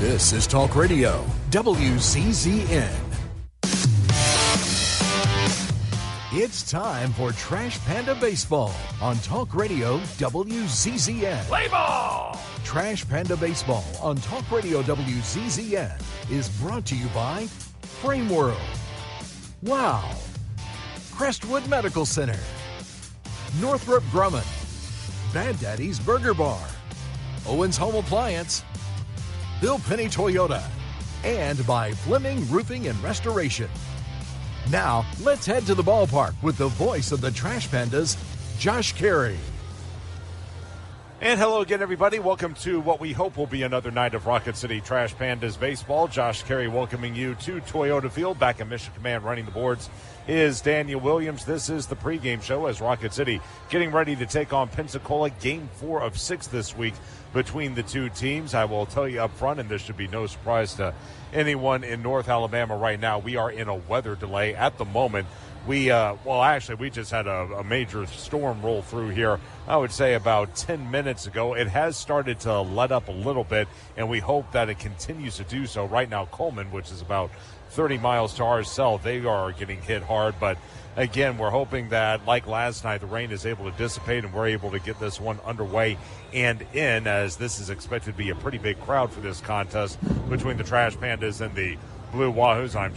This is Talk Radio, WZZN. It's time for Trash Panda Baseball on Talk Radio, WZZN. Play ball! Trash Panda Baseball on Talk Radio, WZZN is brought to you by Frame World, Wow, Crestwood Medical Center, Northrop Grumman, Bad Daddy's Burger Bar, Owens Home Appliance, Bill Penny Toyota, and by Fleming Roofing and Restoration. Now, let's head to the ballpark with the voice of the Trash Pandas, Josh Carey. And hello again, everybody. Welcome to what we hope will be another night of Rocket City Trash Pandas baseball. Josh Carey welcoming you to Toyota Field. Back in Mission Command running the boards is Daniel Williams. This is the pregame show as Rocket City getting ready to take on Pensacola. Game 4 of 6 this week between the two teams. I will tell you up front, and this should be no surprise to anyone in North Alabama right now, we are in a weather delay at the moment. We just had a major storm roll through here, I would say about 10 minutes ago. It has started to let up a little bit, and we hope that it continues to do so. Right now, Coleman, which is about 30 miles to our south, they are getting hit hard. But, again, we're hoping that, like last night, the rain is able to dissipate and we're able to get this one underway and in, as this is expected to be a pretty big crowd for this contest between the Trash Pandas and the Blue Wahoos. I'm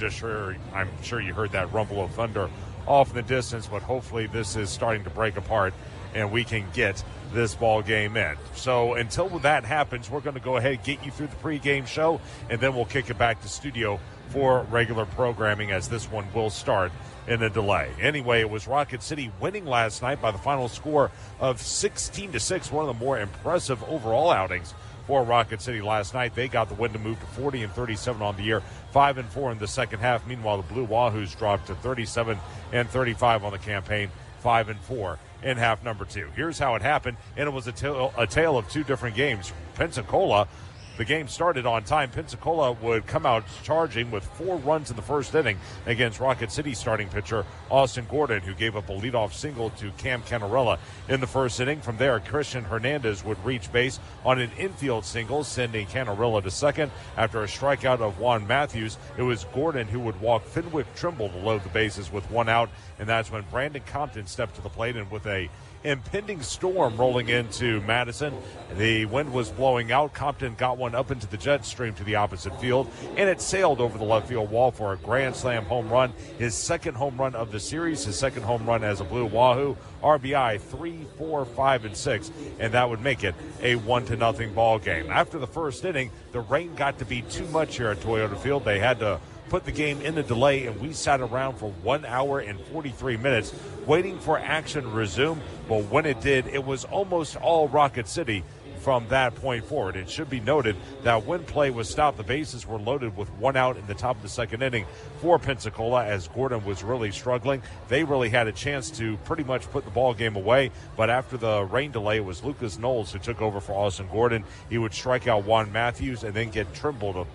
sure you heard that rumble of thunder off in the distance, but hopefully this is starting to break apart and we can get this ball game in. So until that happens, we're going to go ahead and get you through the pregame show, and then we'll kick it back to studio for regular programming, as this one will start in a delay. Anyway, it was Rocket City winning last night by the final score of 16-6, one of the more impressive overall outings for Rocket City last night. They got the win to move to 40-37 on the year, 5-4 in the second half. Meanwhile, the Blue Wahoos dropped to 37-35 on the campaign, 5-4 in half number 2. Here's how it happened, and it was a tale of two different games. Pensacola, the game started on time. Pensacola would come out charging with 4 runs in the first inning against Rocket City starting pitcher Austin Gordon, who gave up a leadoff single to Cam Canarella in the first inning. From there, Christian Hernandez would reach base on an infield single, sending Canarella to second. After a strikeout of Juan Matthews, it was Gordon who would walk Fenwick Trimble to load the bases with 1 out, and that's when Brandon Compton stepped to the plate, and with a impending storm rolling into Madison, the wind was blowing out. Compton got one up into the jet stream to the opposite field, and it sailed over the left field wall for a grand slam home run. His second home run of the series, his second home run as a Blue Wahoo. RBI 3, 4, 5, and 6, and that would make it a 1-0 ball game. After the first inning, the rain got to be too much here at Toyota Field. They had to put the game in the delay, and we sat around for 1 hour and 43 minutes waiting for action to resume. But when it did, it was almost all Rocket City from that point forward. It should be noted that when play was stopped, the bases were loaded with 1 out in the top of the second inning for Pensacola, as Gordon was really struggling. They really had a chance to pretty much put the ball game away, but after the rain delay, it was Lucas Knowles who took over for Austin Gordon. He would strike out Juan Matthews and then get Trimble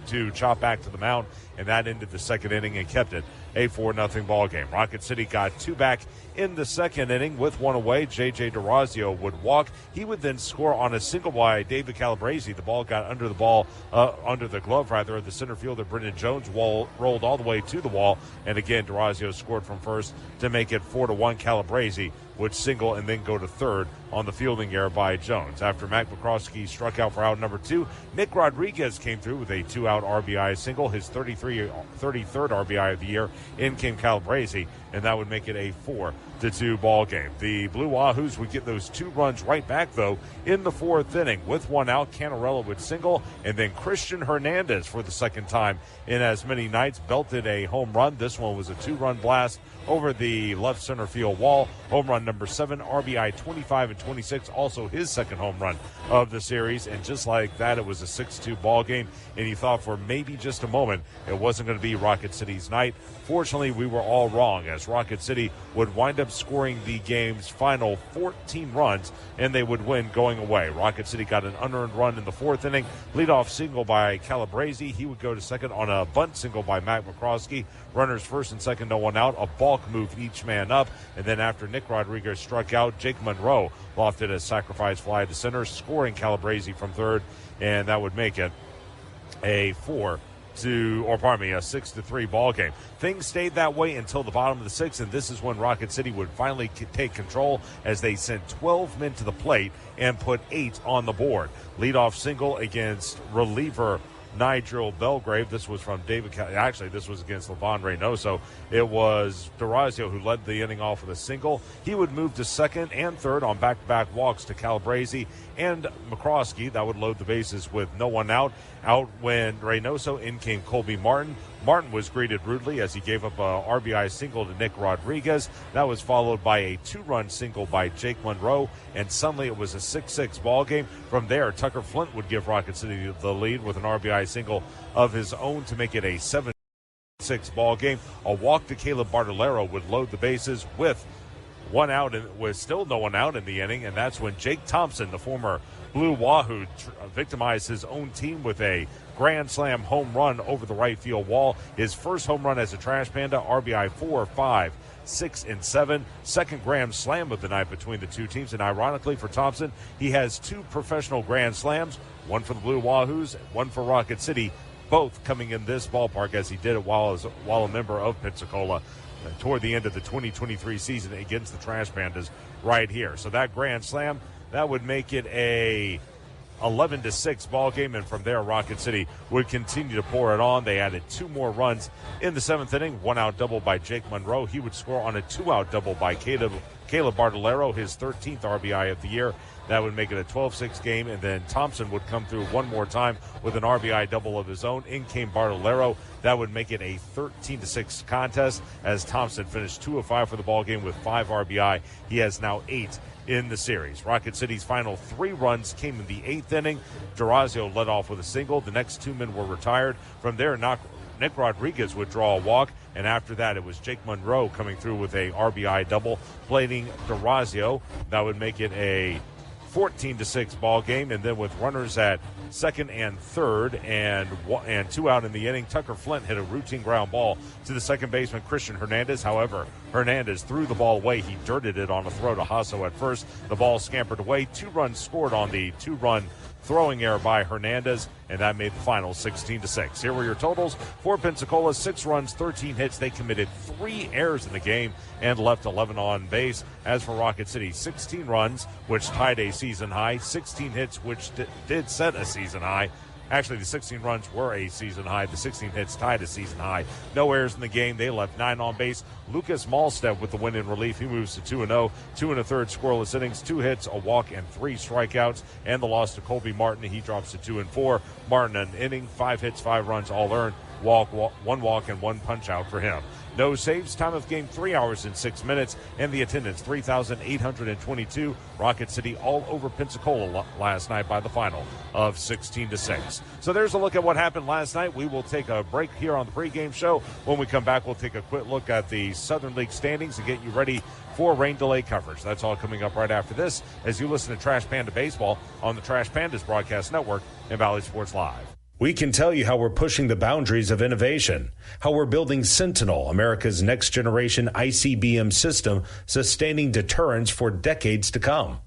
to chop back to the mound, and that ended the second inning and kept it a 4-0 ball game. Rocket City got 2 back in the second inning with 1 away. J.J. DeRazio would walk. He would then score on a single by David Calabrese. The ball got under the glove of the center fielder. Brendan Jones rolled all the way to the wall, and again, DeRazio scored from first to make it 4-1. Calabrese would single and then go to third on the fielding error by Jones. After Mac McCroskey struck out for out number 2, Nick Rodriguez came through with a 2-out RBI single, his 33rd RBI of the year. In came Calabrese, and that would make it a 4-2 ball game. The Blue Wahoos would get those 2 runs right back, though, in the 4th inning. With 1 out, Canarella would single, and then Christian Hernandez, for the second time in as many nights, belted a home run. This one was a 2-run blast over the left center field wall. Home run number 7, RBI 25 and 26, also his second home run of the series. And just like that, it was a 6-2 ball game, and you thought for maybe just a moment it wasn't going to be Rocket City's night. Fortunately, we were all wrong, as Rocket City would wind up scoring the game's final 14 runs, and they would win going away. Rocket City got an unearned run in the 4th inning. Leadoff single by Calabrese. He would go to second on a bunt single by Mac McCroskey. Runners first and second, no one out. A balk move each man up, and then after Nick Rodriguez struck out, Jake Monroe lofted a sacrifice fly to center, scoring Calabrese from third, and that would make it a 6-3 ball game. Things stayed that way until the bottom of the sixth, and this is when Rocket City would finally take control as they sent 12 men to the plate and put 8 on the board. Leadoff single against reliever Nigel Belgrave. This was from David. Actually, this was against Levon Reynoso. It was Durazio who led the inning off with a single. He would move to second and third on back-to-back walks to Calabrese and McCroskey. That would load the bases with no one out. Out when Reynoso, in came Colby Martin. Martin was greeted rudely as he gave up a RBI single to Nick Rodriguez. That was followed by a 2-run single by Jake Monroe, and suddenly it was a 6-6 ball game. From there, Tucker Flint would give Rocket City the lead with an RBI single of his own to make it a 7-6 ball game. A walk to Caleb Bartolero would load the bases with one out, and with still no one out in the inning, and that's when Jake Thompson, the former Blue Wahoo, victimized his own team with a grand slam home run over the right field wall. His first home run as a Trash Panda, RBI 4, 5, 6, and 7. Second grand slam of the night between the two teams, and ironically for Thompson, he has 2 professional grand slams, one for the Blue Wahoos, one for Rocket City, both coming in this ballpark as he did it while a member of Pensacola toward the end of the 2023 season against the Trash Pandas right here. So that grand slam, that would make it a 11-6 ball game, and from there Rocket City would continue to pour it on. They added 2 more runs in the 7th inning, 1-out double by Jake Monroe. He would score on a 2-out double by Caleb Bartolero, his 13th RBI of the year. That would make it a 12-6 game, and then Thompson would come through one more time with an RBI double of his own. In came Bartolero. That would make it a 13-6 contest as Thompson finished 2 of 5 for the ball game with 5 RBI. He has now 8 in the series. Rocket City's final 3 runs came in the 8th inning. Durazio led off with a single. The next 2 men were retired. From there, Nick Rodriguez would draw a walk, and after that it was Jake Monroe coming through with a RBI double, plating Durazio. That would make it a 14-6 ball game, and then with runners at second and third and 2 out in the inning, Tucker Flint hit a routine ground ball to the second baseman Christian Hernandez. However, Hernandez threw the ball away. He dirted it on a throw to Hasso at first. The ball scampered away. 2 runs scored on the 2-run throwing error by Hernandez, and that made the final 16-6. Here were your totals for Pensacola: 6 runs, 13 hits. They committed 3 errors in the game and left 11 on base. As for Rocket City, 16 runs, which tied a season high, 16 hits, which did set a season high. Actually, the 16 runs were a season high. The 16 hits tied a season high. No errors in the game. They left 9 on base. Lucas Malstead with the win in relief. He moves to 2-0. 2 1/3 scoreless innings, 2 hits, a walk, and 3 strikeouts. And the loss to Colby Martin. He drops to 2-4. Martin, an inning, 5 hits, 5 runs, all earned. 1 walk, and 1 punch out for him. No saves. Time of game 3 hours and 6 minutes, and the attendance 3,822. Rocket City all over Pensacola last night by the final of 16-6. So there's a look at what happened last night. We will take a break here on the pregame show. When we come back, we'll take a quick look at the Southern League standings and get you ready for rain delay coverage. That's all coming up right after this as you listen to Trash Panda Baseball on the Trash Pandas Broadcast Network and Valley Sports Live. We can tell you how we're pushing the boundaries of innovation, how we're building Sentinel, America's next-generation ICBM system, sustaining deterrence for decades to come.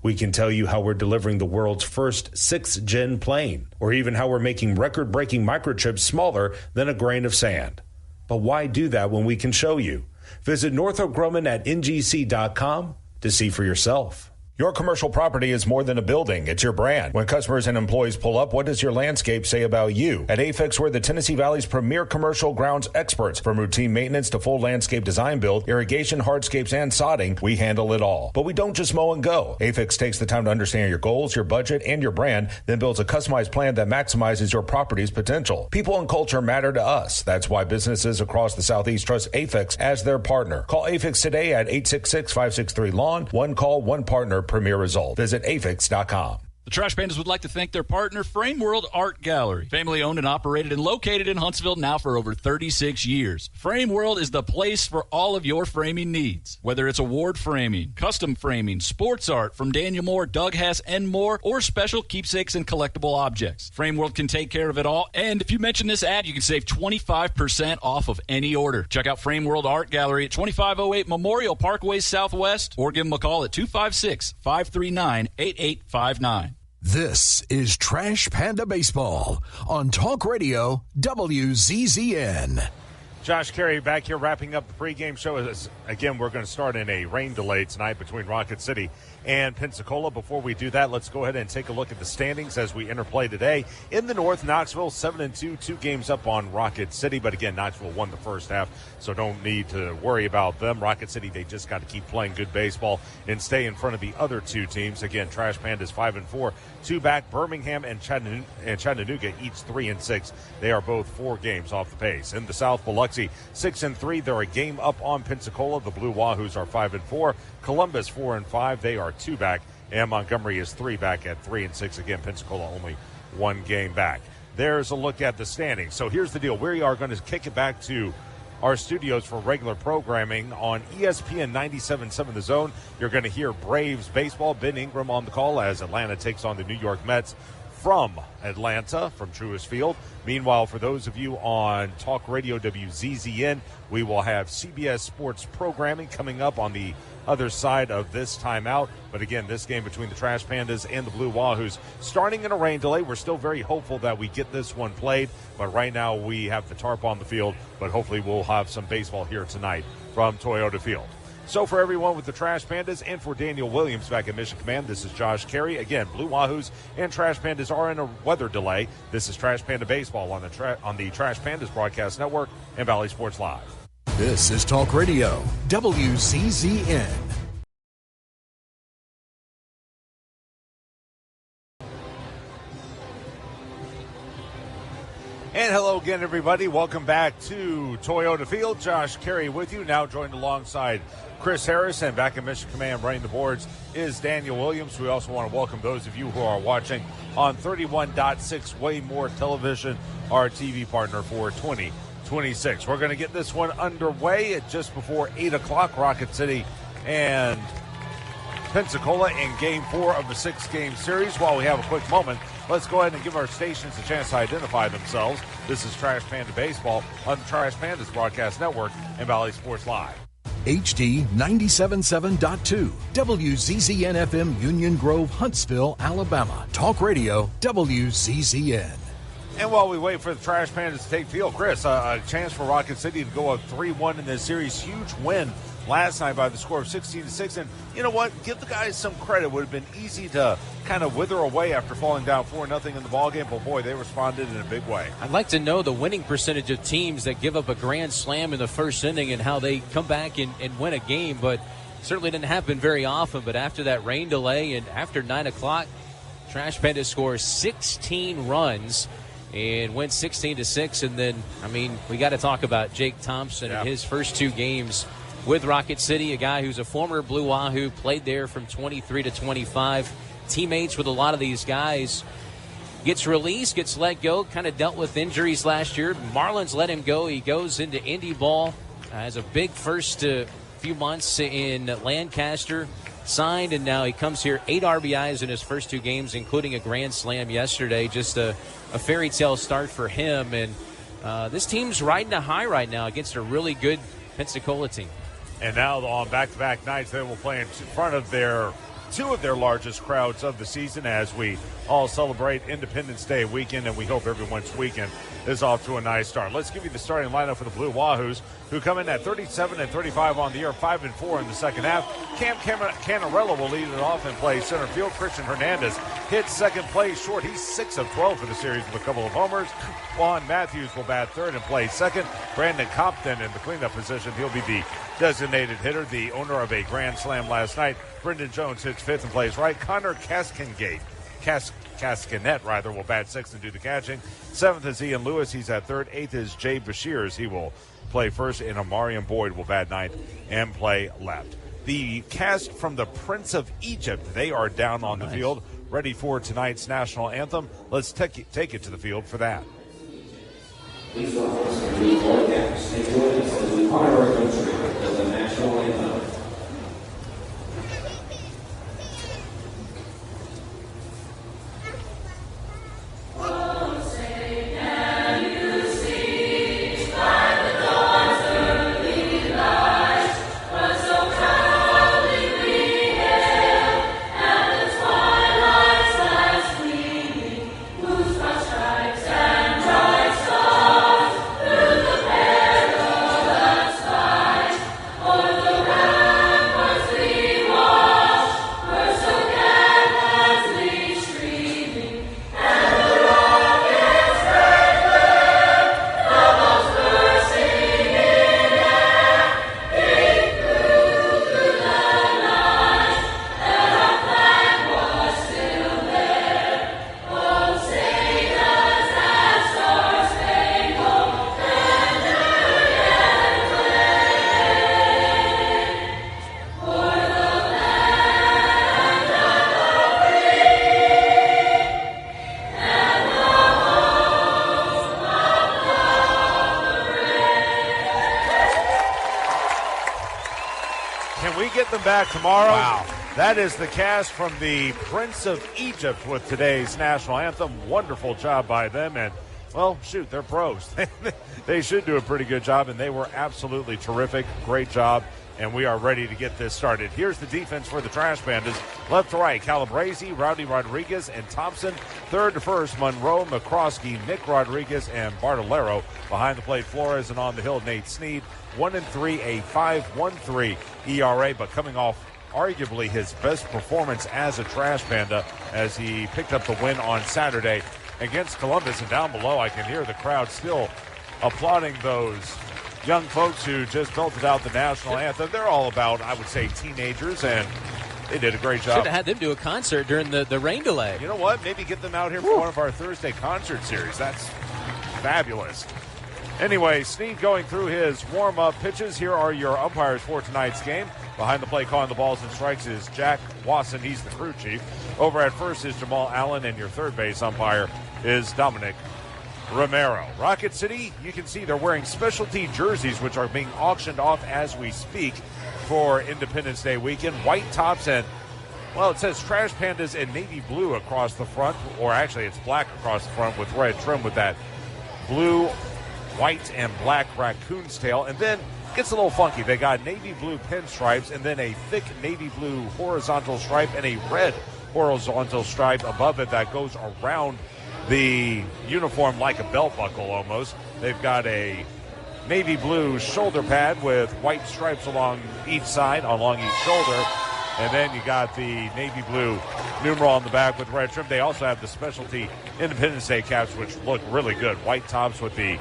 We can tell you how we're delivering the world's first 6th-gen plane, or even how we're making record-breaking microchips smaller than a grain of sand. But why do that when we can show you? Visit Northrop Grumman at ngc.com to see for yourself. Your commercial property is more than a building. It's your brand. When customers and employees pull up, what does your landscape say about you? At AFIX, we're the Tennessee Valley's premier commercial grounds experts. From routine maintenance to full landscape design build, irrigation, hardscapes, and sodding, we handle it all. But we don't just mow and go. AFIX takes the time to understand your goals, your budget, and your brand, then builds a customized plan that maximizes your property's potential. People and culture matter to us. That's why businesses across the Southeast trust AFIX as their partner. Call AFIX today at 866-563-LAWN. One call, one partner, premier result. Visit afix.com. The Trash Pandas would like to thank their partner, Frame World Art Gallery. Family owned and operated and located in Huntsville now for over 36 years. Frame World is the place for all of your framing needs. Whether it's award framing, custom framing, sports art from Daniel Moore, Doug Hess, and more, or special keepsakes and collectible objects. Frame World can take care of it all. And if you mention this ad, you can save 25% off of any order. Check out Frame World Art Gallery at 2508 Memorial Parkway Southwest, or give them a call at 256-539-8859. This is Trash Panda Baseball on Talk Radio WZZN. Josh Carey back here wrapping up the pregame show. Again, we're going to start in a rain delay tonight between Rocket City and Pensacola. Before we do that, let's go ahead and take a look at the standings as we interplay today. In the North, Knoxville 7-2, 2 games up on Rocket City. But again, Knoxville won the first half, so don't need to worry about them. Rocket City, they just got to keep playing good baseball and stay in front of the other two teams. Again, Trash Pandas 5-4, 2 back. Birmingham and Chattanooga each 3-6. They are both 4 games off the pace. In the South, Biloxi 6-3. They're a game up on Pensacola. The Blue Wahoos are 5-4. Columbus 4-5. They are 2 back. And Montgomery is 3 back at 3-6. Again, Pensacola only 1 game back. There's a look at the standings. So here's the deal. We are going to kick it back to our studios for regular programming on ESPN 97.7 The Zone. You're going to hear Braves baseball. Ben Ingram on the call as Atlanta takes on the New York Mets from Atlanta, from Truist Field. Meanwhile, for those of you on Talk Radio WZZN, we will have CBS Sports programming coming up on the other side of this timeout. But again, this game between the Trash Pandas and the Blue Wahoos starting in a rain delay. We're still very hopeful that we get this one played, but right now we have the tarp on the field, but hopefully we'll have some baseball here tonight from Toyota Field. So for everyone with the Trash Pandas and for Daniel Williams back at Mission Command, this is Josh Carey. Again, Blue Wahoos and Trash Pandas are in a weather delay. This is Trash Panda Baseball on the Trash Pandas Broadcast Network and Valley Sports Live. This is Talk Radio WZZN. And hello again, everybody. Welcome back to Toyota Field. Josh Carey with you, now joined alongside Chris Harris, and back in Mission Command running the boards is Daniel Williams. We also want to welcome those of you who are watching on 31.6 Way More Television, our TV partner for 2026. We're going to get this one underway at just before 8 o'clock. Rocket City and Pensacola in Game 4 of the 6-game series. While we have a quick moment, let's go ahead and give our stations a chance to identify themselves. This is Trash Panda Baseball on the Trash Pandas Broadcast Network and Valley Sports Live. HD 97.7.2 WZZN FM Union Grove, Huntsville, Alabama. Talk Radio WZZN. And while we wait for the Trash Pandas to take field, Chris, a chance for Rocket City to go up 3-1 in this series. Huge win last night by the score of 16-6. And you know what? Give the guys some credit. It would have been easy to kind of wither away after falling down 4-0 in the ballgame. But, boy, they responded in a big way. I'd like to know the winning percentage of teams that give up a grand slam in the first inning and how they come back and win a game. But certainly didn't happen very often. But after that rain delay and after 9 o'clock, Trash Pandas scores 16 runs and went 16-6. And then, I mean, we got to talk about Jake Thompson and his first 2 games with Rocket City, a guy who's a former Blue Wahoo, played there from 23 to 25. Teammates with a lot of these guys. Gets released, gets let go, kind of dealt with injuries last year. Marlins let him go. He goes into Indy ball. Has a big first few months in Lancaster. Signed, and now he comes here. 8 RBIs in his first 2 games, including a grand slam yesterday. Just a fairy tale start for him. And this team's riding a high right now against a really good Pensacola team. And now on back-to-back nights, they will play in front of their 2 of their largest crowds of the season as we all celebrate Independence Day weekend, and we hope everyone's weekend is off to a nice start. Let's give you the starting lineup for the Blue Wahoos, who come in at 37 and 35 on the year, 5-4 in the second half. Cam Canarella will lead it off and play center field. Christian Hernandez hits second place short. He's 6 of 12 for the series with a couple of homers. Juan Matthews will bat third and play second. Brandon Compton in the cleanup position. He'll be the designated hitter, the owner of a grand slam last night. Brendan Jones hits fifth and plays right. Connor Caskinet will bat sixth and do the catching. Seventh is Ian Lewis. He's at third. Eighth is Jay Bashirs. He will play first, and Amarian Boyd will bat ninth and play left. The cast from the Prince of Egypt, they are down on the field, ready for tonight's national anthem. Let's take it to the field for that. Please welcome to the broadcast and join us as we honor our country with the national anthem. we get them back tomorrow? Wow. That is the cast from the Prince of Egypt with today's national anthem. Wonderful job by them. And, well, shoot, they're pros. They should do a pretty good job, and they were absolutely terrific. Great job. And we are ready to get this started. Here's the defense for the Trash Pandas. Left to right, Calabrese, Rowdy Rodriguez, and Thompson. Third to first, Monroe, McCroskey, Nick Rodriguez, and Bartolero. Behind the plate, Flores, and on the hill, Nate Sneed. 1-3, a 5.13 ERA, but coming off arguably his best performance as a Trash Panda as he picked up the win on Saturday against Columbus. And down below, I can hear the crowd still applauding those young folks who just belted out the national anthem. They're all about, I would say, teenagers, and they did a great job. Should have had them do a concert during the rain delay. You know what? Maybe get them out here for one of our Thursday concert series. That's fabulous. Anyway, Snead going through his warm-up pitches. Here are your umpires for tonight's game. Behind the plate calling the balls and strikes is Jack Wasson. He's the crew chief. Over at first is Jamal Allen, and your third base umpire is Dominic Romero. Rocket City, you can see they're wearing specialty jerseys, which are being auctioned off as we speak for Independence Day weekend. White tops and, well, it says Trash Pandas in navy blue across the front, or actually it's black across the front with red trim with that blue, white, and black raccoon's tail. And then gets a little funky. They got navy blue pinstripes and then a thick navy blue horizontal stripe and a red horizontal stripe above it that goes around the uniform like a belt buckle almost. They've got a navy blue shoulder pad with white stripes along each side, along each shoulder. And then you got the navy blue numeral on the back with red trim. They also have the specialty Independence Day caps, which look really good. White tops with the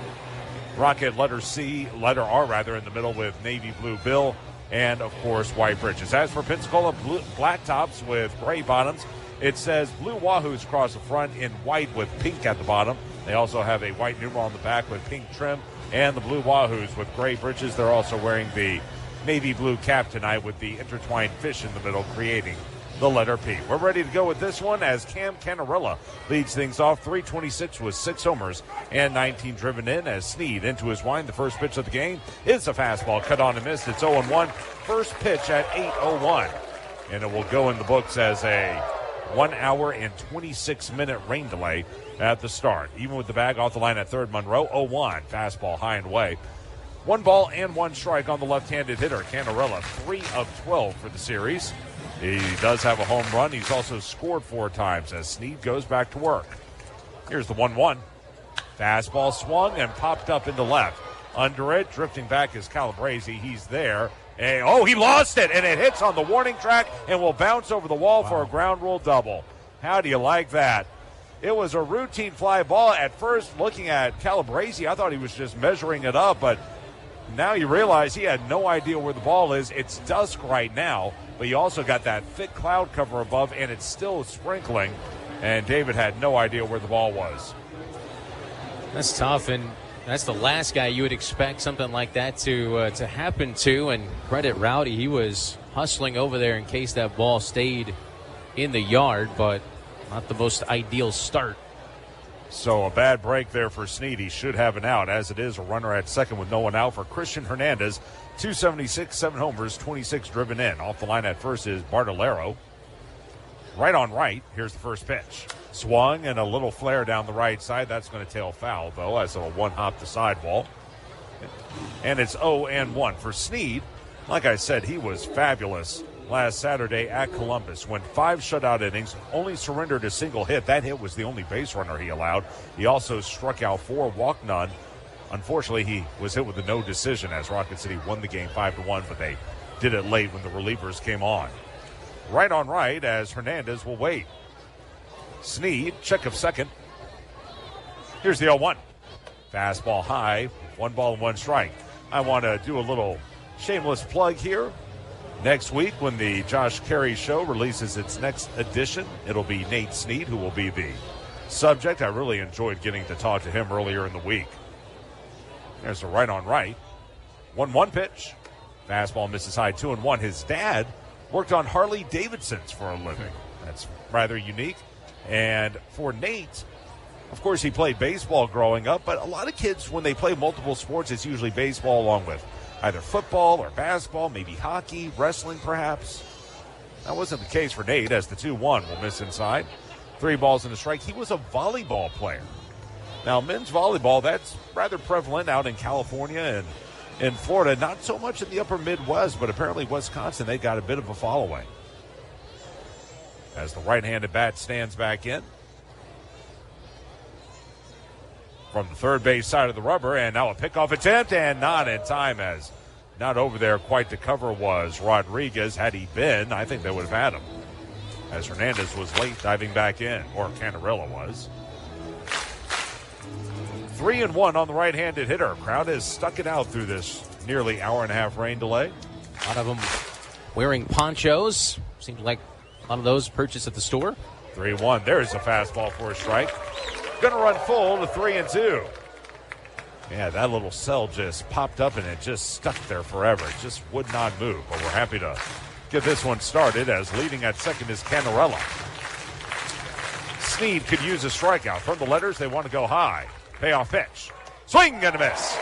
Rocket letter R rather, in the middle with navy blue bill. And, of course, white breeches. As for Pensacola, black tops with gray bottoms. It says Blue Wahoos across the front in white with pink at the bottom. They also have a white numeral on the back with pink trim. And the Blue Wahoos with gray breeches. They're also wearing the navy blue cap tonight with the intertwined fish in the middle, creating the letter P. We're ready to go with this one as Cam Canarella leads things off. 326 with 6 homers and 19 driven in as Snead into his wind. The first pitch of the game is a fastball cut on and missed. It's 0-1. First pitch at 8:01. And it will go in the books as a 1 hour and 26-minute rain delay at the start. Even with the bag off the line at third, Monroe 0-1. Fastball high and away. 1 ball and 1 strike on the left-handed hitter. Canarella 3 of 12 for the series. He does have a home run. He's also scored 4 times as Snead goes back to work. Here's the 1-1. Fastball swung and popped up into left. Under it, drifting back is Calabrese. He's there. And, he lost it, and it hits on the warning track and will bounce over the wall for a ground rule double. How do you like that? It was a routine fly ball. At first, looking at Calabrese, I thought he was just measuring it up, but now you realize he had no idea where the ball is. It's dusk right now, but you also got that thick cloud cover above, and it's still sprinkling, and David had no idea where the ball was. That's tough, and that's the last guy you would expect something like that to happen to, and credit Rowdy. He was hustling over there in case that ball stayed in the yard, but not the most ideal start. So a bad break there for Snead. He should have an out. As it is, a runner at second with no one out for Christian Hernandez. 276, 7 homers, 26 driven in. Off the line at first is Bartolero. Right on right. Here's the first pitch. Swung and a little flare down the right side. That's going to tail foul, though, as it'll one-hop the sidewall. And it's 0-1 for Snead. Like I said, he was fabulous last Saturday at Columbus. Went 5 shutout innings, only surrendered a single hit. That hit was the only base runner he allowed. He also struck out 4, walked none. Unfortunately, he was hit with a no decision as Rocket City won the game 5-1, but they did it late when the relievers came on. Right on right as Hernandez will wait. Snead, check of second. Here's the 0-1. Fastball high, 1 ball and 1 strike. I want to do a little shameless plug here. Next week, when the Josh Carey Show releases its next edition, it'll be Nate Snead who will be the subject. I really enjoyed getting to talk to him earlier in the week. There's a right on right. 1-1 pitch. Fastball misses high, 2-1. His dad worked on Harley Davidsons for a living. That's rather unique. And for Nate, Of course, he played baseball growing up, but a lot of kids, when they play multiple sports, it's usually baseball along with either football or basketball, maybe hockey, wrestling perhaps. That wasn't the case for Nate, as the 2-1 will miss inside. 3 balls and a strike. He was a volleyball player. Now, men's volleyball, that's rather prevalent out in California and in Florida. Not so much in the upper Midwest, but apparently Wisconsin, they got a bit of a following. As the right-handed bat stands back in. From the third base side of the rubber, and now a pickoff attempt, and not in time, as not over there quite to cover was Rodriguez. Had he been, I think they would have had him, as Hernandez was late diving back in, or Canarella was. 3-1 on the right-handed hitter. Crowd has stuck it out through this nearly hour-and-a-half rain delay. A lot of them wearing ponchos. Seems like a lot of those purchased at the store. 3-1. There's a fastball for a strike. Going to run full to 3-2. Yeah, that little cell just popped up and it just stuck there forever. It just would not move. But we're happy to get this one started, as leading at second is Canarella. Sneed could use a strikeout. From the letters, they want to go high. Payoff pitch. Swing and a miss.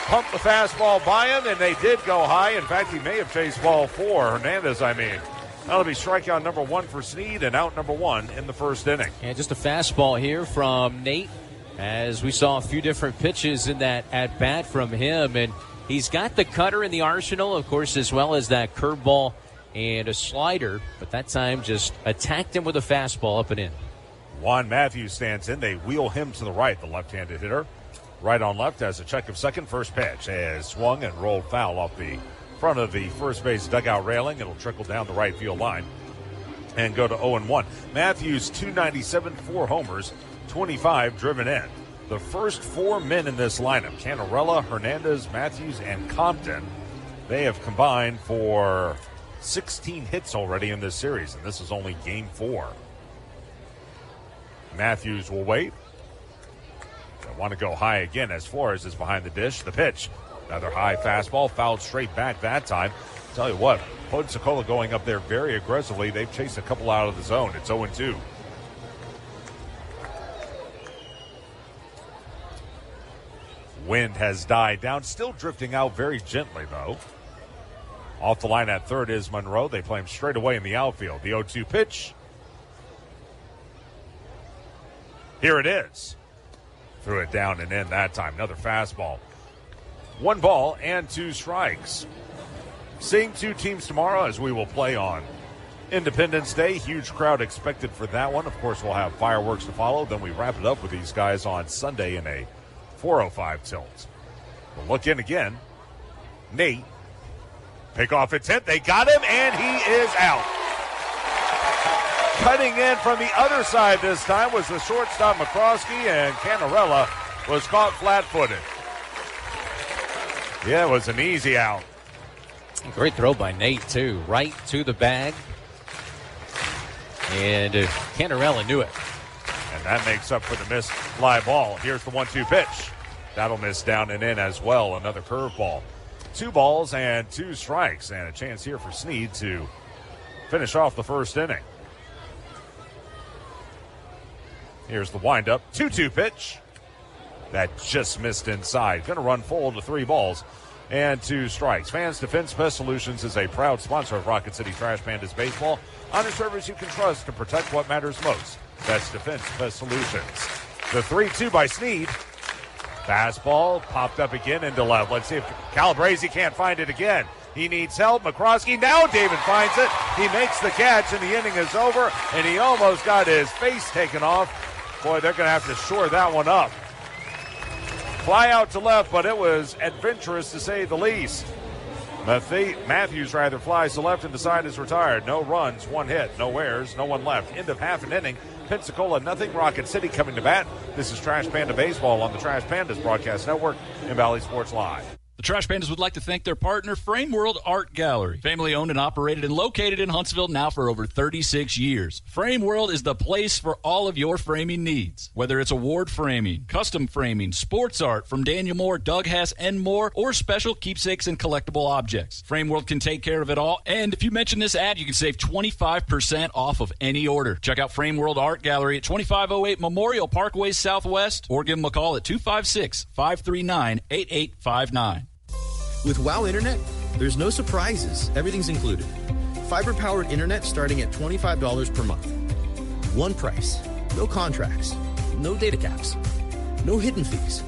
Pumped the fastball by him, and they did go high. In fact, he may have chased ball 4. Hernandez, That'll be strikeout number 1 for Sneed and out number 1 in the first inning. And just a fastball here from Nate, as we saw a few different pitches in that at-bat from him. And he's got the cutter in the arsenal, of course, as well as that curveball and a slider. But that time just attacked him with a fastball up and in. Juan Matthews stands in. They wheel him to the right, the left-handed hitter. Right on left as a check of second. First pitch has swung and rolled foul off the front of the first base dugout railing. It'll trickle down the right field line and go to 0-1. Matthews, 297, 4 homers, 25 driven in. The first 4 men in this lineup, Canarella, Hernandez, Matthews, and Compton, they have combined for 16 hits already in this series, and this is only game 4. Matthews will wait. They want to go high again as Flores is behind the dish. The pitch. Another high fastball, fouled straight back that time. Tell you what, Pensacola going up there very aggressively. They've chased a couple out of the zone. It's 0-2. Wind has died down, still drifting out very gently, though. Off the line at third is Monroe. They play him straight away in the outfield. The 0-2 pitch. Here it is. Threw it down and in that time. Another fastball. 1 ball and 2 strikes. Seeing 2 teams tomorrow, as we will play on Independence Day. Huge crowd expected for that one. Of course, we'll have fireworks to follow. Then we wrap it up with these guys on Sunday in a 4:05 tilt. We'll look in again. Nate. Pick off attempt. They got him, and he is out. Cutting in from the other side this time was the shortstop McCroskey, and Canarella was caught flat-footed. Yeah, it was an easy out. Great throw by Nate, too. Right to the bag. And Canarella knew it. And that makes up for the missed fly ball. Here's the 1-2 pitch. That'll miss down and in as well. Another curveball. 2 balls and 2 strikes. And a chance here for Sneed to finish off the first inning. Here's the windup. 2-2 pitch. That just missed inside. Going to run full to 3 balls and 2 strikes. Fans Defense Pest Solutions is a proud sponsor of Rocket City Trash Pandas Baseball. Honest service you can trust to protect what matters most. That's Defense Pest Solutions. The 3-2 by Sneed. Fastball popped up again into left. Let's see if Calabrese can't find it again. He needs help. McCroskey, now David finds it. He makes the catch, and the inning is over, and he almost got his face taken off. Boy, they're going to have to shore that one up. Fly out to left, but it was adventurous to say the least. Matthews flies to left, and the side is retired. No runs, 1 hit, no errors, no one left. End of half an inning. Pensacola nothing. Rocket City coming to bat. This is Trash Panda Baseball on the Trash Pandas Broadcast Network and Valley Sports Live. The Trash Pandas would like to thank their partner, Frame World Art Gallery. Family owned and operated and located in Huntsville now for over 36 years. Frame World is the place for all of your framing needs. Whether it's award framing, custom framing, sports art from Daniel Moore, Doug Hass, and more, or special keepsakes and collectible objects. Frame World can take care of it all. And if you mention this ad, you can save 25% off of any order. Check out Frame World Art Gallery at 2508 Memorial Parkway Southwest, or give them a call at 256-539-8859. With WOW Internet, there's no surprises. Everything's included. Fiber-powered internet starting at $25 per month. One price. No contracts. No data caps. No hidden fees.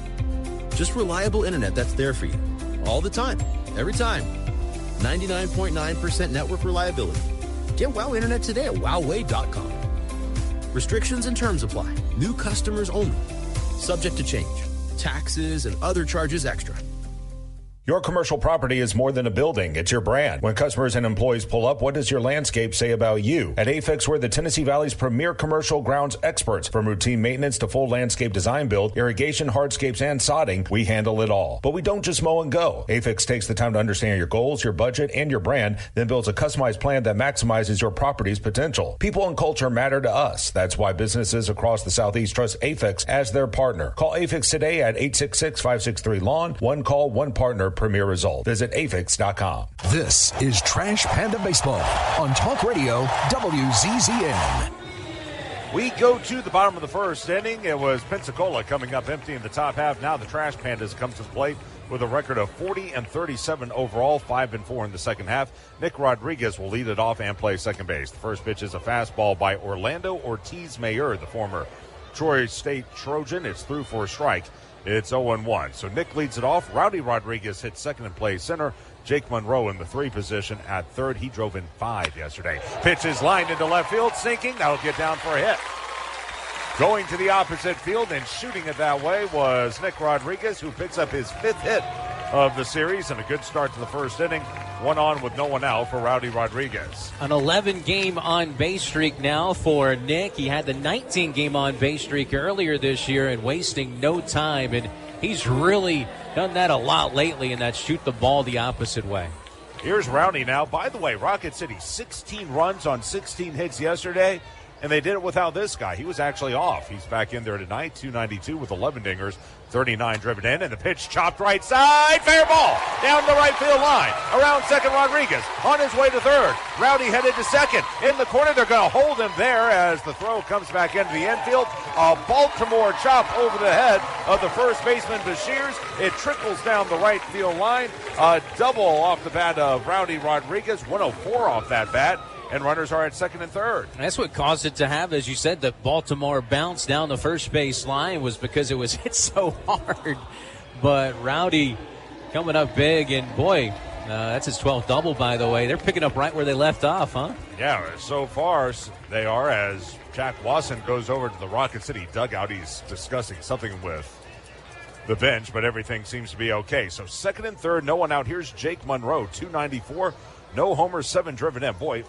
Just reliable internet that's there for you. All the time. Every time. 99.9% network reliability. Get WOW Internet today at wowway.com. Restrictions and terms apply. New customers only. Subject to change. Taxes and other charges extra. Your commercial property is more than a building. It's your brand. When customers and employees pull up, what does your landscape say about you? At Afix, we're the Tennessee Valley's premier commercial grounds experts. From routine maintenance to full landscape design build, irrigation, hardscapes, and sodding, we handle it all. But we don't just mow and go. Afix takes the time to understand your goals, your budget, and your brand, then builds a customized plan that maximizes your property's potential. People and culture matter to us. That's why businesses across the Southeast trust Afix as their partner. Call Afix today at 866-563-LAWN. One call, one partner, premier result. Visit afix.com. This is Trash Panda Baseball on Talk Radio WZZN. We go to the bottom of the first inning. It was Pensacola coming up empty in the top half. Now the Trash Pandas come to the plate with a record of 40-37 overall, 5-4 in the second half. Nick Rodriguez will lead it off and play second base. The first pitch is a fastball by Orlando Ortiz-Mayer, the former Troy State Trojan. It's through for a strike. It's 0-1. So Nick leads it off. Rowdy Rodriguez hits second and plays center. Jake Monroe in the 3 position at third. He drove in 5 yesterday. Pitch is lined into left field, sinking. That'll get down for a hit. Going to the opposite field and shooting it that way was Nick Rodriguez, who picks up his 5th hit of the series, and a good start to the first inning. 1 on with no one out for Rowdy Rodriguez. An 11-game on-base streak now for Nick. He had the 19-game on-base streak earlier this year and wasting no time, and he's really done that a lot lately, and that's shoot the ball the opposite way. Here's Rowdy now. By the way, Rocket City, 16 runs on 16 hits yesterday, and they did it without this guy. He was actually off. He's back in there tonight, 292 with 11 dingers, 39 driven in, and the pitch chopped right side. Fair ball down the right field line. Around second, Rodriguez on his way to third. Rowdy headed to second. In the corner, they're going to hold him there as the throw comes back into the infield. A Baltimore chop over the head of the first baseman, Bashirs. It trickles down the right field line. A double off the bat of Rowdy Rodriguez, 104 off that bat. And runners are at second and third. And that's what caused it to have, as you said, the Baltimore bounce down the first base line was because it was hit so hard. But Rowdy coming up big, and boy, that's his 12th double, by the way. They're picking up right where they left off, huh? Yeah, so far they are, as Jack Wasson goes over to the Rocket City dugout. He's discussing something with the bench, but everything seems to be okay. So second and third, no one out. Here's Jake Monroe, 294, no homers, 7 driven in. Boy,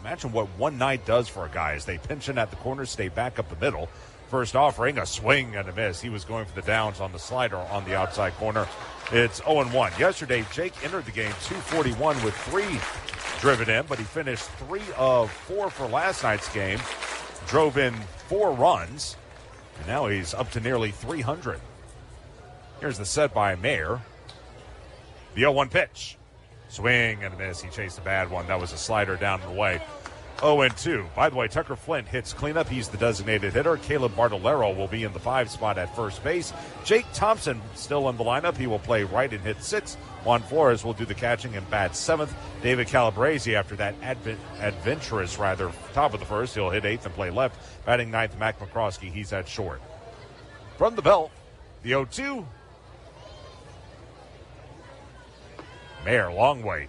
imagine what one night does for a guy as they pinch in at the corner, stay back up the middle. First offering, a swing and a miss. He was going for the downs on the slider on the outside corner. It's 0-1. Yesterday, Jake entered the game 241 with 3 driven in, but he finished 3 of 4 for last night's game. Drove in 4 runs, and now he's up to nearly 300. Here's the set by Mayer. The 0-1 pitch. Swing and a miss. He chased a bad one. That was a slider down and away. 0-2. By the way, Tucker Flint hits cleanup. He's the designated hitter. Caleb Bartolero will be in the 5 spot at first base. Jake Thompson still in the lineup. He will play right and hit 6. Juan Flores will do the catching and bat 7th. David Calabrese, after that adventurous top of the first, he'll hit 8th and play left. Batting 9th, Mac McCroskey. He's at short. From the belt, the 0-2. Mayer, long way.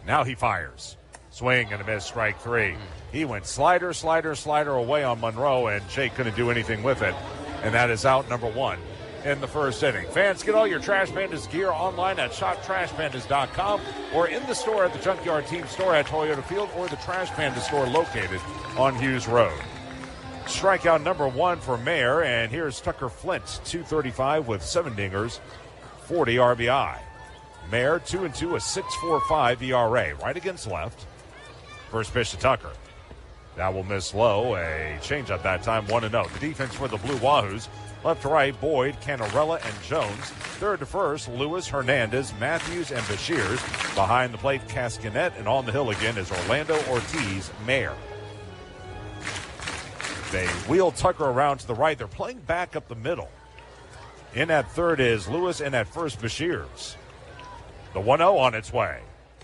Now he fires. Swing and a miss, strike 3. He went slider away on Monroe, and Jake couldn't do anything with it. And that is out number 1 in the first inning. Fans, get all your Trash Pandas gear online at shoptrashpandas.com or in the store at the Junkyard Team store at Toyota Field or the Trash Panda store located on Hughes Road. Strikeout number 1 for Mayer, and here's Tucker Flint, 235 with 7 dingers, 40 RBI. Mayer 2-2, a 6.45 ERA, right against left. First pitch to Tucker. That will miss low. A changeup that time, 1-0. The defense for the Blue Wahoos. Left to right, Boyd, Canarella, and Jones. Third to first, Lewis, Hernandez, Matthews, and Bashirs. Behind the plate, Cascanet, and on the hill again is Orlando Ortiz, Mayer. They wheel Tucker around to the right. They're playing back up the middle. In at third is Lewis, and at first, Bashirs. The 1-0 on its way.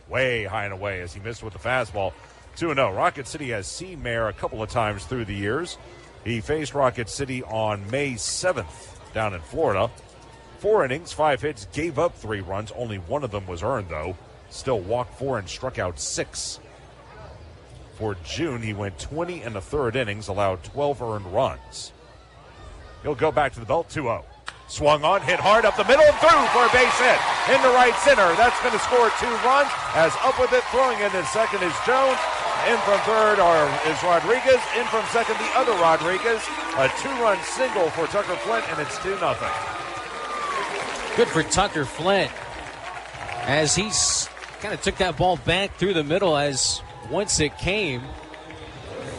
Way high and away as he missed with the fastball. 2-0. Rocket City has seen Mayer a couple of times through the years. He faced Rocket City on May 7th down in Florida. 4 innings, 5 hits, gave up 3 runs. Only one of them was earned, though. Still walked 4 and struck out 6. For June, he went 20 in the third innings, allowed 12 earned runs. He'll go back to the belt, 2-0. Swung on, hit hard up the middle, and through for a base hit. Into right center. That's going to score 2 runs. As up with it, throwing in his second is Jones. In from third is Rodriguez. In from second, the other Rodriguez. A 2-run single for Tucker Flint, and it's 2-0. Good for Tucker Flint as he kind of took that ball back through the middle as once it came.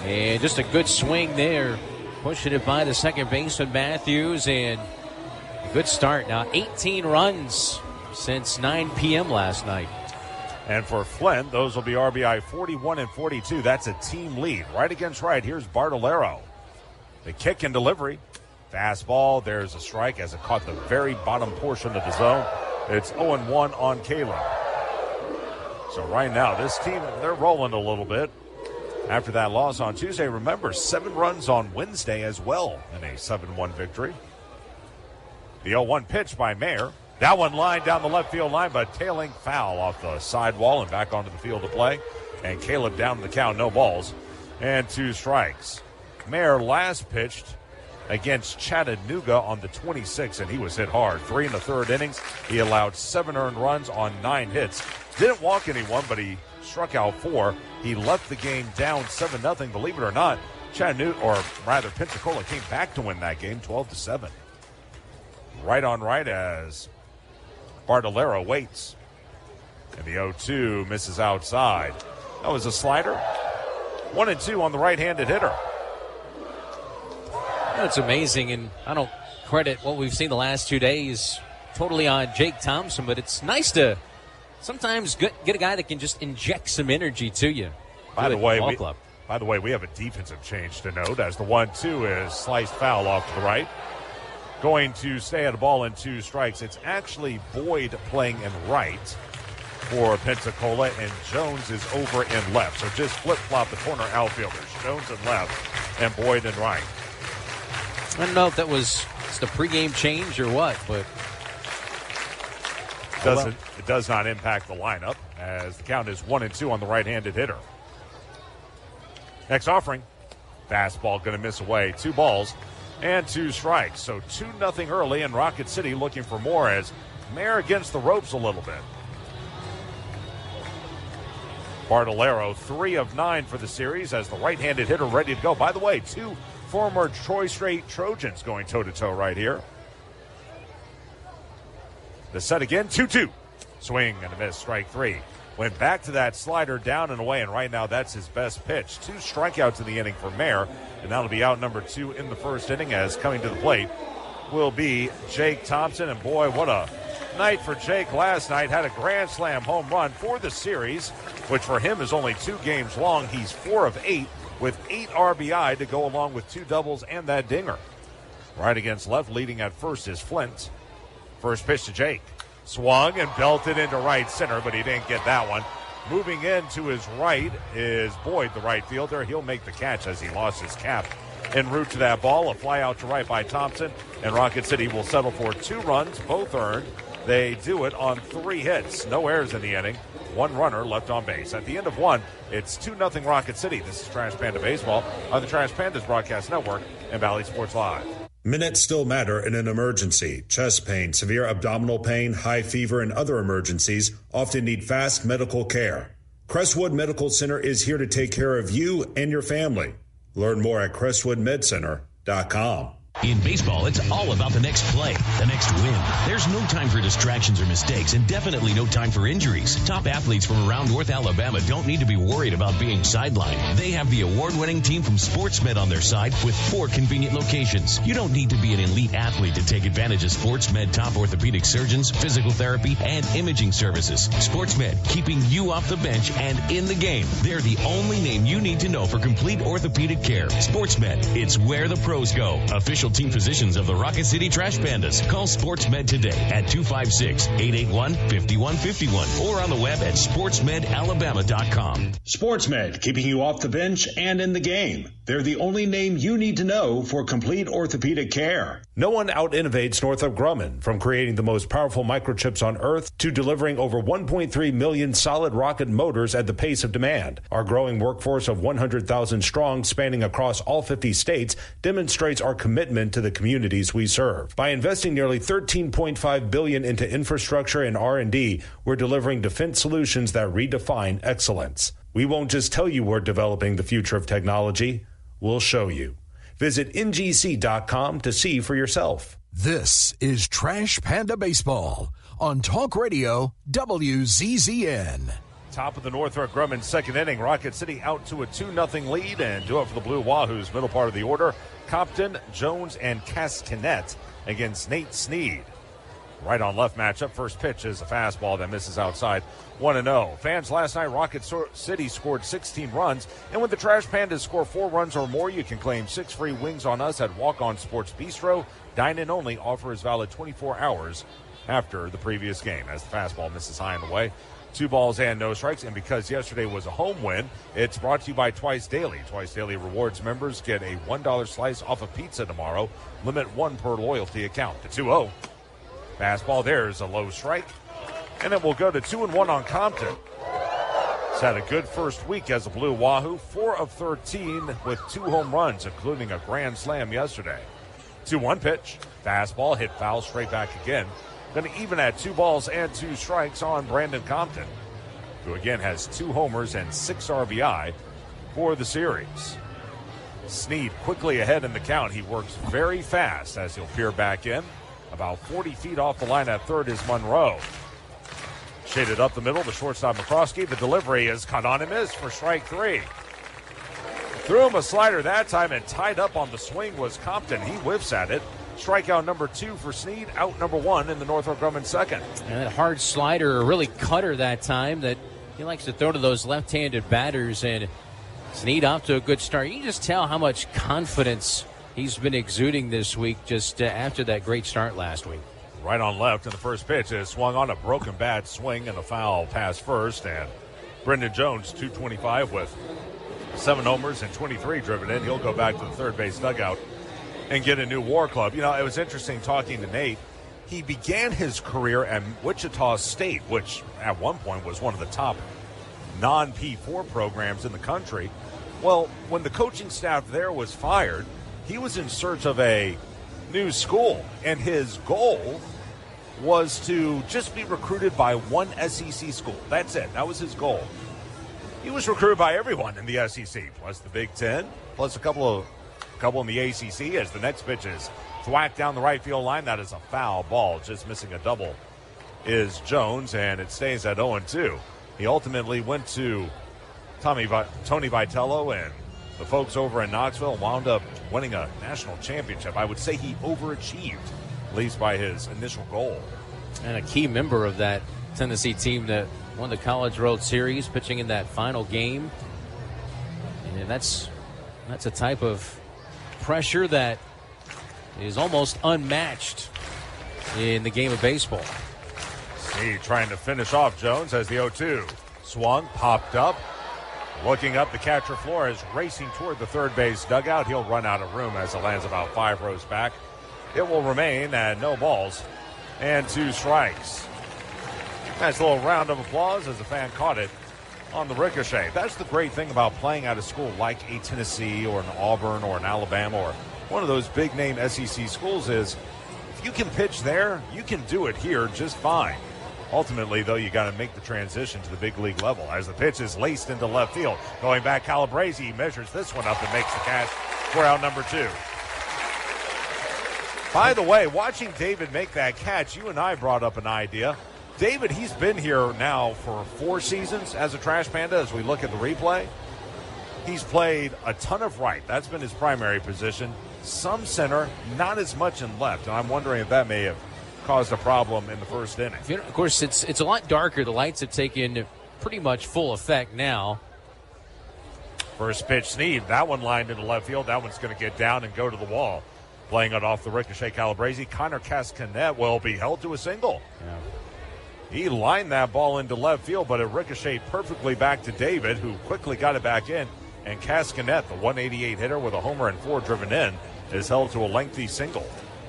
And just a good swing there. Pushing it by the second baseman, Matthews, and a good start. Now 18 runs since 9 p.m. last night. And for Flint, those will be RBI 41 and 42. That's a team lead. Right against right, here's Bartolero. The kick and delivery. Fastball, there's a strike as it caught the very bottom portion of the zone. It's 0-1 on Caleb. So right now, this team, they're rolling a little bit. After that loss on Tuesday, remember, 7 runs on Wednesday as well in a 7-1 victory. The 0-1 pitch by Mayer. That one lined down the left field line, but tailing foul off the sidewall and back onto the field to play. And Caleb down the count, no balls, and 2 strikes. Mayer last pitched against Chattanooga on the 26th, and he was hit hard. 3 in the third innings. He allowed 7 earned runs on 9 hits. Didn't walk anyone, but he struck out 4. He left the game down 7-0. Believe it or not, Chattanooga, or rather Pensacola, came back to win that game 12-7. Right on right as Bartolero waits. And the 0-2 misses outside. That was a slider. 1-2 on the right-handed hitter. That's amazing, and I don't credit what we've seen the last 2 days totally on Jake Thompson, but it's nice to sometimes get a guy that can just inject some energy to you. By the way, we have a defensive change to note as the 1-2 is sliced foul off to the right. Going to stay at a ball in 2 strikes. It's actually Boyd playing in right for Pensacola, and Jones is over in left. So just flip-flop the corner outfielders. Jones in left and Boyd in right. I don't know if that was just a pregame change or what, but it does not impact the lineup as the count is 1-2 on the right-handed hitter. Next offering, fastball going to miss away. 2 balls and 2 strikes. So 2-0 early, and Rocket City looking for more as Mayer against the ropes a little bit. Bartolero, 3 of 9 for the series as the right-handed hitter ready to go. By the way, 2 former Troy State Trojans going toe-to-toe right here. The set again, 2-2. Swing and a miss, strike 3. Went back to that slider down and away, and right now that's his best pitch. 2 strikeouts in the inning for Mayer, and that'll be out number 2 in the first inning as coming to the plate will be Jake Thompson. And boy, what a night for Jake last night. Had a grand slam home run for the series, which for him is only 2 games long. He's 4 of 8 with 8 RBI to go along with 2 doubles and that dinger. Right against left, leading at first is Flint. First pitch to Jake. Swung and belted into right center, but he didn't get that one. Moving in to his right is Boyd, the right fielder. He'll make the catch as he lost his cap en route to that ball. A fly out to right by Thompson, and Rocket City will settle for 2 runs, both earned. They do it on 3 hits. No errors in the inning. 1 runner left on base. At the end of 1, it's 2-0 Rocket City. This is Trash Panda Baseball on the Trash Pandas Broadcast Network and Valley Sports Live. Minutes still matter in an emergency. Chest pain, severe abdominal pain, high fever, and other emergencies often need fast medical care. Crestwood Medical Center is here to take care of you and your family. Learn more at crestwoodmedcenter.com. In baseball, it's all about the next play, the next win. There's no time for distractions or mistakes, and definitely no time for injuries. Top athletes from around North Alabama don't need to be worried about being sidelined. They have the award-winning team from SportsMed on their side with 4 convenient locations. You don't need to be an elite athlete to take advantage of SportsMed top orthopedic surgeons, physical therapy, and imaging services. SportsMed, keeping you off the bench and in the game. They're the only name you need to know for complete orthopedic care. SportsMed, it's where the pros go. Official team physicians of the Rocket City Trash Pandas. Call SportsMed today at 256-881-5151 or on the web at sportsmedalabama.com. SportsMed, keeping you off the bench and in the game. They're the only name you need to know for complete orthopedic care. No one out-innovates Northrop Grumman, from creating the most powerful microchips on Earth to delivering over 1.3 million solid rocket motors at the pace of demand. Our growing workforce of 100,000 strong, spanning across all 50 states, demonstrates our commitment to the communities we serve. By investing nearly $13.5 billion into infrastructure and R&D, we're delivering defense solutions that redefine excellence. We won't just tell you we're developing the future of technology, we'll show you. Visit ngc.com to see for yourself. This is Trash Panda Baseball on Talk Radio WZZN. Top of the Northrop Grumman second inning. Rocket City out to a 2-0 lead, and do it for the Blue Wahoos. Middle part of the order, Compton, Jones, and Caskinet against Nate Sneed. Right on left matchup. First pitch is a fastball that misses outside. 1-0. Fans, last night Rocket City scored 16 runs, and when the Trash Pandas score 4 runs or more, you can claim 6 free wings on us at Walk On Sports Bistro. Dine-in only. Offer is valid 24 hours after the previous game, as the fastball misses high and away. 2 balls and no strikes, and because yesterday was a home win, it's brought to you by Twice Daily. Twice Daily Rewards members get a $1 slice off of pizza tomorrow. Limit 1 per loyalty account. To 2-0. Fastball, there's a low strike. And it will go to 2-1 on Compton. He's had a good first week as a Blue Wahoo. 4 of 13 with 2 home runs, including a grand slam yesterday. 2-1 pitch. Fastball hit foul, straight back again. Going to even at 2 balls and 2 strikes on Brandon Compton, who again has 2 homers and 6 RBI for the series. Sneed quickly ahead in the count. He works very fast as he'll peer back in. About 40 feet off the line at third is Monroe. Shaded up the middle, the shortstop McCroskey. The delivery is caught on and missed for strike 3. Threw him a slider that time, and tied up on the swing was Compton. He whiffs at it. Strikeout number 2 for Sneed, out number 1 in the Northrop Grumman second. And that hard slider, really cutter that time, that he likes to throw to those left-handed batters, and Sneed off to a good start. You can just tell how much confidence he's been exuding this week just after that great start last week. Right on left, and the first pitch is swung on, a broken bat swing and a foul pass first, and Brendan Jones, 225 with 7 homers and 23 driven in. He'll go back to the third base dugout and get a new WAR club. You know, it was interesting talking to Nate. He began his career at Wichita State, which at one point was one of the top non-P4 programs in the country. Well, when the coaching staff there was fired, he was in search of a new school, and his goal was to just be recruited by one SEC school. That's it. That was his goal. He was recruited by everyone in the SEC, plus the Big Ten, plus a couple in the ACC, as the next pitch is thwacked down the right field line. That is a foul ball. Just missing a double is Jones, and it stays at 0-2. He ultimately went to Tony Vitello and the folks over in Knoxville, wound up winning a national championship. I would say he overachieved, at least by his initial goal. And a key member of that Tennessee team that won the College World Series, pitching in that final game. And that's a type of pressure that is almost unmatched in the game of baseball. He trying to finish off Jones as the 0-2. Swung, popped up. Looking up, the catcher Flores racing toward the third base dugout. He'll run out of room as it lands about 5 rows back. It will remain at no balls and 2 strikes. Nice little round of applause as the fan caught it on the ricochet. That's the great thing about playing at a school like a Tennessee or an Auburn or an Alabama or one of those big name SEC schools is if you can pitch there, you can do it here just fine. Ultimately, though, you got to make the transition to the big league level as the pitch is laced into left field. Going back, Calabrese measures this one up and makes the catch for out number 2. By the way, watching David make that catch, you and I brought up an idea. David, he's been here now for 4 seasons as a Trash Panda as we look at the replay. He's played a ton of right. That's been his primary position. Some center, not as much in left. And I'm wondering if that may have caused a problem in the first inning. Of course, it's a lot darker. The lights have taken pretty much full effect now. First pitch, Sneed. That one lined into left field. That one's going to get down and go to the wall. Playing it off the ricochet, Calabrese. Connor Cascanet will be held to a single. Yeah. He lined that ball into left field, but it ricocheted perfectly back to David, who quickly got it back in. And Cascanet, the 188 hitter with a homer and 4 driven in, is held to a lengthy single.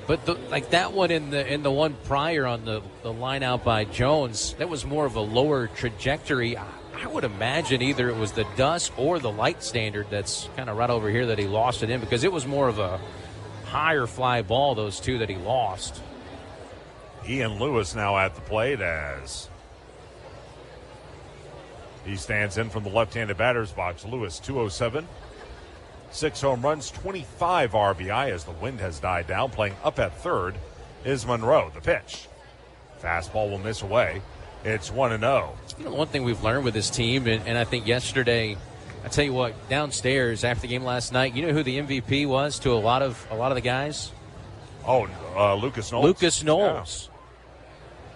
But like that one in the one prior on the line out by Jones, that was more of a lower trajectory. I would imagine either it was the dust or the light standard that's kind of right over here that he lost it in, because it was more of a higher fly ball, those two that he lost. Ian Lewis now at the plate as he stands in from the left-handed batter's box. Lewis, 207, 6 home runs, 25 RBI as the wind has died down. Playing up at third is Monroe. The pitch. Fastball will miss away. It's 1-0. You know, one thing we've learned with this team, and I think yesterday, I tell you what, downstairs after the game last night, you know who the MVP was to a lot of the guys? Oh, Lucas Knowles. Lucas Knowles. Yeah.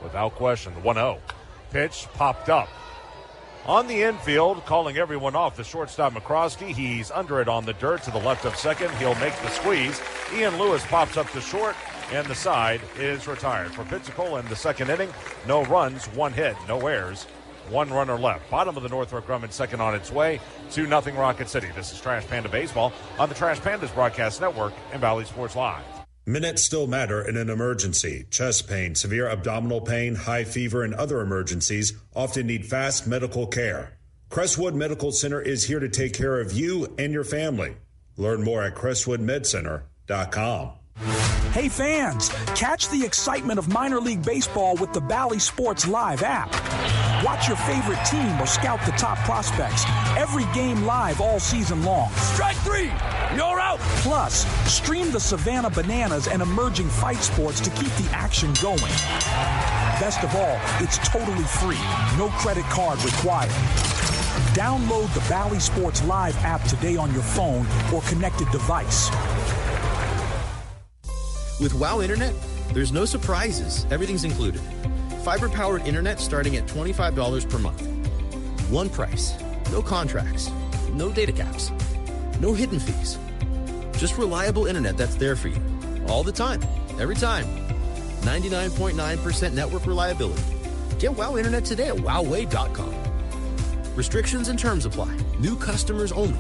Without question, the 1-0. Pitch popped up. On the infield, calling everyone off, the shortstop McCroskey. He's under it on the dirt to the left of second. He'll make the squeeze. Ian Lewis pops up to short, and the side is retired. For Pensacola in the second inning, no runs, 1 hit, no errors, 1 runner left. Bottom of the Northrop Grumman second on its way, 2-0 Rocket City. This is Trash Panda Baseball on the Trash Pandas Broadcast Network and Valley Sports Live. Minutes still matter in an emergency. Chest pain, severe abdominal pain, high fever, and other emergencies often need fast medical care. Crestwood Medical Center is here to take care of you and your family. Learn more at crestwoodmedcenter.com. Hey fans, catch the excitement of minor league baseball with the Bally Sports Live app. Watch your favorite team or scout the top prospects. Every game live all season long. Strike 3, you're out. Plus, stream the Savannah Bananas and emerging fight sports to keep the action going. Best of all, it's totally free. No credit card required. Download the Bally Sports Live app today on your phone or connected device. With WOW Internet, there's no surprises. Everything's included. Fiber-powered internet starting at $25 per month. One price. No contracts. No data caps. No hidden fees. Just reliable internet that's there for you. All the time. Every time. 99.9% network reliability. Get WOW Internet today at wowway.com. Restrictions and terms apply. New customers only.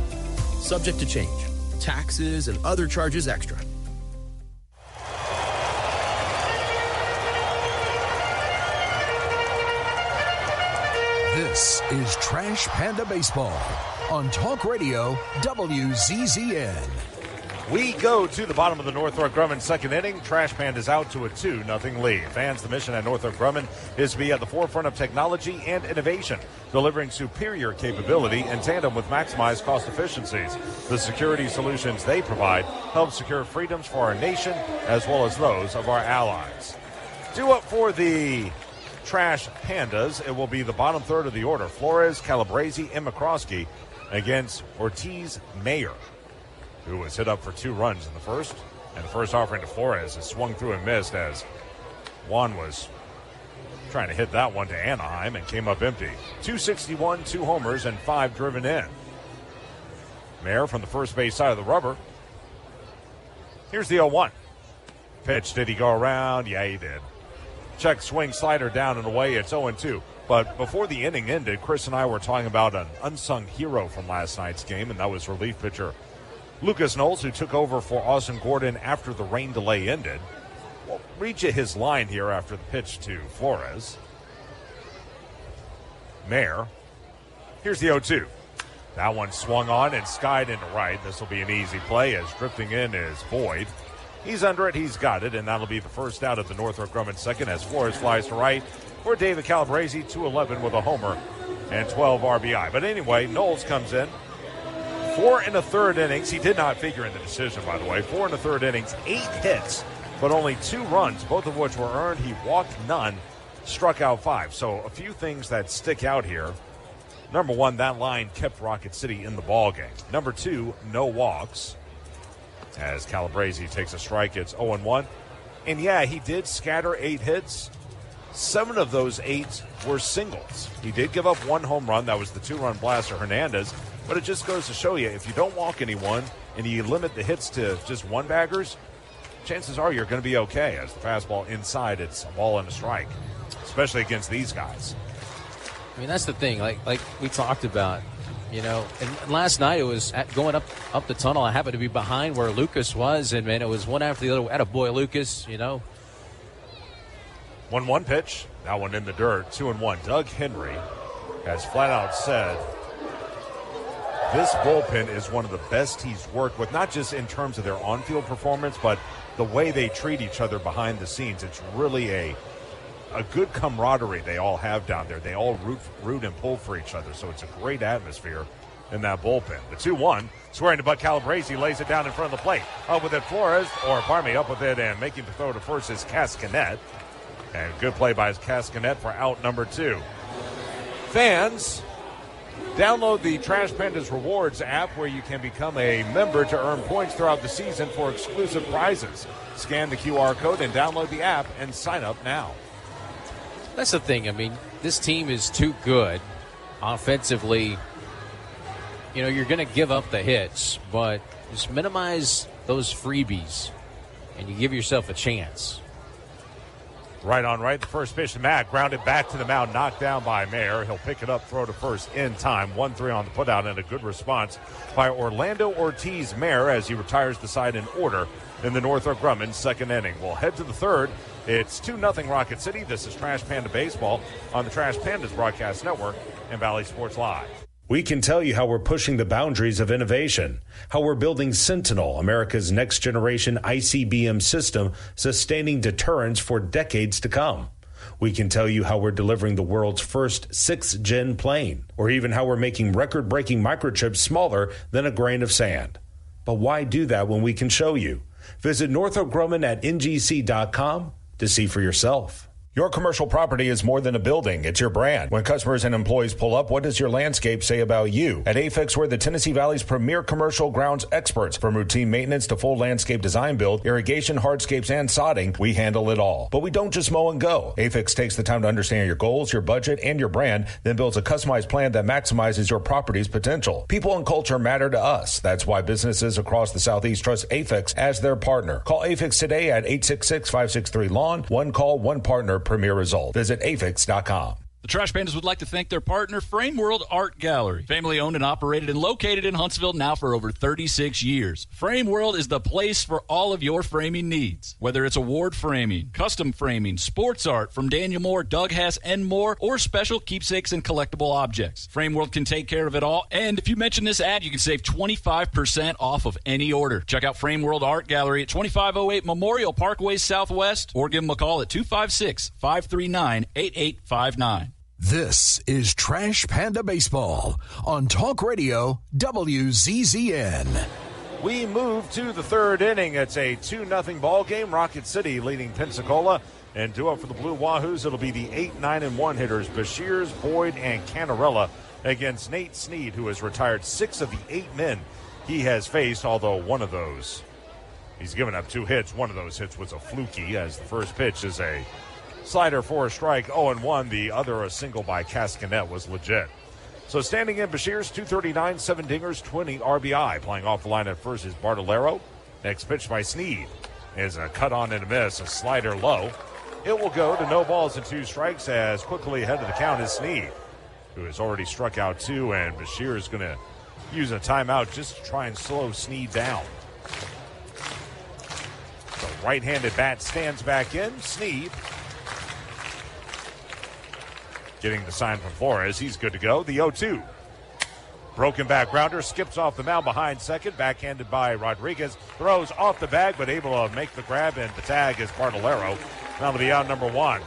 Subject to change. Taxes and other charges extra. This is Trash Panda Baseball on Talk Radio WZZN. We go to the bottom of the Northrop Grumman second inning. Trash Pandas out to a 2-0 lead. Fans, the mission at Northrop Grumman is to be at the forefront of technology and innovation, delivering superior capability in tandem with maximized cost efficiencies. The security solutions they provide help secure freedoms for our nation as well as those of our allies. 2 up for the Trash Pandas. It will be the bottom third of the order. Flores, Calabrese, and McCroskey against Ortiz Mayer, who was hit up for 2 runs in the first. And the first offering to Flores is swung through and missed as Juan was trying to hit that one to Anaheim and came up empty. 261, 2 homers, and 5 driven in. Mayer from the first base side of the rubber. Here's the 0-1. Pitch, did he go around? Yeah, he did. Check swing slider down and away. It's 0-2. But before the inning ended, Chris and I were talking about an unsung hero from last night's game, and that was relief pitcher Lucas Knowles, who took over for Austin Gordon after the rain delay ended. We'll read you his line here after the pitch to Flores. Mayer. Here's the 0-2. That one swung on and skied into right. This will be an easy play as drifting in is Boyd. He's under it, he's got it, and that'll be the first out of the Northrop Grumman second as Flores flies to right for David Calabrese, 211 with a homer and 12 RBI. But anyway, Knowles comes in. 4 1/3 innings. He did not figure in the decision, by the way. 4 1/3 innings, 8 hits, but only 2 runs, both of which were earned. He walked none, struck out 5. So a few things that stick out here. Number 1, that line kept Rocket City in the ball game. Number 2, no walks. As Calabrese takes a strike, it's 0-1. And yeah, he did scatter 8 hits. 7 of those 8 were singles. He did give up 1 home run. That was the 2-run blast to Hernandez. But it just goes to show you, if you don't walk anyone and you limit the hits to just 1-baggers, chances are you're going to be okay. As the fastball inside, it's a ball and a strike, especially against these guys. I mean, that's the thing, like we talked about, and last night it was going up the tunnel. I happened to be behind where Lucas was, and, man, it was one after the other. Attaboy, Lucas, 1-1 pitch. That one in the dirt. 2-1. Doug Henry has flat out said this bullpen is one of the best he's worked with, not just in terms of their on-field performance, but the way they treat each other behind the scenes. It's really a good camaraderie they all have down there. They all root and pull for each other, so it's a great atmosphere in that bullpen. The 2-1, squaring to Buck Calabrese, lays it down in front of the plate. Up with it, Flores, up with it and making the throw to first is Cascanet. And good play by Cascanet for out number 2. Fans, download the Trash Pandas Rewards app where you can become a member to earn points throughout the season for exclusive prizes. Scan the QR code and download the app and sign up now. That's the thing. I mean, this team is too good offensively. You're going to give up the hits, but just minimize those freebies, and you give yourself a chance. Right on right. The first pitch to Matt, grounded back to the mound, knocked down by Mayer. He'll pick it up, throw to first in time. 1-3 on the putout, and a good response by Orlando Ortiz Mayer as he retires the side in order in the Northrop Grumman second inning. We'll head to the third. It's 2-0 Rocket City. This is Trash Panda Baseball on the Trash Pandas Broadcast Network and Valley Sports Live. We can tell you how we're pushing the boundaries of innovation, how we're building Sentinel, America's next generation ICBM system, sustaining deterrence for decades to come. We can tell you how we're delivering the world's first 6th-gen plane, or even how we're making record-breaking microchips smaller than a grain of sand. But why do that when we can show you? Visit Northrop Grumman at ngc.com to see for yourself. Your commercial property is more than a building. It's your brand. When customers and employees pull up, what does your landscape say about you? At AFIX, we're the Tennessee Valley's premier commercial grounds experts. From routine maintenance to full landscape design build, irrigation, hardscapes, and sodding, we handle it all. But we don't just mow and go. AFIX takes the time to understand your goals, your budget, and your brand, then builds a customized plan that maximizes your property's potential. People and culture matter to us. That's why businesses across the Southeast trust AFIX as their partner. Call AFIX today at 866-563-LAWN. One call, one partner, premier result. Visit afix.com. The Trash Pandas would like to thank their partner, Frame World Art Gallery. Family owned and operated and located in Huntsville now for over 36 years. Frame World is the place for all of your framing needs. Whether it's award framing, custom framing, sports art from Daniel Moore, Doug Hess, and more, or special keepsakes and collectible objects. Frame World can take care of it all. And if you mention this ad, you can save 25% off of any order. Check out Frame World Art Gallery at 2508 Memorial Parkway Southwest, or give them a call at 256-539-8859. This is Trash Panda Baseball on Talk Radio WZZN. We move to the third inning. It's a 2-0 ball game. Rocket City leading Pensacola. And due up for the Blue Wahoos, it'll be the 8, 9, and 1 hitters, Bashirs, Boyd, and Canarella against Nate Sneed, who has retired 6 of the 8 men he has faced, although one of those, he's given up 2 hits. One of those hits was a fluky, as the first pitch is a slider for a strike, 0-1. The other, a single by Cascanet, was legit. So standing in, Bashirs, 239, 7 dingers, 20 RBI. Playing off the line at first is Bartolero. Next pitch by Sneed is a cut on and a miss, a slider low. It will go to no balls and 2 strikes as quickly ahead of the count is Sneed, who has already struck out 2, and Bashir is going to use a timeout just to try and slow Sneed down. The right-handed bat stands back in. Sneed getting the sign from Flores. He's good to go. The 0-2. Broken back grounder, skips off the mound behind second, backhanded by Rodriguez. Throws off the bag, but able to make the grab, and the tag is Bartolero. That'll be out number 1.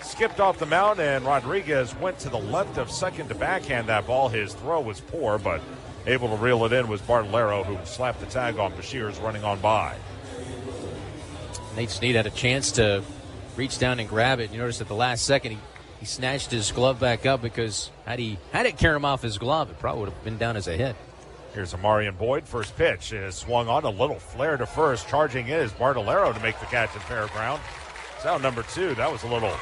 Skipped off the mound, and Rodriguez went to the left of second to backhand that ball. His throw was poor, but able to reel it in was Bartolero, who slapped the tag on Bashirs running on by. Nate Snead had a chance to reach down and grab it. You notice at the last second he snatched his glove back up, because had it carry him off his glove, it probably would have been down as a hit. Here's a Marion Boyd. First pitch is swung on. A little flare to first. Charging is Bartolero to make the catch at fair ground. It's out number 2. That was a little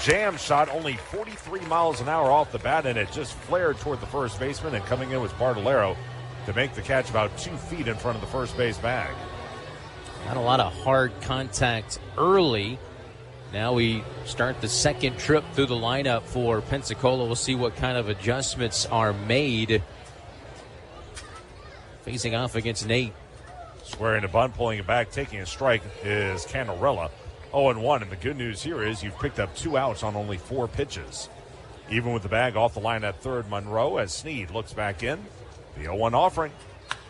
jam shot. Only 43 miles an hour off the bat, and it just flared toward the first baseman. And coming in was Bartolero to make the catch about 2 feet in front of the first base bag. Not a lot of hard contact early. Now we start the second trip through the lineup for Pensacola. We'll see what kind of adjustments are made. Facing off against Nate. Squaring the bunt, pulling it back, taking a strike is Canarella. 0-1, and the good news here is you've picked up 2 outs on only 4 pitches. Even with the bag off the line at third, Monroe, as Snead looks back in. The 0-1 offering.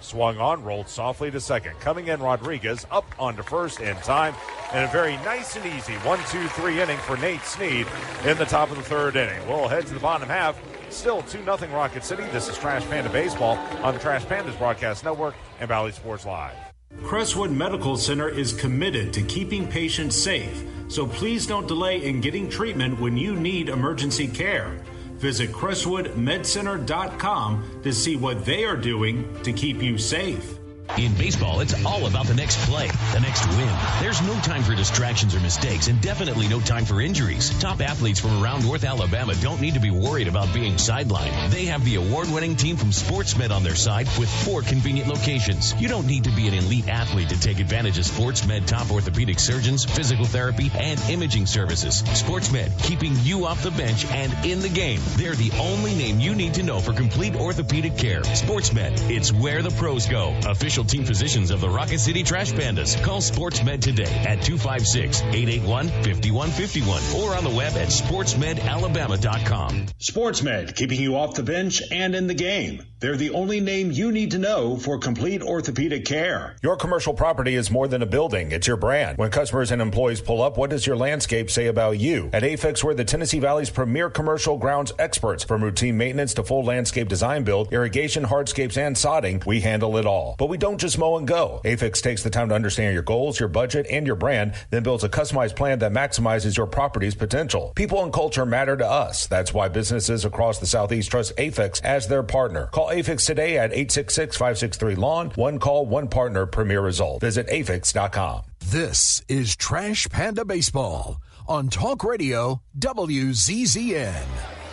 Swung on, rolled softly to second. Coming in, Rodriguez up onto first in time. And a very nice and easy 1-2-3 inning for Nate Snead in the top of the third inning. We'll head to the bottom half. Still 2-0 Rocket City. This is Trash Panda Baseball on the Trash Pandas Broadcast Network and Valley Sports Live. Crestwood Medical Center is committed to keeping patients safe, so please don't delay in getting treatment when you need emergency care. Visit CrestwoodMedCenter.com to see what they are doing to keep you safe. In baseball, it's all about the next play, the next win. There's no time for distractions or mistakes, and definitely no time for injuries. Top athletes from around North Alabama don't need to be worried about being sidelined. They have the award-winning team from SportsMed on their side with 4 convenient locations. You don't need to be an elite athlete to take advantage of SportsMed top orthopedic surgeons, physical therapy, and imaging services. SportsMed, keeping you off the bench and in the game. They're the only name you need to know for complete orthopedic care. SportsMed, it's where the pros go. Official team physicians of the Rocket City Trash Pandas. Call SportsMed today at 256-881-5151 or on the web at sportsmedalabama.com. SportsMed, keeping you off the bench and in the game. They're the only name you need to know for complete orthopedic care. Your commercial property is more than a building. It's your brand. When customers and employees pull up, what does your landscape say about you? At AFIX, we're the Tennessee Valley's premier commercial grounds experts. From routine maintenance to full landscape design build, irrigation, hardscapes, and sodding, we handle it all. But we don't just mow and go. AFIX takes the time to understand your goals, your budget, and your brand, then builds a customized plan that maximizes your property's potential. People and culture matter to us. That's why businesses across the Southeast trust AFIX as their partner. Call AFIX today at 866-563-LAWN. One call, one partner, premier result. Visit AFIX.com. This is Trash Panda Baseball on Talk Radio WZZN.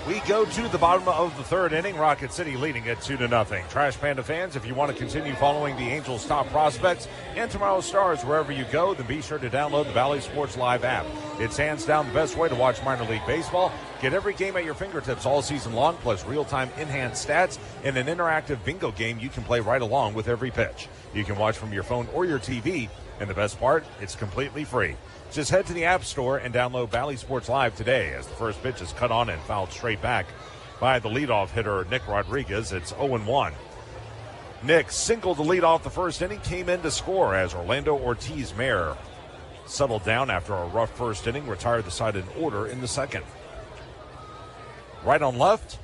We go to the bottom of the third inning. Rocket City leading it 2-0. Trash Panda fans, if you want to continue following the Angels' top prospects and tomorrow's stars wherever you go, then be sure to download the Valley Sports Live app. It's hands down the best way to watch minor league baseball. Get every game at your fingertips all season long, plus real-time enhanced stats and an interactive bingo game you can play right along with every pitch. You can watch from your phone or your TV, and the best part, it's completely free. Just head to the App Store and download Valley Sports Live today as the first pitch is cut on and fouled straight back by the leadoff hitter, Nick Rodriguez. It's 0-1. Nick singled to lead off the first inning, came in to score as Orlando Ortiz-Mayer settled down after a rough first inning, retired the side in order in the second. Right on left,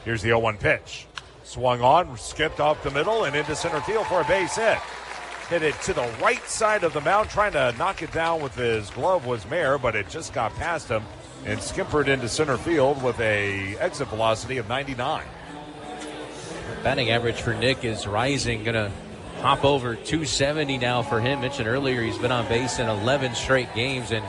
here's the 0-1 pitch. Swung on, skipped off the middle and into center field for a base hit. Hit it to the right side of the mound, trying to knock it down with his glove was Mayer, but it just got past him and skimpered into center field with a exit velocity of 99. Batting average for Nick is rising, going to hop over 270 now for him. Mentioned earlier he's been on base in 11 straight games, and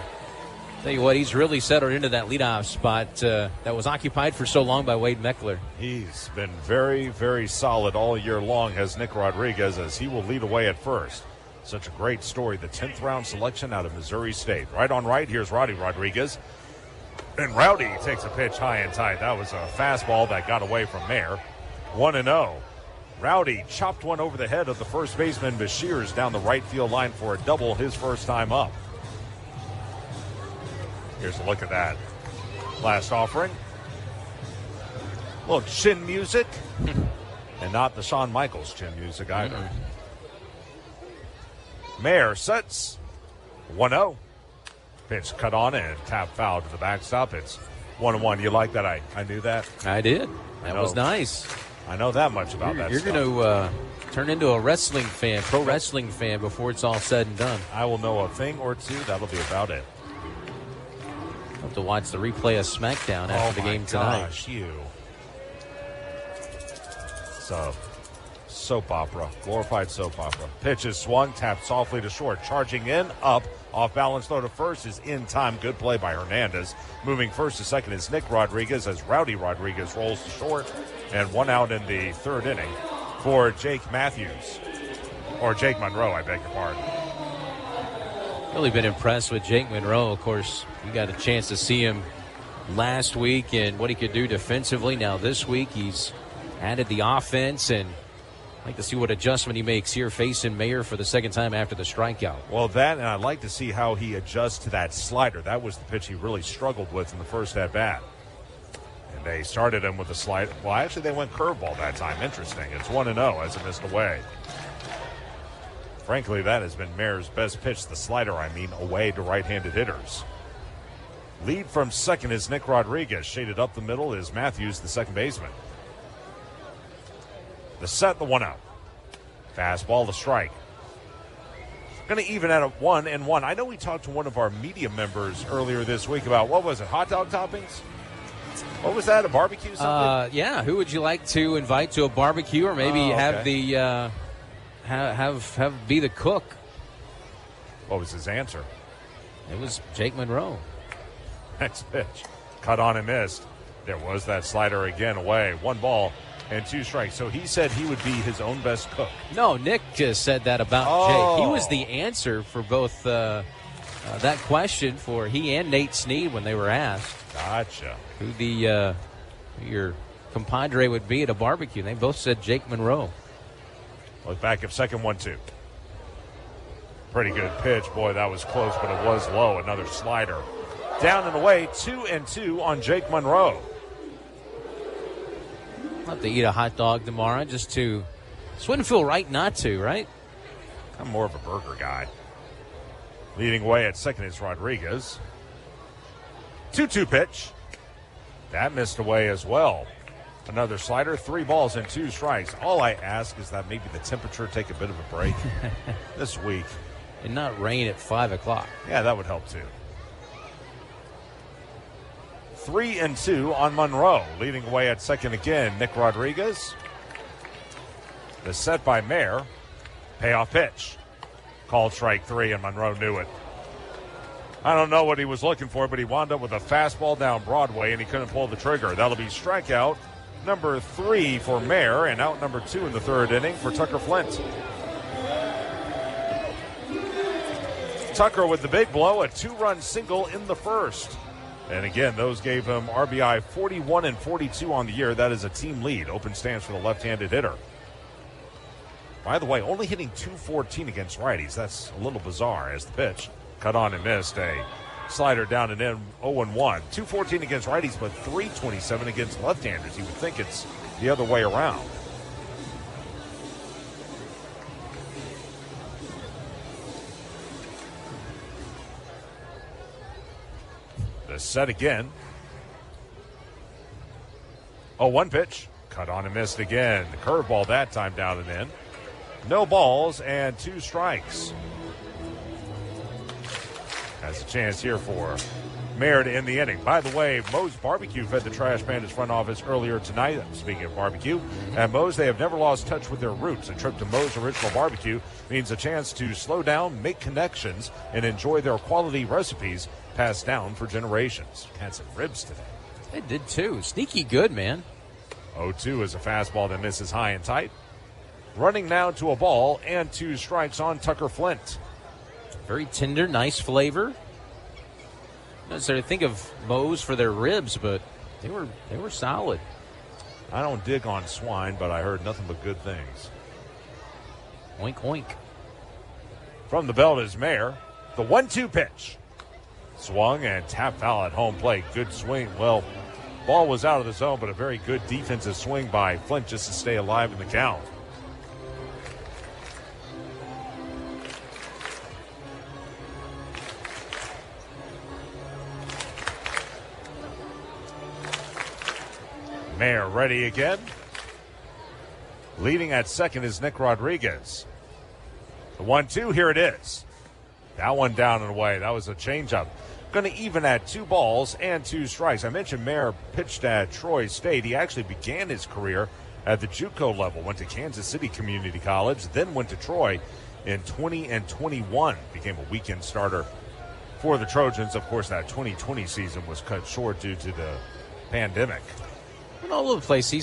tell you what, he's really settled into that leadoff spot that was occupied for so long by Wade Meckler. He's been very, very solid all year long, has Nick Rodriguez, as he will lead away at first. Such a great story, the 10th round selection out of Missouri State. Right on right, here's Rowdy Rodriguez. And Rowdy takes a pitch high and tight. That was a fastball that got away from Mayer. 1-0. Rowdy chopped one over the head of the first baseman Bashirs down the right field line for a double his first time up. Here's a look at that last offering. A little chin music. And not the Shawn Michaels chin music either. Mayer sets 1-0. Pitch cut on and tap foul to the backstop. It's 1-1. You like that? I knew that. I did. That was nice. I know that much about that You're stuff. going to turn into a wrestling fan, pro wrestling fan before it's all said and done. I will know a thing or two. That'll be about it. I'll have to watch the replay of SmackDown after the game tonight. Gosh, So, soap opera, glorified soap opera. Pitch is swung, tapped softly to short. Charging in, up, off balance throw to first is in time. Good play by Hernandez. Moving first to second is Nick Rodriguez as Rowdy Rodriguez rolls to short. And one out in the third inning for Jake Matthews. Or Jake Monroe, I beg your pardon. Really been impressed with Jake Monroe. Of course, you got a chance to see him last week and what he could do defensively. Now this week he's added the offense, and I'd like to see what adjustment he makes here facing Mayer for the second time after the strikeout. Well, that, and I'd like to see how he adjusts to that slider. That was the pitch he really struggled with in the first at-bat. And they started him with a slider. Well, actually, they went curveball that time. Interesting. It's 1-0 as it missed away. Frankly, that has been Mayer's best pitch, the slider, away to right-handed hitters. Lead from second is Nick Rodriguez. Shaded up the middle is Matthews, the second baseman. The set, the 1-0. Fastball, the strike. Going to even at a 1-1. I know we talked to one of our media members earlier this week about, what was it, hot dog toppings? What was that, a barbecue something? Yeah, who would you like to invite to a barbecue, or maybe have the have be the cook? What was his answer? It was Jake Monroe. Next pitch. Cut on and missed. There was that slider again away. 1 ball. And 2 strikes. So he said he would be his own best cook. No, Nick just said that about Jake. He was the answer for both that question for he and Nate Snead when they were asked. Gotcha. Who your compadre would be at a barbecue. They both said Jake Monroe. Look back at second 1-2. Pretty good pitch. Boy, that was close, but it was low. Another slider. Down and away, 2-2 on Jake Monroe. I'll have to eat a hot dog tomorrow just to. This wouldn't feel right not to, right? I'm more of a burger guy. Leading away at second is Rodriguez. 2-2 pitch. That missed away as well. Another slider, 3 balls and 2 strikes. All I ask is that maybe the temperature take a bit of a break this week. And not rain at 5 o'clock. Yeah, that would help too. 3-2 on Monroe. Leading away at second again, Nick Rodriguez. The set by Mayer. Payoff pitch. Called strike 3, and Monroe knew it. I don't know what he was looking for, but he wound up with a fastball down Broadway, and he couldn't pull the trigger. That'll be strikeout number 3 for Mayer, and out number 2 in the third inning for Tucker Flint. Tucker with the big blow, a 2-run single in the first. And again, those gave him RBI 41 and 42 on the year. That is a team lead. Open stance for the left-handed hitter. By the way, only hitting .214 against righties. That's a little bizarre as the pitch. Cut on and missed. A slider down and in, 0-1. .214 against righties, but .327 against left-handers. You would think it's the other way around. The set again. 0-1 pitch. Cut on and missed again. The curveball that time down and in. No balls and 2 strikes. Has a chance here for Mayer to end the inning. By the way, Moe's Barbecue fed the Trash Pandas front office earlier tonight. Speaking of barbecue, at Moe's, they have never lost touch with their roots. A trip to Moe's Original Barbecue means a chance to slow down, make connections, and enjoy their quality recipes passed down for generations. Had some ribs today. They did too. Sneaky good, man. 0-2 is a fastball that misses high and tight. Running now to a ball and 2 strikes on Tucker Flint. Very tender, nice flavor. Not necessarily think of Moe's for their ribs, but they were solid. I don't dig on swine, but I heard nothing but good things. Oink, oink. From the belt is Mayer. The 1-2 pitch. Swung and tapped foul at home plate. Good swing. Well, ball was out of the zone, but a very good defensive swing by Flint just to stay alive in the count. Mayer ready again. Leading at second is Nick Rodriguez. The 1-2, here it is. That one down and away. That was a changeup. Going to even at 2 balls and 2 strikes. I mentioned Mayer pitched at Troy State. He actually began his career at the JUCO level, went to Kansas City Community College, then went to Troy in 20 and 21. Became a weekend starter for the Trojans. Of course, that 2020 season was cut short due to the pandemic. Went all over the place. He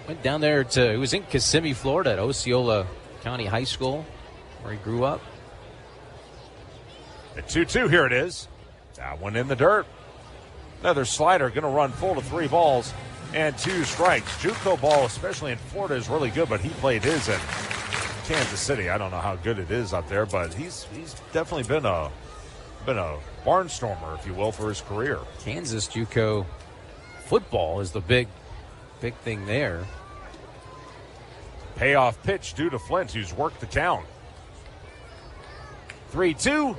went down there he was in Kissimmee, Florida at Osceola County High School, where he grew up. At 2-2, here it is. That one in the dirt. Another slider, going to run full to 3 balls and 2 strikes. JUCO ball, especially in Florida, is really good, but he played his in Kansas City. I don't know how good it is up there, but he's definitely been a barnstormer, if you will, for his career. Kansas JUCO football is the big thing there. Payoff pitch due to Flint, who's worked the count. 3-2.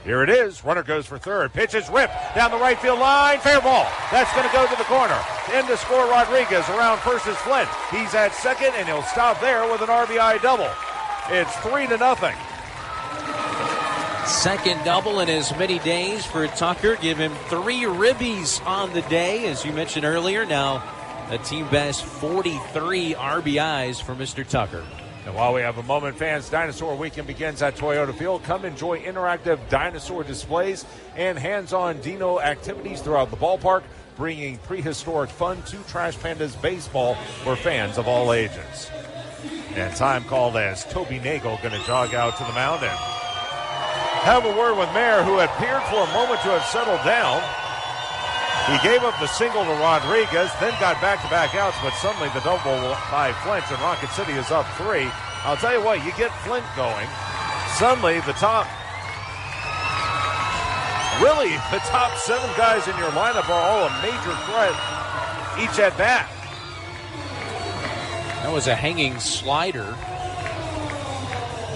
Here it is. Runner goes for third. Pitch is ripped down the right field line. Fair ball. That's going to go to the corner. In to score Rodriguez. Around first is Flint. He's at second, and he'll stop there with an RBI double. It's 3-0. Second double in as many days for Tucker. Give him 3 ribbies on the day, as you mentioned earlier. Now a team best 43 RBIs for Mr. Tucker. And while we have a moment, fans, Dinosaur Weekend begins at Toyota Field. Come enjoy interactive dinosaur displays and hands-on dino activities throughout the ballpark, bringing prehistoric fun to Trash Pandas baseball for fans of all ages. And time called as Toby Nagel going to jog out to the mound and have a word with Mayer, who appeared for a moment to have settled down. He gave up the single to Rodriguez, then got back-to-back outs, but suddenly the double by Flint, and Rocket City is up 3. I'll tell you what, you get Flint going. Suddenly, the top 7 guys in your lineup are all a major threat each at bat. That was a hanging slider.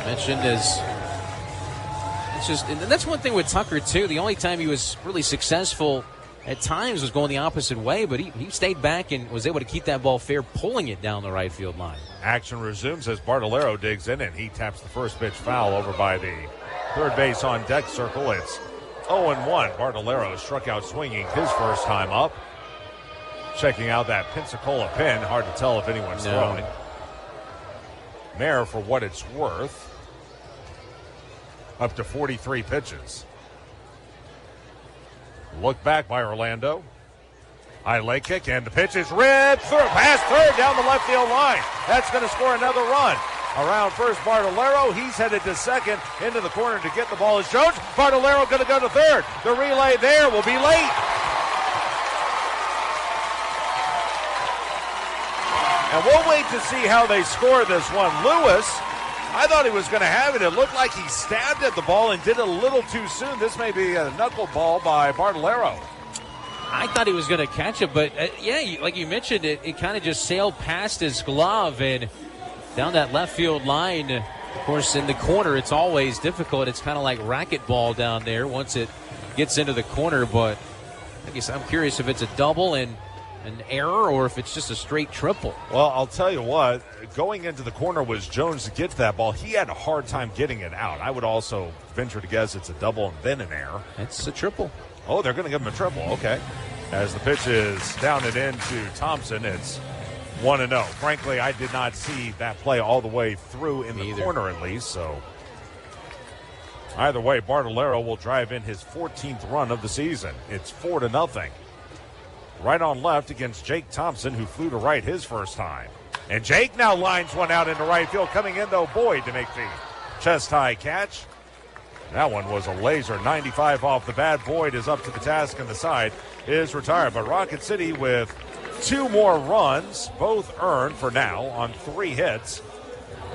Mentioned as... and that's one thing with Tucker, too. The only time he was really successful at times was going the opposite way, but he stayed back and was able to keep that ball fair, pulling it down the right field line. Action resumes as Bartolero digs in, and he taps the first pitch foul over by the third base on deck circle. It's 0-1. Bartolero struck out swinging his first time up. Checking out that Pensacola pin. Hard to tell if anyone's throwing. Mayer, for what it's worth, up to 43 pitches. Look back by Orlando. High leg kick, and the pitch is ripped through, past third down the left field line. That's going to score another run. Around first, Bartolero. He's headed to second, into the corner to get the ball is Jones. Bartolero going to go to third. The relay there will be late. And we'll wait to see how they score this one. Lewis, I thought he was going to have it. It looked like he stabbed at the ball and did it a little too soon. This may be a knuckleball by Bartolero. I thought he was going to catch it, but like you mentioned, it kind of just sailed past his glove and down that left field line. Of course, in the corner, it's always difficult. It's kind of like racquetball down there once it gets into the corner, but I guess I'm curious if it's a double and an error or if it's just a straight triple. Well, I'll tell you what, going into the corner was Jones to get to that ball. He had a hard time getting it out. I would also venture to guess it's a double and then an error. It's a triple. Oh, they're going to give him a triple. Okay. As the pitch is down and in to Thompson, it's 1-0. Frankly, I did not see that play all the way through in the corner at least, so either way, Bartolero will drive in his 14th run of the season. It's 4-0. Right on left against Jake Thompson, who flew to right his first time. And Jake now lines one out into right field. Coming in, though, Boyd to make the chest-high catch. That one was a laser, 95 off the bat. Boyd is up to the task, and the side is retired. But Rocket City with 2 more runs, both earned for now on 3 hits.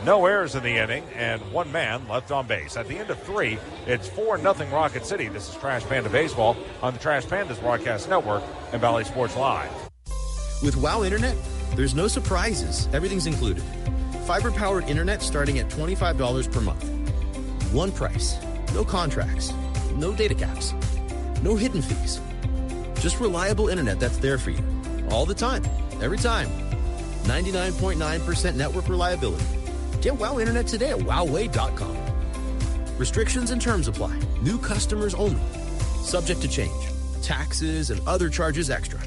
No errors in the inning, and 1 man left on base. At the end of 3, it's 4-0 Rocket City. This is Trash Panda Baseball on the Trash Pandas Broadcast Network and Valley Sports Live. With WOW Internet, there's no surprises. Everything's included. Fiber-powered internet starting at $25 per month. One price. No contracts. No data caps. No hidden fees. Just reliable internet that's there for you. All the time. Every time. 99.9% network reliability. Get WOW Internet today at wowway.com. Restrictions and terms apply. New customers only. Subject to change. Taxes and other charges extra.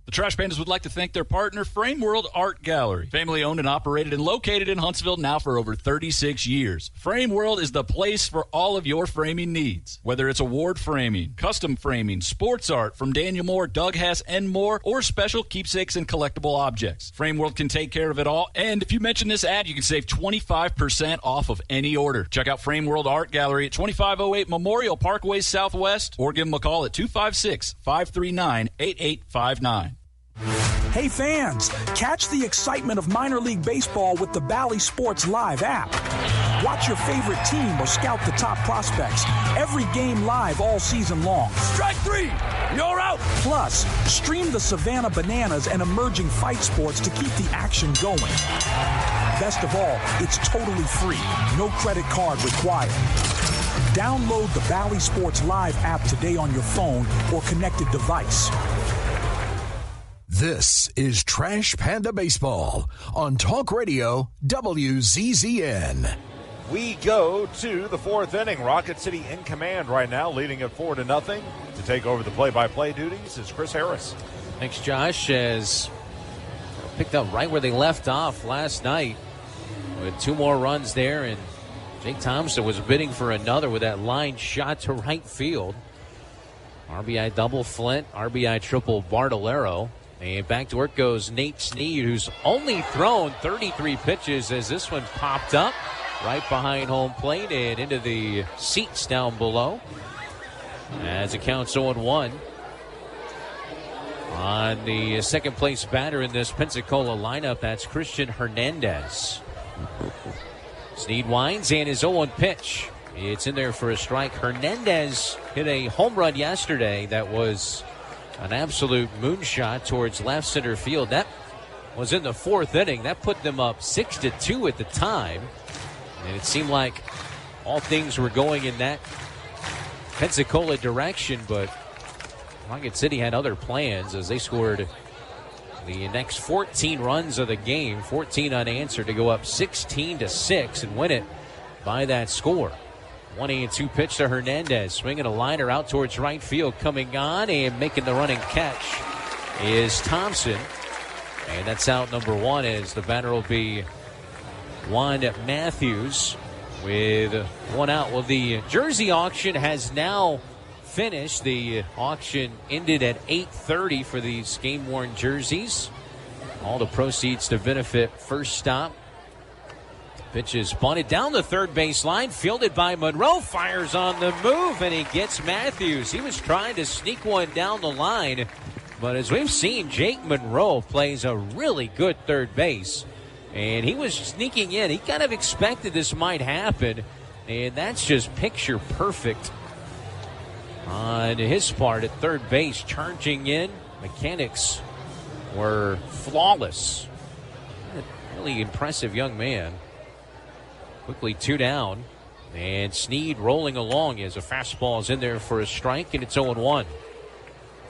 The Trash Pandas would like to thank their partner, Frame World Art Gallery. Family owned and operated and located in Huntsville now for over 36 years. Frame World is the place for all of your framing needs. Whether it's award framing, custom framing, sports art from Daniel Moore, Doug Hess, and more, or special keepsakes and collectible objects. Frame World can take care of it all. And if you mention this ad, you can save 25% off of any order. Check out Frame World Art Gallery at 2508 Memorial Parkway Southwest, or give them a call at 256-539-8859. Hey fans, catch the excitement of minor league baseball with the Bally Sports Live app. Watch your favorite team or scout the top prospects. Every game live all season long. Strike three, you're out. Plus, stream the Savannah Bananas and emerging fight sports to keep the action going. Best of all, it's totally free. No credit card required. Download the Bally Sports Live app today on your phone or connected device. This is Trash Panda Baseball on Talk Radio WZZN. We go to the fourth inning. Rocket City in command right now, leading it 4-0. To take over the play-by-play duties is Chris Harris. Thanks, Josh. As picked up right where they left off last night with 2 more runs there, and Jake Thompson was bidding for another with that line shot to right field. RBI double Flint, RBI triple Bartolero. And back to work goes Nate Snead, who's only thrown 33 pitches as this one popped up right behind home plate and into the seats down below. As it counts 0-1 on the second place batter in this Pensacola lineup, that's Christian Hernandez. Snead winds and his 0-1 pitch. It's in there for a strike. Hernandez hit a home run yesterday that was an absolute moonshot towards left center field. That was in the fourth inning. That put them up 6-2 at the time. And it seemed like all things were going in that Pensacola direction, but Rocket City had other plans as they scored the next 14 runs of the game, 14 unanswered, to go up 16-6 and win it by that score. 1-2 pitch to Hernandez, swinging a liner out towards right field. Coming on and making the running catch is Thompson. And that's out number 1 as the batter will be Juan Matthews with 1 out. Well, the jersey auction has now finished. The auction ended at 8:30 for these game-worn jerseys. All the proceeds to benefit First Stop. Pitch is bunted down the third base line, fielded by Monroe, fires on the move, and he gets Matthews. He was trying to sneak one down the line, but as we've seen, Jake Monroe plays a really good third base, and he was sneaking in. He kind of expected this might happen, and that's just picture perfect on his part at third base, charging in. Mechanics were flawless. A really impressive young man. Quickly 2 down, and Snead rolling along as a fastball is in there for a strike, and it's 0-1.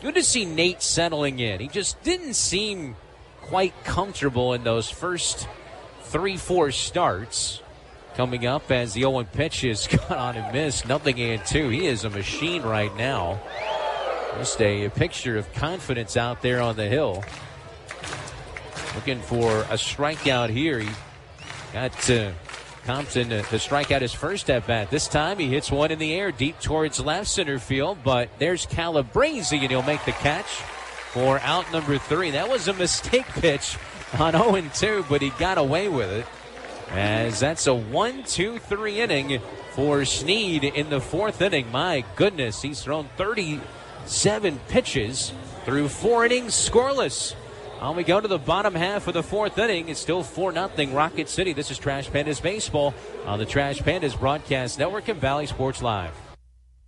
Good to see Nate settling in. He just didn't seem quite comfortable in those first 3-4 starts. Coming up as the 0-1 pitch is cut on and missed. 0-2. He is a machine right now. Just a picture of confidence out there on the hill. Looking for a strikeout here. He got Thompson to strike out his first at bat. This time he hits one in the air deep towards left center field, but there's Calabrese, and he'll make the catch for out number 3. That was a mistake pitch on 0-2, but he got away with it, as that's a 1-2-3 inning for Snead in the fourth inning. My goodness, he's thrown 37 pitches through 4 innings scoreless. We go to the bottom half of the fourth inning. It's still 4-0 Rocket City. This is Trash Pandas Baseball on the Trash Pandas Broadcast Network and Valley Sports Live.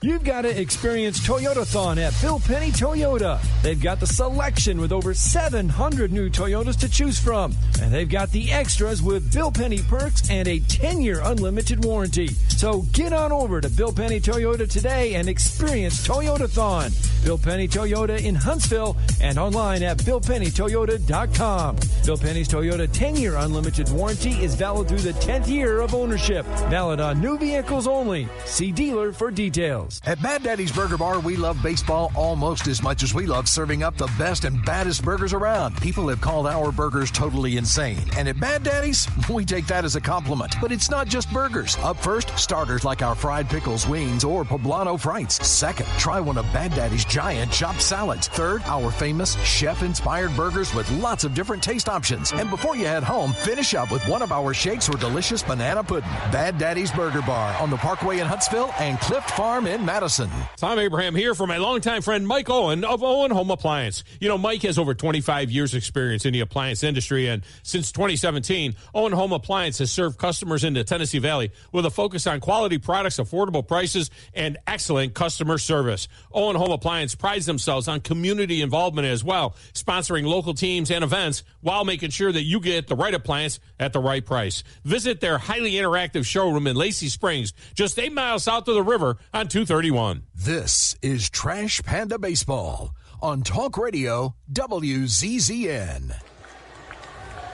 You've got to experience Toyotathon at Bill Penny Toyota. They've got the selection with over 700 new Toyotas to choose from. And they've got the extras with Bill Penny perks and a 10-year unlimited warranty. So get on over to Bill Penny Toyota today and experience Toyotathon. Bill Penny Toyota in Huntsville and online at BillPennyToyota.com. Bill Penny's Toyota 10-year unlimited warranty is valid through the 10th year of ownership. Valid on new vehicles only. See dealer for details. At Bad Daddy's Burger Bar, we love baseball almost as much as we love serving up the best and baddest burgers around. People have called our burgers totally insane. And at Bad Daddy's, we take that as a compliment. But it's not just burgers. Up first, starters like our fried pickles, wings, or poblano frites. Second, try one of Bad Daddy's giant chopped salads. Third, our famous chef-inspired burgers with lots of different taste options. And before you head home, finish up with one of our shakes or delicious banana pudding. Bad Daddy's Burger Bar on the Parkway in Huntsville and Clift Farm in Madison. Tom Abraham here for my longtime friend Mike Owen of Owen Home Appliance. You know, Mike has over 25 years experience in the appliance industry, and since 2017, Owen Home Appliance has served customers in the Tennessee Valley with a focus on quality products, affordable prices, and excellent customer service. Owen Home Appliance prides themselves on community involvement as well, sponsoring local teams and events while making sure that you get the right appliance at the right price. Visit their highly interactive showroom in Lacey Springs, just 8 miles south of the river on 231. This is Trash Panda Baseball on Talk Radio WZZN.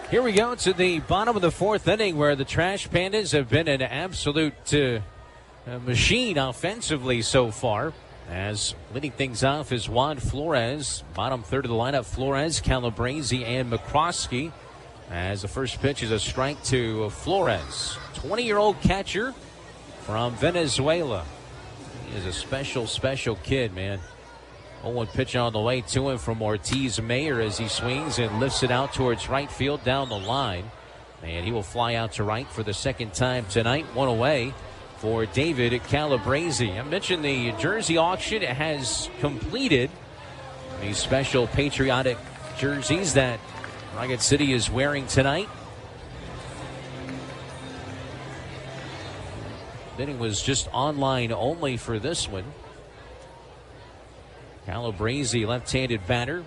Here we go to the bottom of the fourth inning where the Trash Pandas have been an absolute machine offensively so far. As leading things off is Juan Flores. Bottom third of the lineup, Flores, Calabrese, and McCroskey. As the first pitch is a strike to Flores. 20-year-old catcher from Venezuela. He is a special kid, man. 0-1 pitch on the way to him from Ortiz Mayer as he swings and lifts it out towards right field down the line. And he will fly out to right for the second time tonight. One away for David Calabrese. I mentioned the jersey auction has completed. These special patriotic jerseys that Rocket City is wearing tonight. Bidding was just online only for this one. Calabrese, left-handed batter,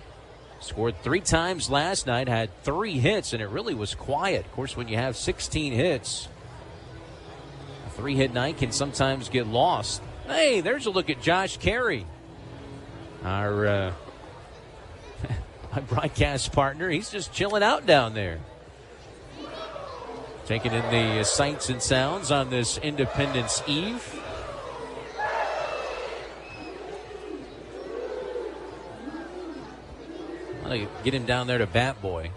scored 3 times last night, had 3 hits, and it really was quiet. Of course, when you have 16 hits, a 3-hit night can sometimes get lost. Hey, there's a look at Josh Carey, our my broadcast partner. He's just chilling out down there, taking in the sights and sounds on this Independence Eve. Get him down there to bat boy.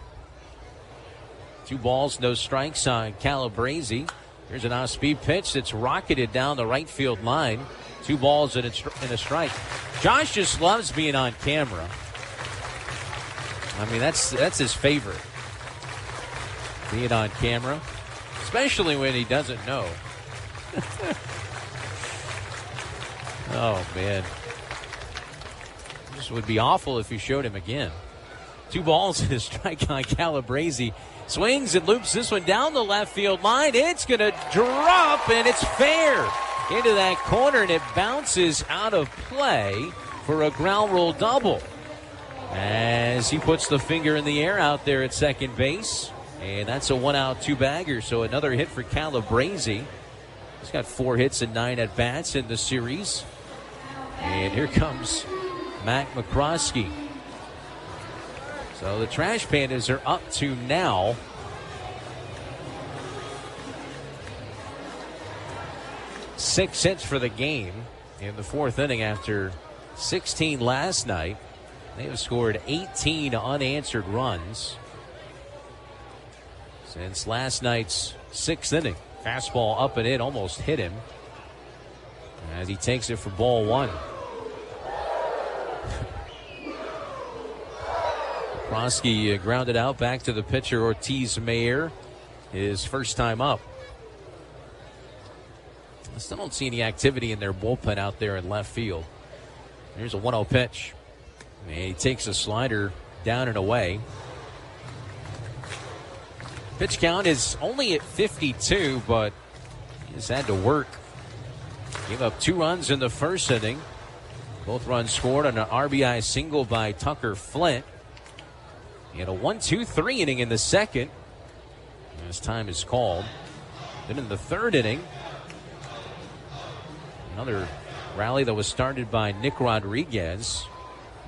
2 balls, no strikes on Calabrese. Here's an off-speed pitch that's rocketed down the right field line. 2 balls and a strike. Josh just loves being on camera. I mean, that's his favorite. Being on camera, especially when he doesn't know. Oh, man. This would be awful if you showed him again. 2 balls and a strike on Calabrese. Swings and loops this one down the left field line. It's going to drop, and it's fair into that corner, and it bounces out of play for a ground rule double. As he puts the finger in the air out there at second base. And that's a 1-out 2-bagger, so another hit for Calabrese. He's got 4 hits and 9 at-bats in the series. And here comes Mac McCroskey. So the Trash Pandas are up to now 6 hits for the game in the 4th inning after 16 last night. They have scored 18 unanswered runs since last night's 6th inning. Fastball up and in, almost hit him as he takes it for ball 1. Krosky grounded out back to the pitcher Ortiz Mayer, his first time up. I still don't see any activity in their bullpen out there in left field. Here's a 1-0 pitch. And he takes a slider down and away. Pitch count is only at 52, but he has had to work. Gave up 2 runs in the first inning. Both runs scored on an RBI single by Tucker Flint. He had a 1-2-3 inning in the second. As time is called. Then in the 3rd inning, another rally that was started by Nick Rodriguez.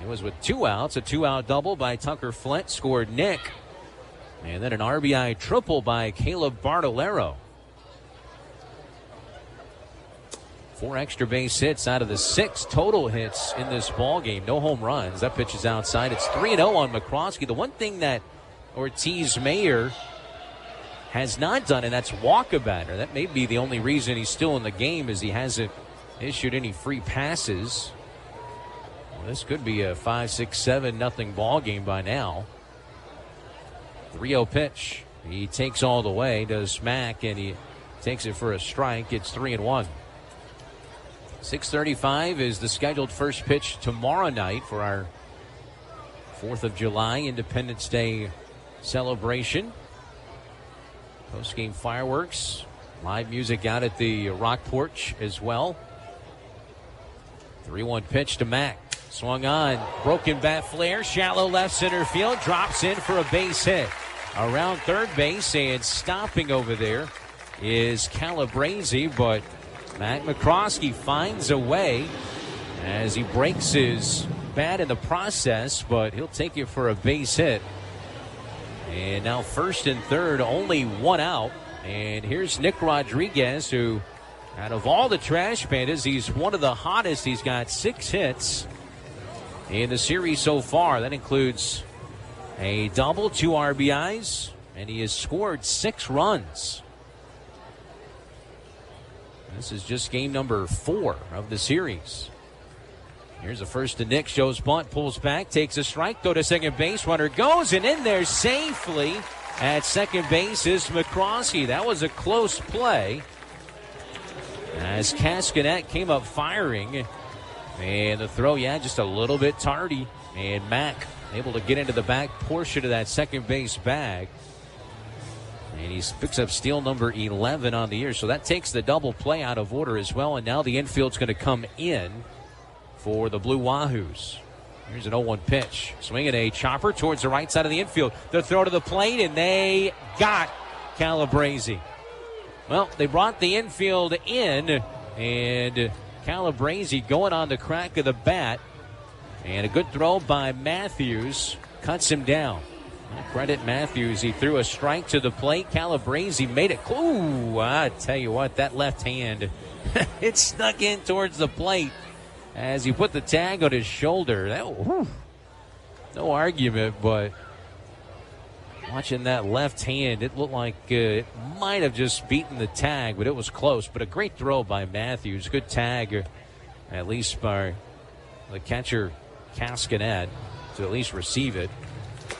It was with 2 outs. A 2-out double by Tucker Flint scored Nick. And then an RBI triple by Caleb Bartolero. 4 extra base hits out of the 6 total hits in this ball game. No home runs. That pitch is outside. It's 3-0 on McCroskey. The one thing that Ortiz Mayer has not done, and that's walk a batter. That may be the only reason he's still in the game, is he hasn't issued any free passes. Well, this could be a 5-6-7-0 ball game by now. 3-0 pitch. He takes all the way, does Mack, and he takes it for a strike. It's 3-1. 6:35 is the scheduled first pitch tomorrow night for our 4th of July Independence Day celebration. Post-game fireworks, live music out at the Rock Porch as well. 3-1 pitch to Mack. Swung on, broken bat flare, shallow left center field, drops in for a base hit. Around third base, and stopping over there is Calabrese, but Matt McCroskey finds a way as he breaks his bat in the process, but he'll take it for a base hit. And now first and third, only 1 out. And here's Nick Rodriguez, who, out of all the Trash Pandas, he's one of the hottest. He's got 6 hits in the series so far. That includes a double, 2 RBIs, and he has scored 6 runs. This is just game number 4 of the series. Here's a first to Nick, shows bunt, pulls back, takes a strike, go to second base, runner goes, and in there safely at second base is McCroskey. That was a close play as Cascanet came up firing, and the throw, just a little bit tardy, and Mack able to get into the back portion of that second base bag. And he picks up steal number 11 on the year. So that takes the double play out of order as well. And now the infield's going to come in for the Blue Wahoos. Here's an 0-1 pitch. Swinging a chopper towards the right side of the infield. The throw to the plate, and they got Calabrese. Well, they brought the infield in, and Calabrese going on the crack of the bat. And a good throw by Matthews cuts him down. Credit Matthews. He threw a strike to the plate. Calabrese made it. Ooh, I tell you what, that left hand, it snuck in towards the plate as he put the tag on his shoulder. No argument, but watching that left hand, it looked like it might have just beaten the tag, but it was close. But a great throw by Matthews. Good tag, at least by the catcher, Cascanet, to at least receive it.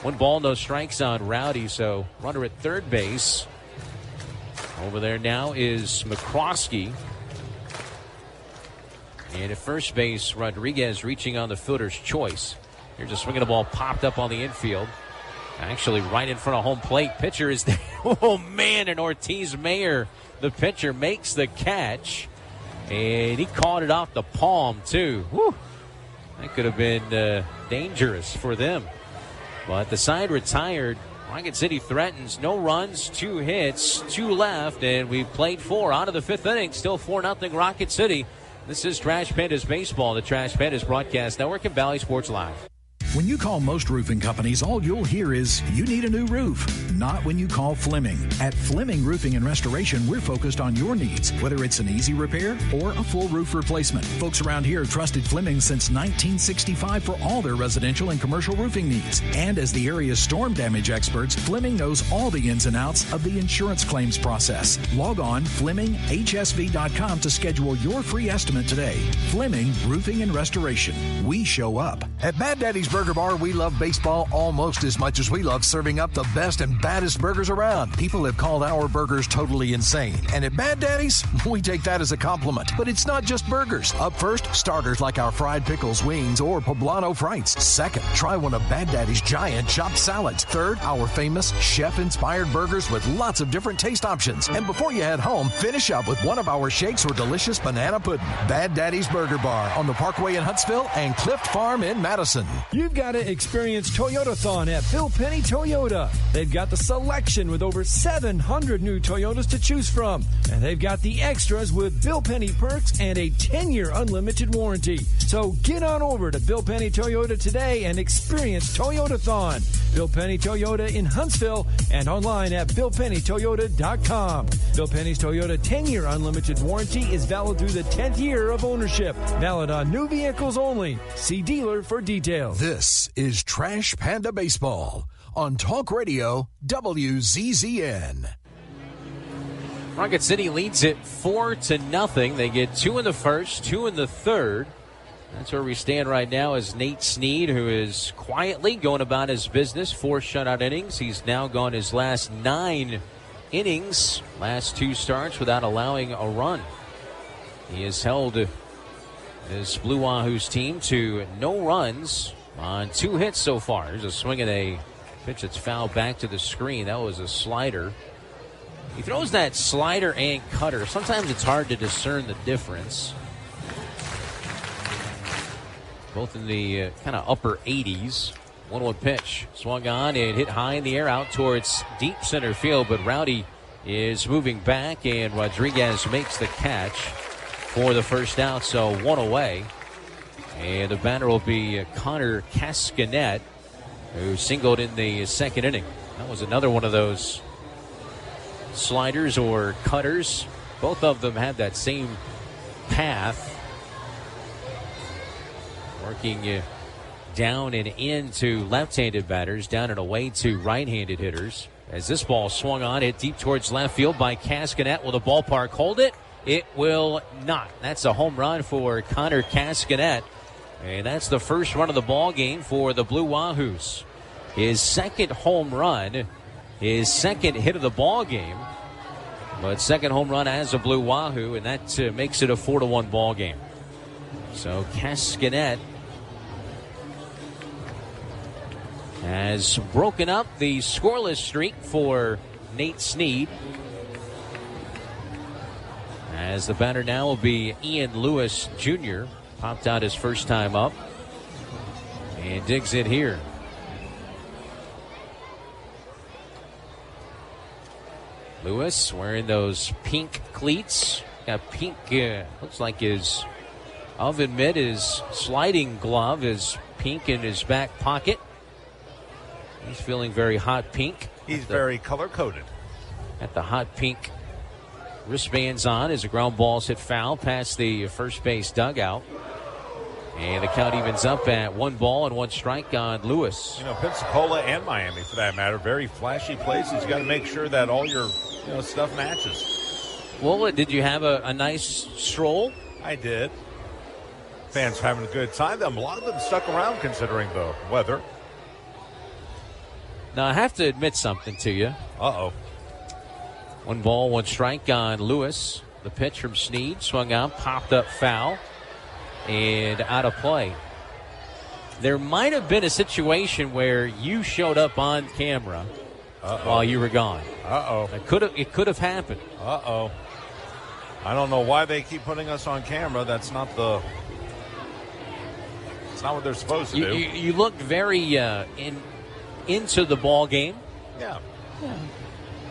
1 ball, no strikes on Rowdy, so runner at third base. Over there now is McCroskey. And at first base, Rodriguez reaching on the fielder's choice. Here's a swing of the ball popped up on the infield. Actually right in front of home plate. Pitcher is there. Oh, man, and Ortiz Mayer, the pitcher, makes the catch. And he caught it off the palm, too. Whew. That could have been dangerous for them. But the side retired. Rocket City threatens. No runs, 2 hits, 2 left, and we've played 4 out of the 5th inning. Still 4-0 Rocket City. This is Trash Pandas Baseball, the Trash Pandas Broadcast Network and Valley Sports Live. When you call most roofing companies, all you'll hear is, you need a new roof. Not when you call Fleming. At Fleming Roofing and Restoration, we're focused on your needs, whether it's an easy repair or a full roof replacement. Folks around here have trusted Fleming since 1965 for all their residential and commercial roofing needs. And as the area's storm damage experts, Fleming knows all the ins and outs of the insurance claims process. Log on FlemingHSV.com to schedule your free estimate today. Fleming Roofing and Restoration. We show up. At Bad Daddy's Burger Bar, we love baseball almost as much as we love serving up the best and baddest burgers around. People have called our burgers totally insane. And at Bad Daddy's, we take that as a compliment. But it's not just burgers. Up first, starters like our fried pickles, wings, or poblano frites. Second, try one of Bad Daddy's giant chopped salads. Third, our famous chef-inspired burgers with lots of different taste options. And before you head home, finish up with one of our shakes or delicious banana pudding. Bad Daddy's Burger Bar on the Parkway in Huntsville and Clift Farm in Madison. You've got to experience Toyotathon at Bill Penny Toyota. They've got the selection with over 700 new Toyotas to choose from. And they've got the extras with Bill Penny perks and a 10-year unlimited warranty. So get on over to Bill Penny Toyota today and experience Toyotathon. Bill Penny Toyota in Huntsville and online at BillPennyToyota.com. Bill Penny's Toyota 10-year unlimited warranty is valid through the 10th year of ownership. Valid on new vehicles only. See dealer for details. This is Trash Panda Baseball on Talk Radio WZZN. Rocket City leads it 4-0. They get 2 in the first, 2 in the third. That's where we stand right now as Nate Snead, who is quietly going about his business. 4 shutout innings. He's now gone his last 9 innings, last 2 starts without allowing a run. He has held his Blue Wahoos team to no runs on 2 hits so far. There's a swing and a pitch that's fouled back to the screen. That was a slider. He throws that slider and cutter. Sometimes it's hard to discern the difference. Both in the kind of upper 80s. 1-1 pitch. Swung on and hit high in the air out towards deep center field. But Rowdy is moving back and Rodriguez makes the catch for the first out. So 1 away. And the batter will be Connor Cascanet, who singled in the second inning. That was another one of those sliders or cutters. Both of them had that same path. Working down and into left-handed batters, down and away to right-handed hitters. As this ball swung on, hit deep towards left field by Cascanet. Will the ballpark hold it? It will not. That's a home run for Connor Cascanet. And that's the first run of the ball game for the Blue Wahoos. His second home run, his second hit of the ball game. But second home run as a Blue Wahoo, and that makes it a 4-1 ball game. So Cascanet has broken up the scoreless streak for Nate Snead. As the batter now will be Ian Lewis Jr. Popped out his first time up and digs it here. Lewis wearing those pink cleats. Got pink, looks like his oven mitt, his sliding glove is pink in his back pocket. He's feeling very hot pink. He's very color-coded. Got the hot pink wristbands on as the ground balls hit foul past the first base dugout. And the count evens up at 1 ball and 1 strike on Lewis. You know, Pensacola and Miami, for that matter, very flashy places. You got to make sure that all your stuff matches. Well, did you have a nice stroll? I did. Fans having a good time. A lot of them stuck around considering the weather. Now, I have to admit something to you. Uh-oh. 1 ball, 1 strike on Lewis. The pitch from Snead swung out, popped up foul, and out of play. There might have been a situation where you showed up on camera while you were gone. Uh-oh. It could have happened. Uh-oh. I don't know why they keep putting us on camera. That's not what they're supposed to do. You looked very into the ball game. Yeah.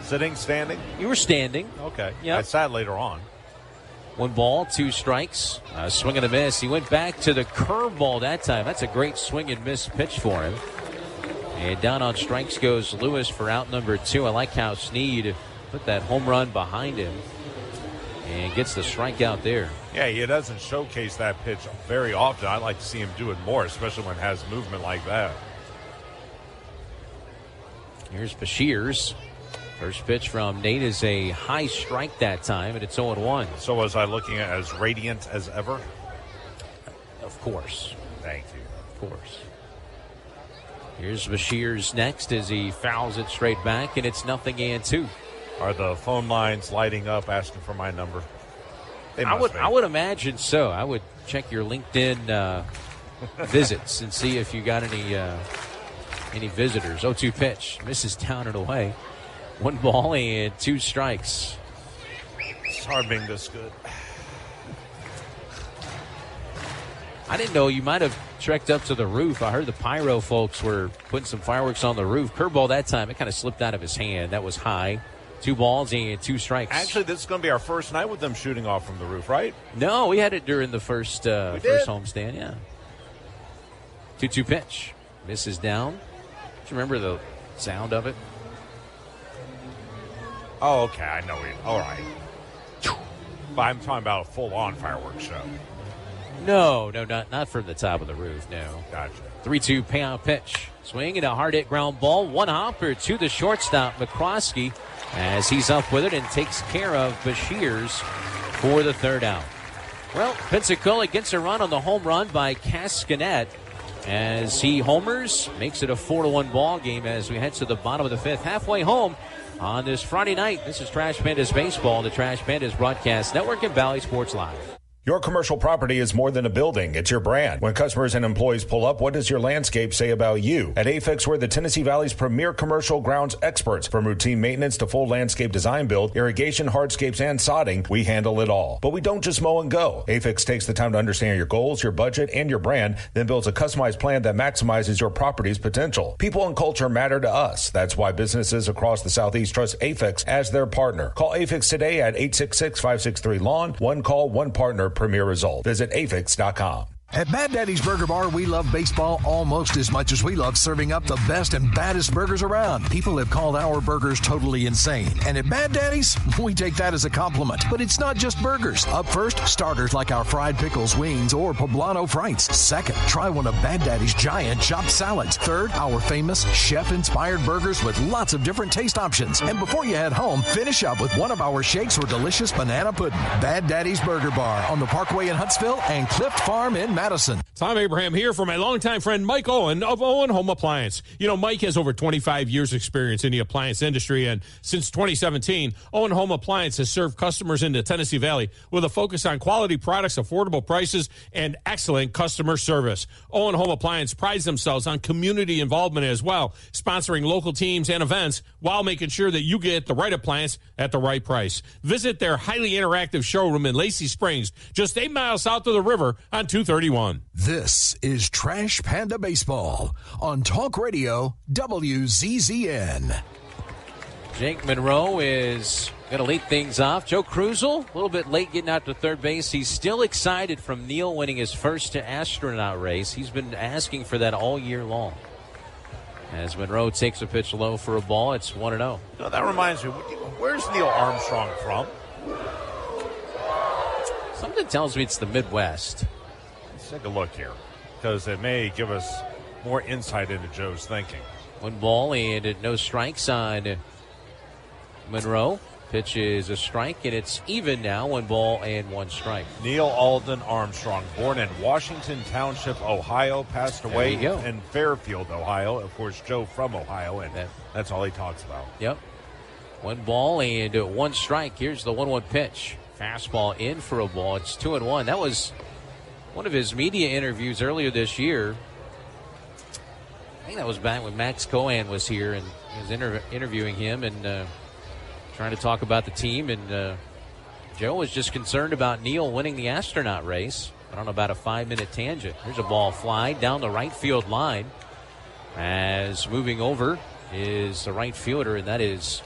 Sitting, standing? You were standing. Okay. Yep. I sat later on. 1 ball, 2 strikes. Swing and a miss. He went back to the curveball that time. That's a great swing and miss pitch for him. And down on strikes goes Lewis for out number 2. I like how Snead put that home run behind him and gets the strikeout there. Yeah, he doesn't showcase that pitch very often. I like to see him do it more, especially when it has movement like that. Here's Bashirs. First pitch from Nate is a high strike that time, and it's 0-1. So was I looking at as radiant as ever? Of course. Thank you. Of course. Here's Bashirs next as he fouls it straight back, and it's 0-2. Are the phone lines lighting up asking for my number? I would imagine so. I would check your LinkedIn visits and see if you got any visitors. 0-2 pitch. Misses down and away. 1 ball and 2 strikes. It's hard being this good. I didn't know you might have trekked up to the roof. I heard the pyro folks were putting some fireworks on the roof. Curveball that time, it kind of slipped out of his hand. That was high. 2 balls and 2 strikes. Actually, this is going to be our first night with them shooting off from the roof, right? No, we had it during the first homestand, yeah. 2-2 pitch. Misses down. Do you remember the sound of it? Oh, okay. I know it. All right. But I'm talking about a full-on fireworks show. No, not from the top of the roof, no. Gotcha. 3-2 payout pitch. Swing and a hard hit ground ball. 1 hopper to the shortstop, McCroskey, as he's up with it and takes care of Bashirs for the 3rd out. Well, Pensacola gets a run on the home run by Cascanet as he homers, makes it a 4-1 ball game as we head to the bottom of the 5th. Halfway home on this Friday night. This is Trash Pandas Baseball, the Trash Pandas Broadcast Network and Valley Sports Live. Your commercial property is more than a building. It's your brand. When customers and employees pull up, what does your landscape say about you? At Afix, we're the Tennessee Valley's premier commercial grounds experts. From routine maintenance to full landscape design build, irrigation, hardscapes, and sodding, we handle it all. But we don't just mow and go. Afix takes the time to understand your goals, your budget, and your brand, then builds a customized plan that maximizes your property's potential. People and culture matter to us. That's why businesses across the Southeast trust Afix as their partner. Call Afix today at 866-563-LAWN. One call, one partner, premier result. Visit afix.com. At Bad Daddy's Burger Bar, we love baseball almost as much as we love serving up the best and baddest burgers around. People have called our burgers totally insane. And at Bad Daddy's, we take that as a compliment. But it's not just burgers. Up first, starters like our fried pickles, wings, or poblano frites. Second, try one of Bad Daddy's giant chopped salads. Third, our famous chef-inspired burgers with lots of different taste options. And before you head home, finish up with one of our shakes or delicious banana pudding. Bad Daddy's Burger Bar on the Parkway in Huntsville and Clift Farm in Madison. Tom Abraham here for my longtime friend Mike Owen of Owen Home Appliance. You know, Mike has over 25 years experience in the appliance industry, and since 2017, Owen Home Appliance has served customers in the Tennessee Valley with a focus on quality products, affordable prices, and excellent customer service. Owen Home Appliance prides themselves on community involvement as well, sponsoring local teams and events while making sure that you get the right appliance at the right price. Visit their highly interactive showroom in Lacey Springs, just 8 miles south of the river on 231. This is Trash Panda Baseball on Talk Radio WZZN. Jake Monroe is going to lead things off. Joe Krusel, a little bit late getting out to third base. He's still excited from Neal winning his first astronaut race. He's been asking for that all year long. As Monroe takes a pitch low for a ball, it's 1-0. You know, that reminds me, where's Neil Armstrong from? Something tells me it's the Midwest. Let's take a look here, because it may give us more insight into Joe's thinking. 1 ball and no strikes on Monroe. Pitch is a strike, and it's even now. 1 ball and 1 strike. Neil Alden Armstrong, born in Washington Township, Ohio, passed away in Fairfield, Ohio. Of course, Joe from Ohio, and that's all he talks about. Yep. 1 ball and 1 strike. Here's the 1-1 pitch. Fastball in for a ball. It's 2-1. That was one of his media interviews earlier this year. I think that was back when Max Cohen was here and he was interviewing him and trying to talk about the team. And Joe was just concerned about Neal winning the astronaut race. I don't know, about a 5-minute tangent. Here's a ball fly down the right field line. As moving over is the right fielder, and that is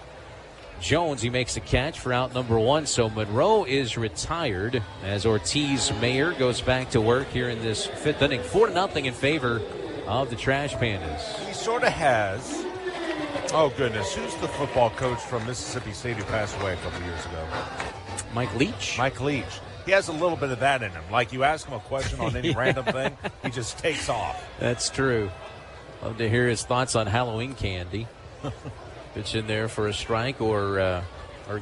Jones. He makes the catch for out number 1. So Monroe is retired as Ortiz Mayer goes back to work here in this 5th inning. 4-0 in favor of the Trash Pandas. He sort of has. Oh, goodness. Who's the football coach from Mississippi State who passed away a couple years ago? Mike Leach. Mike Leach. He has a little bit of that in him. Like, you ask him a question on any random thing, he just takes off. That's true. Love to hear his thoughts on Halloween candy. Pitch in there for a strike or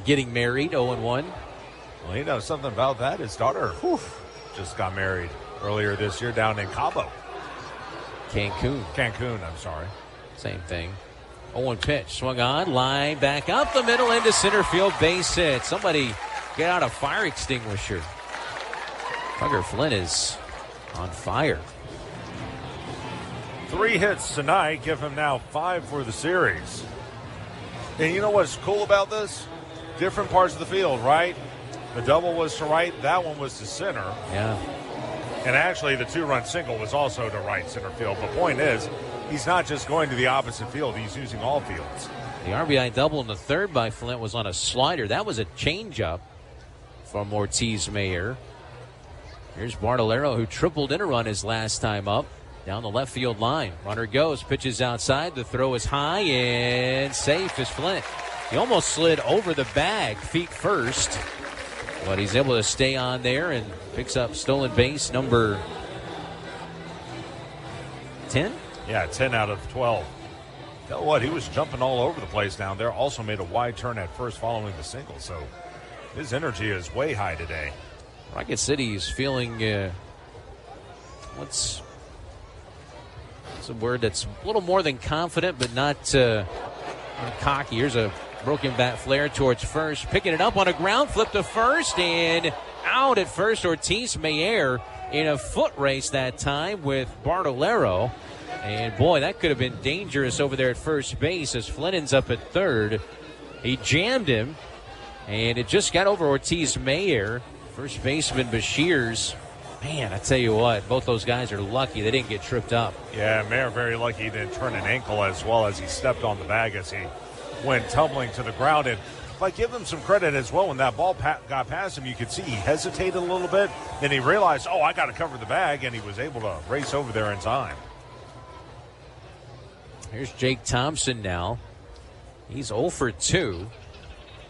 getting married, 0-1. Well, he knows something about that. His daughter just got married earlier this year down in Cabo. Cancun, I'm sorry. Same thing. 0-1 pitch. Swung on. Line back up the middle into center field. Base hit. Somebody get out a fire extinguisher. Tugger Flynn is on fire. 3 hits tonight. Give him now 5 for the series. And you know what's cool about this? Different parts of the field, right? The double was to right. That one was to center. Yeah. And actually, the 2-run single was also to right center field. The point is, he's not just going to the opposite field. He's using all fields. The RBI double in the third by Flint was on a slider. That was a changeup from Ortiz Mayer. Here's Bartolero, who tripled in a run his last time up. Down the left field line. Runner goes, pitches outside. The throw is high and safe as Flint. He almost slid over the bag, feet first. But he's able to stay on there and picks up stolen base number 10? Yeah, 10 out of 12. Tell what, he was jumping all over the place down there. Also made a wide turn at first following the single. So his energy is way high today. Rocket City is feeling, what's a word that's a little more than confident, but not cocky. Here's a broken bat flare towards first. Picking it up on a ground flip to first and out at first. Ortiz Mayer in a foot race that time with Bartolero. And boy, that could have been dangerous over there at first base as Flynn ends up at third. He jammed him and it just got over Ortiz Mayer. First baseman Bashir's. Man, I tell you what, both those guys are lucky they didn't get tripped up. Yeah, Mayer very lucky he didn't turn an ankle as well as he stepped on the bag as he went tumbling to the ground. And if I give him some credit as well, when that ball got past him, you could see he hesitated a little bit. Then he realized, I got to cover the bag, and he was able to race over there in time. Here's Jake Thompson now. He's 0 for 2.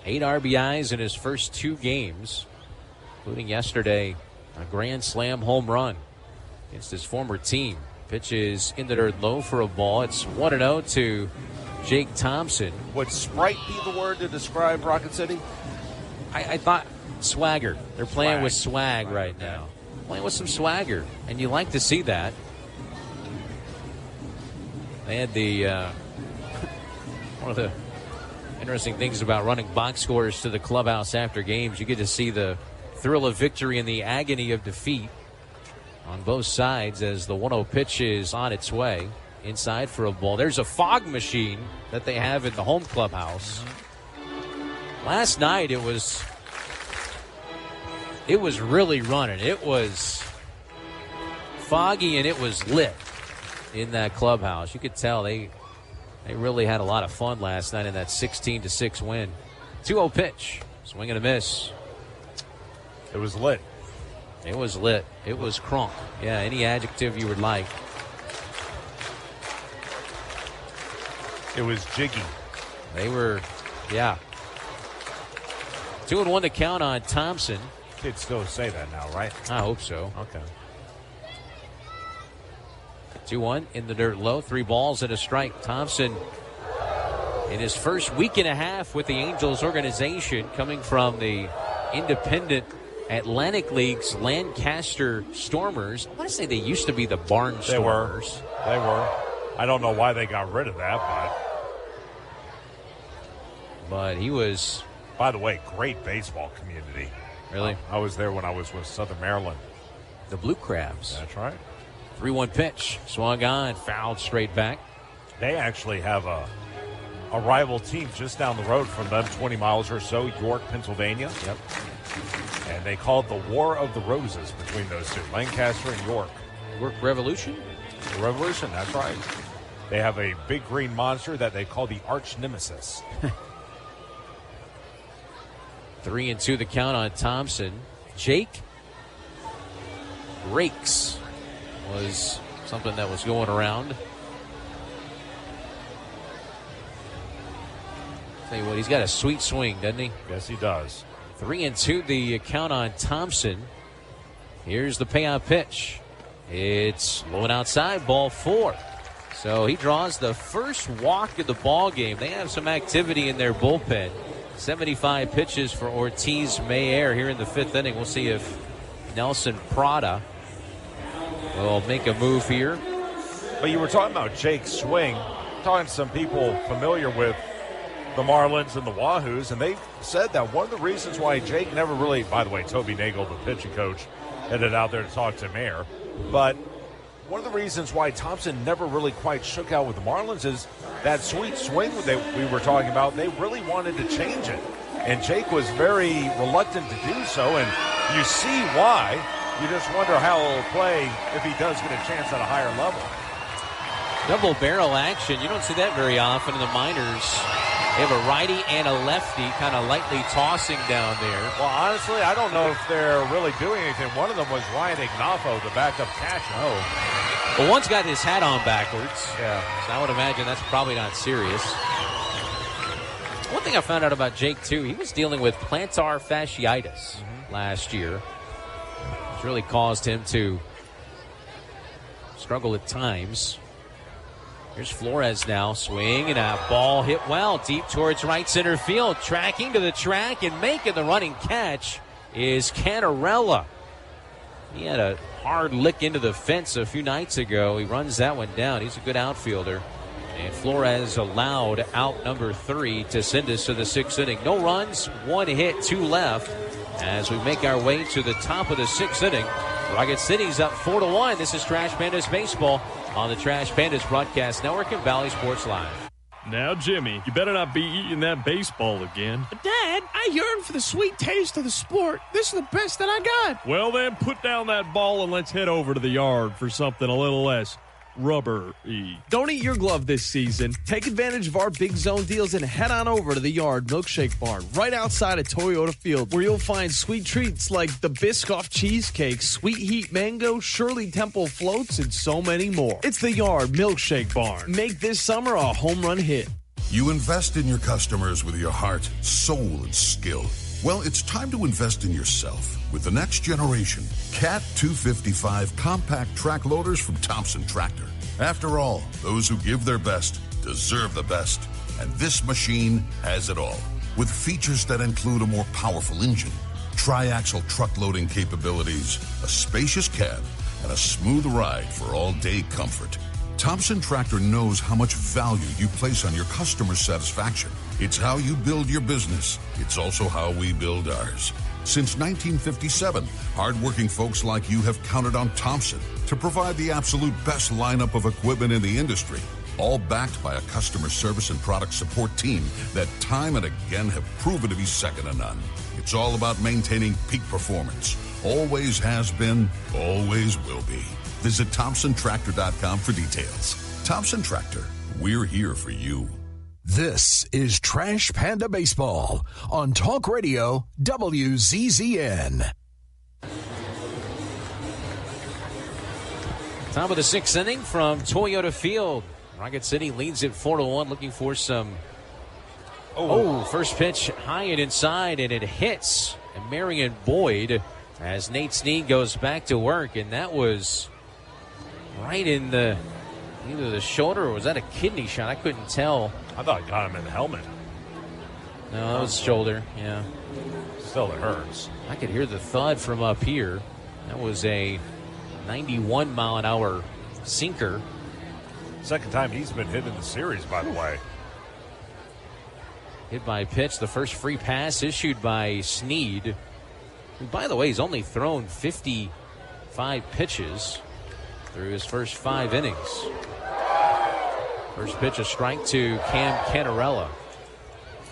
8 RBIs in his first 2 games, including yesterday, a grand slam home run against his former team. Pitches in the dirt low for a ball. It's 1-0 to Jake Thompson. Would sprite be the word to describe Rocket City? I thought swagger. They're playing with swag right now. Playing with some swagger, and you like to see that. They had one of the interesting things about running box scores to the clubhouse after games. You get to see the thrill of victory and the agony of defeat on both sides as the 1-0 pitch is on its way inside for a ball. There's a fog machine that they have at the home clubhouse. Last night it was really running. It was foggy and it was lit in that clubhouse. You could tell they really had a lot of fun last night in that 16-6 win. 2-0 pitch, swing and a miss. It was lit. It was lit. It was crunk. Yeah, any adjective you would like. It was jiggy. They were, yeah. 2-1 to count on Thompson. Kids still say that now, right? I hope so. Okay. 2-1 in the dirt low. 3 balls and a strike. Thompson in his first week and a half with the Angels organization, coming from the independent Atlantic League's Lancaster Stormers. I want to say they used to be the Barnstormers. They were. I don't know why they got rid of that, but he was. By the way, great baseball community. Really? I was there when I was with Southern Maryland. The Blue Crabs. That's right. 3-1 pitch. Swung on, fouled straight back. They actually have a rival team just down the road from them, 20 miles or so, York, Pennsylvania. Yep. And they call it the War of the Roses between those two, Lancaster and York. York Revolution? The Revolution, that's right. They have a big green monster that they call the Arch Nemesis. 3-2 the count on Thompson. Jake Rakes was something that was going around. Tell you what, he's got a sweet swing, doesn't he? Yes, he does. 3-2 the count on Thompson. Here's the payout pitch. It's low and outside, ball 4. So he draws the first walk of the ball game. They have some activity in their bullpen. 75 pitches for Ortiz Mayer here in the 5th inning. We'll see if Nelson Prada will make a move here. But you were talking about Jake's swing. Talking to some people familiar with the Marlins and the Wahoos, and they said that one of the reasons why Jake never really, by the way, Toby Nagel, the pitching coach, headed out there to talk to Mayer, but one of the reasons why Thompson never really quite shook out with the Marlins is that sweet swing we were talking about. They really wanted to change it, and Jake was very reluctant to do so, and you see why You just wonder how he'll play if he does get a chance at a higher level. Double barrel action. You don't see that very often in the minors. They have a righty and a lefty kind of lightly tossing down there. Well, honestly, I don't know if they're really doing anything. One of them was Ryan Ignaffo, the backup catcher. Oh. Well, one's got his hat on backwards. Yeah. So I would imagine that's probably not serious. One thing I found out about Jake, too, he was dealing with plantar fasciitis last year, which really caused him to struggle at times. Here's Flores now, swing, and a ball hit well deep towards right center field. Tracking to the track and making the running catch is Canarella. He had a hard lick into the fence a few nights ago. He runs that one down. He's a good outfielder. And Flores allowed out number 3 to send us to the 6th inning. No runs, 1 hit, 2 left as we make our way to the top of the 6th inning. Rocket City's up 4-1. This is Trash Pandas Baseball on the Trash Pandas Broadcast Network and Valley Sports Live. Now, Jimmy, you better not be eating that baseball again. Dad, I yearn for the sweet taste of the sport. This is the best that I got. Well, then, put down that ball and let's head over to the yard for something a little less rubber-y. Don't eat your glove this season. Take advantage of our Big Zone deals and head on over to the Yard Milkshake Bar right outside of Toyota Field, where you'll find sweet treats like the Biscoff Cheesecake, Sweet Heat Mango, Shirley Temple Floats, and so many more. It's the Yard Milkshake Bar. Make this summer a home run hit. You invest in your customers with your heart, soul, and skill. Well, it's time to invest in yourself with the next generation Cat 255 compact track loaders from Thompson Tractor. After all, those who give their best deserve the best. And this machine has it all. With features that include a more powerful engine, tri-axle truck loading capabilities, a spacious cab, and a smooth ride for all-day comfort. Thompson Tractor knows how much value you place on your customer satisfaction. It's how you build your business. It's also how we build ours. Since 1957, hardworking folks like you have counted on Thompson to provide the absolute best lineup of equipment in the industry, all backed by a customer service and product support team that time and again have proven to be second to none. It's all about maintaining peak performance. Always has been, always will be. Visit ThompsonTractor.com for details. Thompson Tractor, we're here for you. This is Trash Panda Baseball on Talk Radio WZZN. Top of the 6th inning from Toyota Field. Rocket City leads it 4-1, looking for some... First pitch high and inside, and it hits Marion Boyd as Nate Snead goes back to work, and that was right in the either the shoulder or was that a kidney shot? I couldn't tell. I thought it got him in the helmet. No, that was shoulder, yeah. Still, it hurts. I could hear the thud from up here. That was a 91-mile-an-hour sinker. Second time he's been hit in the series, by the way. Hit by pitch, the first free pass issued by Snead, who, by the way, he's only thrown 55 pitches through his first 5 innings. First pitch, a strike to Cam Canarella.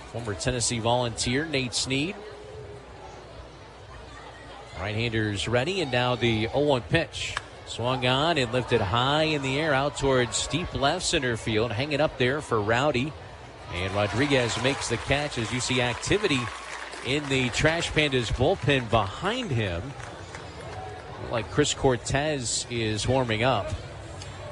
Former Tennessee Volunteer, Nate Snead. Right-handers ready, and now the 0-1 pitch. Swung on and lifted high in the air out towards deep left center field. Hanging up there for Rowdy. And Rodriguez makes the catch as you see activity in the Trash Pandas bullpen behind him. Like Chris Cortez is warming up.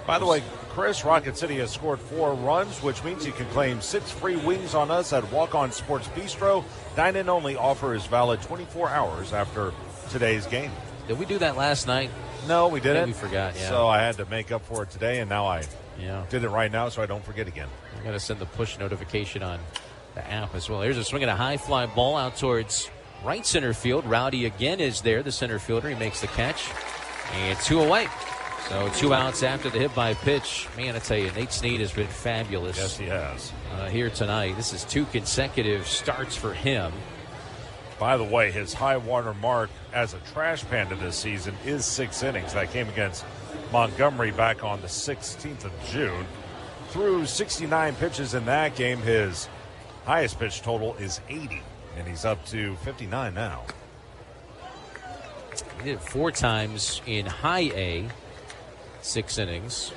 By the way, Chris, Rocket City has scored 4 runs, which means you can claim 6 free wings on us at Walk On Sports Bistro. Dine-in only offer is valid 24 hours after today's game. Did we do that last night? No, we didn't. We forgot, yeah. So I had to make up for it today, and now I did it right now so I don't forget again. I got to send the push notification on the app as well. Here's a swing and a high fly ball out towards right center field. Rowdy again is there, the center fielder. He makes the catch, and 2 away. So 2 outs after the hit by pitch. Man, I tell you, Nate Snead has been fabulous. Yes, he has. Here tonight. This is 2 consecutive starts for him. By the way, his high water mark as a Trash Panda this season is 6 innings. That came against Montgomery back on the 16th of June. Through 69 pitches in that game, his highest pitch total is 80, and he's up to 59 now. He did it 4 times in high A, 6 innings.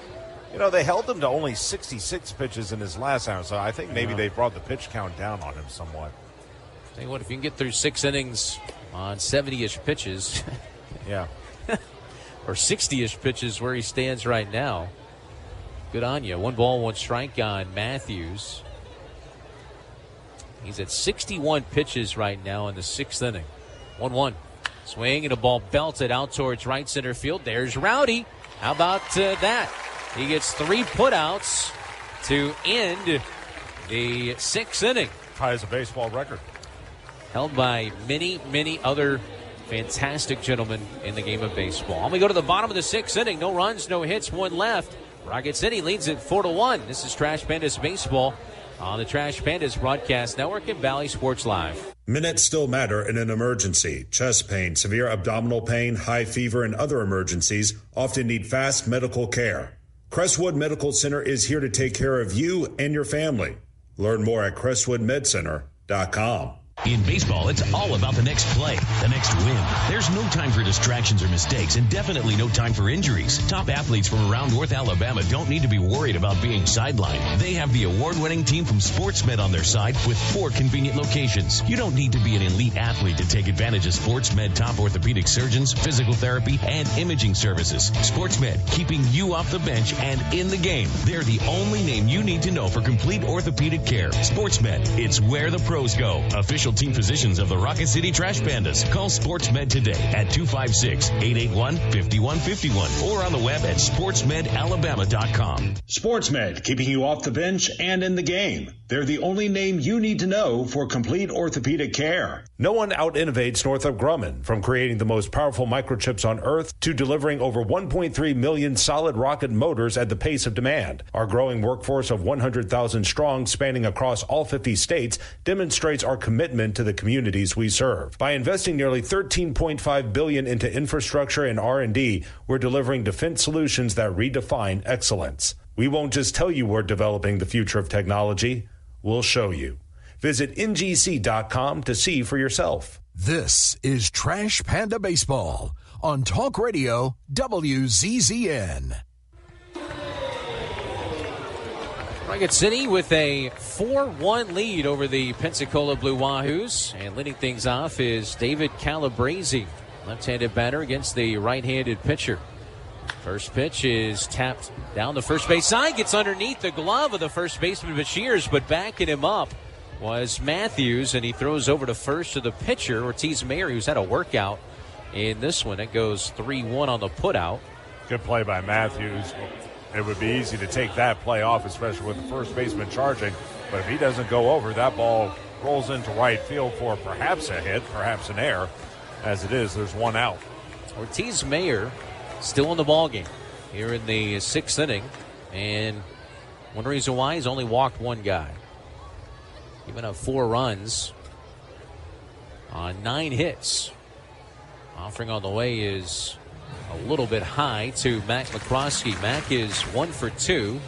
You know, they held him to only 66 pitches in his last round, so I think maybe they brought the pitch count down on him somewhat. Tell you what, if you can get through 6 innings on 70-ish pitches, yeah, or 60-ish pitches where he stands right now, good on you. 1 ball, 1 strike on Matthews. He's at 61 pitches right now in the 6th inning. 1-1. Swing and a ball belted out towards right center field. There's Rowdy. How about that? He gets 3 putouts to end the 6th inning. Ties a baseball record. Held by many, many other fantastic gentlemen in the game of baseball. And we go to the bottom of the 6th inning. No runs, no hits, 1 left. Rocket City leads it 4-1. This is Trash Pandas Baseball on the Trash Pandas Broadcast Network and Valley Sports Live. Minutes still matter in an emergency. Chest pain, severe abdominal pain, high fever, and other emergencies often need fast medical care. Crestwood Medical Center is here to take care of you and your family. Learn more at crestwoodmedcenter.com. In baseball, it's all about the next play, the next win. There's no time for distractions or mistakes, and definitely no time for injuries. Top athletes from around North Alabama don't need to be worried about being sidelined. They have the award-winning team from SportsMed on their side with 4 convenient locations. You don't need to be an elite athlete to take advantage of SportsMed top orthopedic surgeons, physical therapy, and imaging services. SportsMed, keeping you off the bench and in the game. They're the only name you need to know for complete orthopedic care. SportsMed, it's where the pros go. Official team physicians of the Rocket City Trash Pandas. Call SportsMed today at 256-881-5151 or on the web at sportsmedalabama.com. SportsMed, keeping you off the bench and in the game. They're the only name you need to know for complete orthopedic care. No one out-innovates Northrop Grumman, from creating the most powerful microchips on Earth to delivering over 1.3 million solid rocket motors at the pace of demand. Our growing workforce of 100,000 strong, spanning across all 50 states, demonstrates our commitment to the communities we serve. By investing nearly $13.5 billion into infrastructure and R&D, we're delivering defense solutions that redefine excellence. We won't just tell you we're developing the future of technology. We'll show you. Visit ngc.com to see for yourself. This is Trash Panda Baseball on Talk Radio WZZN. Rocket City with a 4-1 lead over the Pensacola Blue Wahoos. And leading things off is David Calabrese, left-handed batter against the right-handed pitcher. First pitch is tapped down the first base side, gets underneath the glove of the first baseman Bashirs, but backing him up was Matthews, and he throws over to first to the pitcher, Ortiz Mayer, who's had a workout in this one. It goes 3-1 on the putout. Good play by Matthews. It would be easy to take that play off, especially with the first baseman charging. But if he doesn't go over, that ball rolls into right field for perhaps a hit, perhaps an error. As it is, there's 1 out. Ortiz Mayer still in the ballgame here in the 6th inning. And one reason why, he's only walked 1 guy. Given up 4 runs on 9 hits. Offering on the way is a little bit high to Mac McCroskey. Mac is 1 for 2,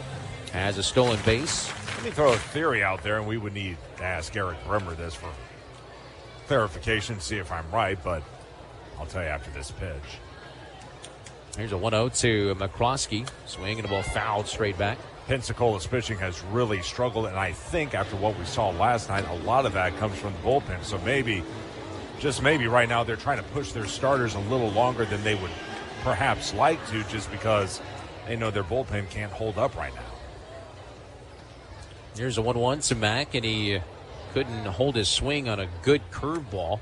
has a stolen base. Let me throw a theory out there, and we would need to ask Eric Brimmer this for clarification to see if I'm right, but I'll tell you after this pitch. Here's a 1-0 to McCroskey. Swing and a ball fouled straight back. Pensacola's pitching has really struggled, and I think after what we saw last night, a lot of that comes from the bullpen. So maybe, just maybe right now, they're trying to push their starters a little longer than they would perhaps like to, just because they know their bullpen can't hold up right now. Here's a 1-1 to Mac, and he couldn't hold his swing on a good curveball.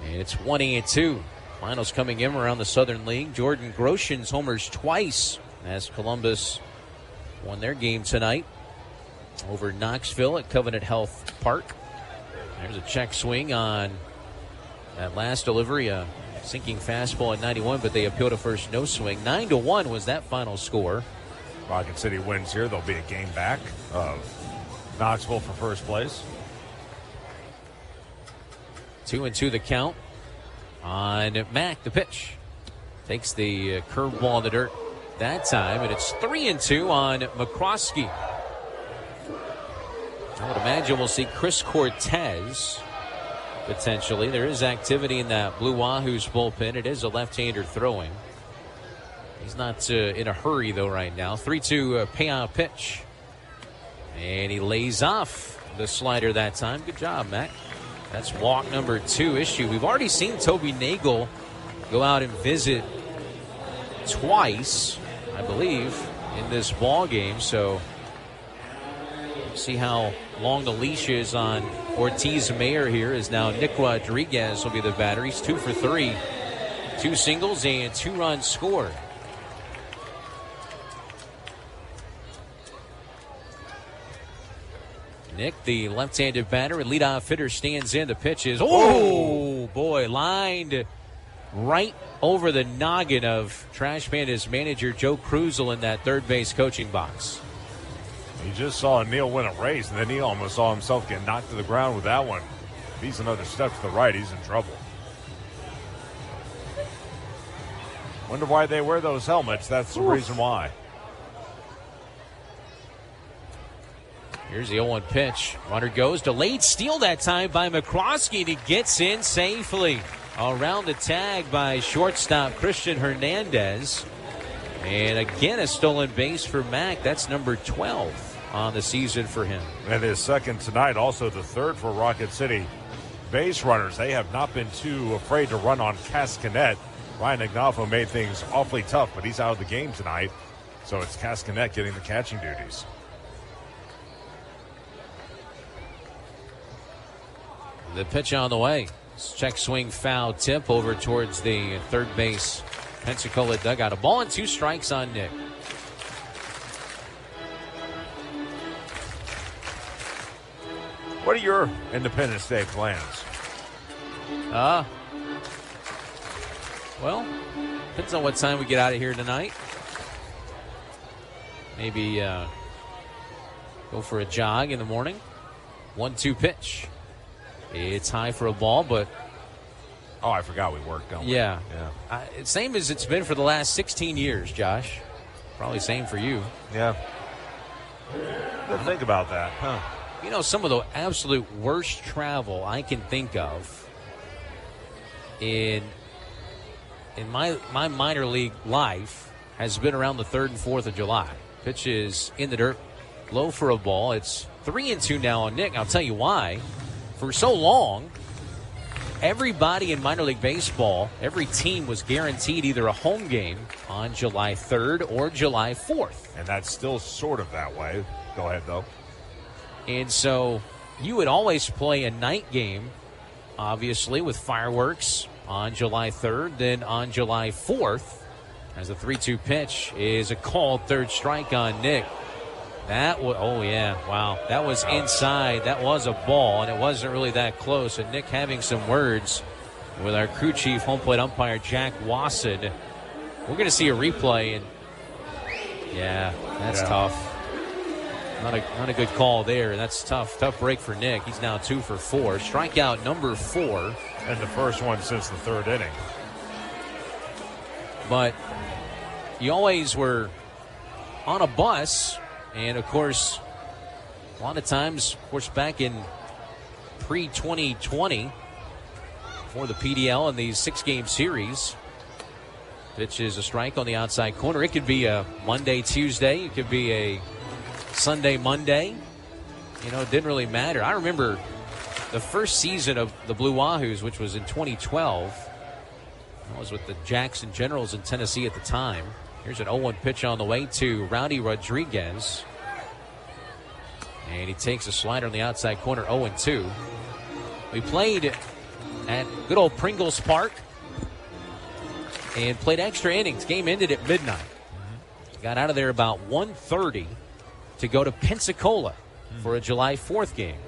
And it's 1-2. Finals coming in around the Southern League. Jordan Groshans homers twice as Columbus won their game tonight over Knoxville at Covenant Health Park. There's a check swing on that last delivery, a sinking fastball at 91, but they appeal to first, no swing. 9-1 was that final score. Rocket City wins here. There'll be a game back of Knoxville for first place. 2-2 the count on Mac. The pitch takes the curveball in the dirt that time, and it's 3-2 on McCroskey. I would imagine we'll see Chris Cortez potentially. There is activity in that Blue Wahoos bullpen. It is a left-hander throwing. He's not in a hurry, though, right now. 3-2 payout pitch. And he lays off the slider that time. Good job, Mac. That's walk number 2 issue. We've already seen Toby Nagel go out and visit twice, I believe, in this ball game. So see how long the leash is on Ortiz Mayer here, as now Nick Rodriguez will be the batter. He's 2 for 3. 2 singles and 2 runs scored. Nick, the left-handed batter and leadoff hitter, stands in. The pitch is, oh boy, lined right over the noggin of Trash Pandas manager Joe Krusel in that third base coaching box. He just saw Neal win a race, and then he almost saw himself get knocked to the ground with that one. If he's another step to the right, he's in trouble. Wonder why they wear those helmets. That's the reason why. Here's the 0-1 pitch. Runner goes. Delayed steal that time by McCroskey, and he gets in safely. Around the tag by shortstop Christian Hernandez. And again, a stolen base for Mack. That's number 12 on the season for him. And his second tonight, also the third for Rocket City. Base runners, they have not been too afraid to run on Cascanet. Ryan Ignafo made things awfully tough, but he's out of the game tonight. So it's Cascanet getting the catching duties. The pitch on the way. Check swing foul tip over towards the third base Pensacola dugout. A ball and 2 strikes on Nick. What are your Independence Day plans? Well, depends on what time we get out of here tonight. Maybe go for a jog in the morning. 1-2 pitch. It's high for a ball, but... Oh, I forgot we worked, don't we? Yeah. Same as it's been for the last 16 years, Josh. Probably same for you. Yeah. Didn't think about that, huh? You know, some of the absolute worst travel I can think of in my minor league life has been around the 3rd and 4th of July. Pitch is in the dirt, low for a ball. It's 3-2 now on Nick. I'll tell you why. For so long, everybody in minor league baseball, every team was guaranteed either a home game on July 3rd or July 4th. And that's still sort of that way. Go ahead, though. And so you would always play a night game, obviously, with fireworks on July 3rd. Then on July 4th, as the 3-2 pitch is a called third strike on Nick. That was, oh yeah, wow. That was inside. That was a ball, and it wasn't really that close. And Nick having some words with our crew chief, home plate umpire Jack Wasson. We're going to see a replay, and yeah, that's tough. Not a good call there. That's tough. Tough break for Nick. He's now 2 for 4. Strikeout number 4. And the first one since the 3rd inning. But you always were on a bus. And, of course, a lot of times, of course, back in pre-2020 for the PDL in these 6-game series, pitch is a strike on the outside corner. It could be a Monday, Tuesday. It could be a Sunday, Monday. You know, it didn't really matter. I remember the first season of the Blue Wahoos, which was in 2012. I was with the Jackson Generals in Tennessee at the time. Here's an 0-1 pitch on the way to Rowdy Rodriguez. And he takes a slider on the outside corner, 0-2. We played at good old Pringles Park and played extra innings. Game ended at midnight. Got out of there about 1:30 to go to Pensacola for a July 4th game.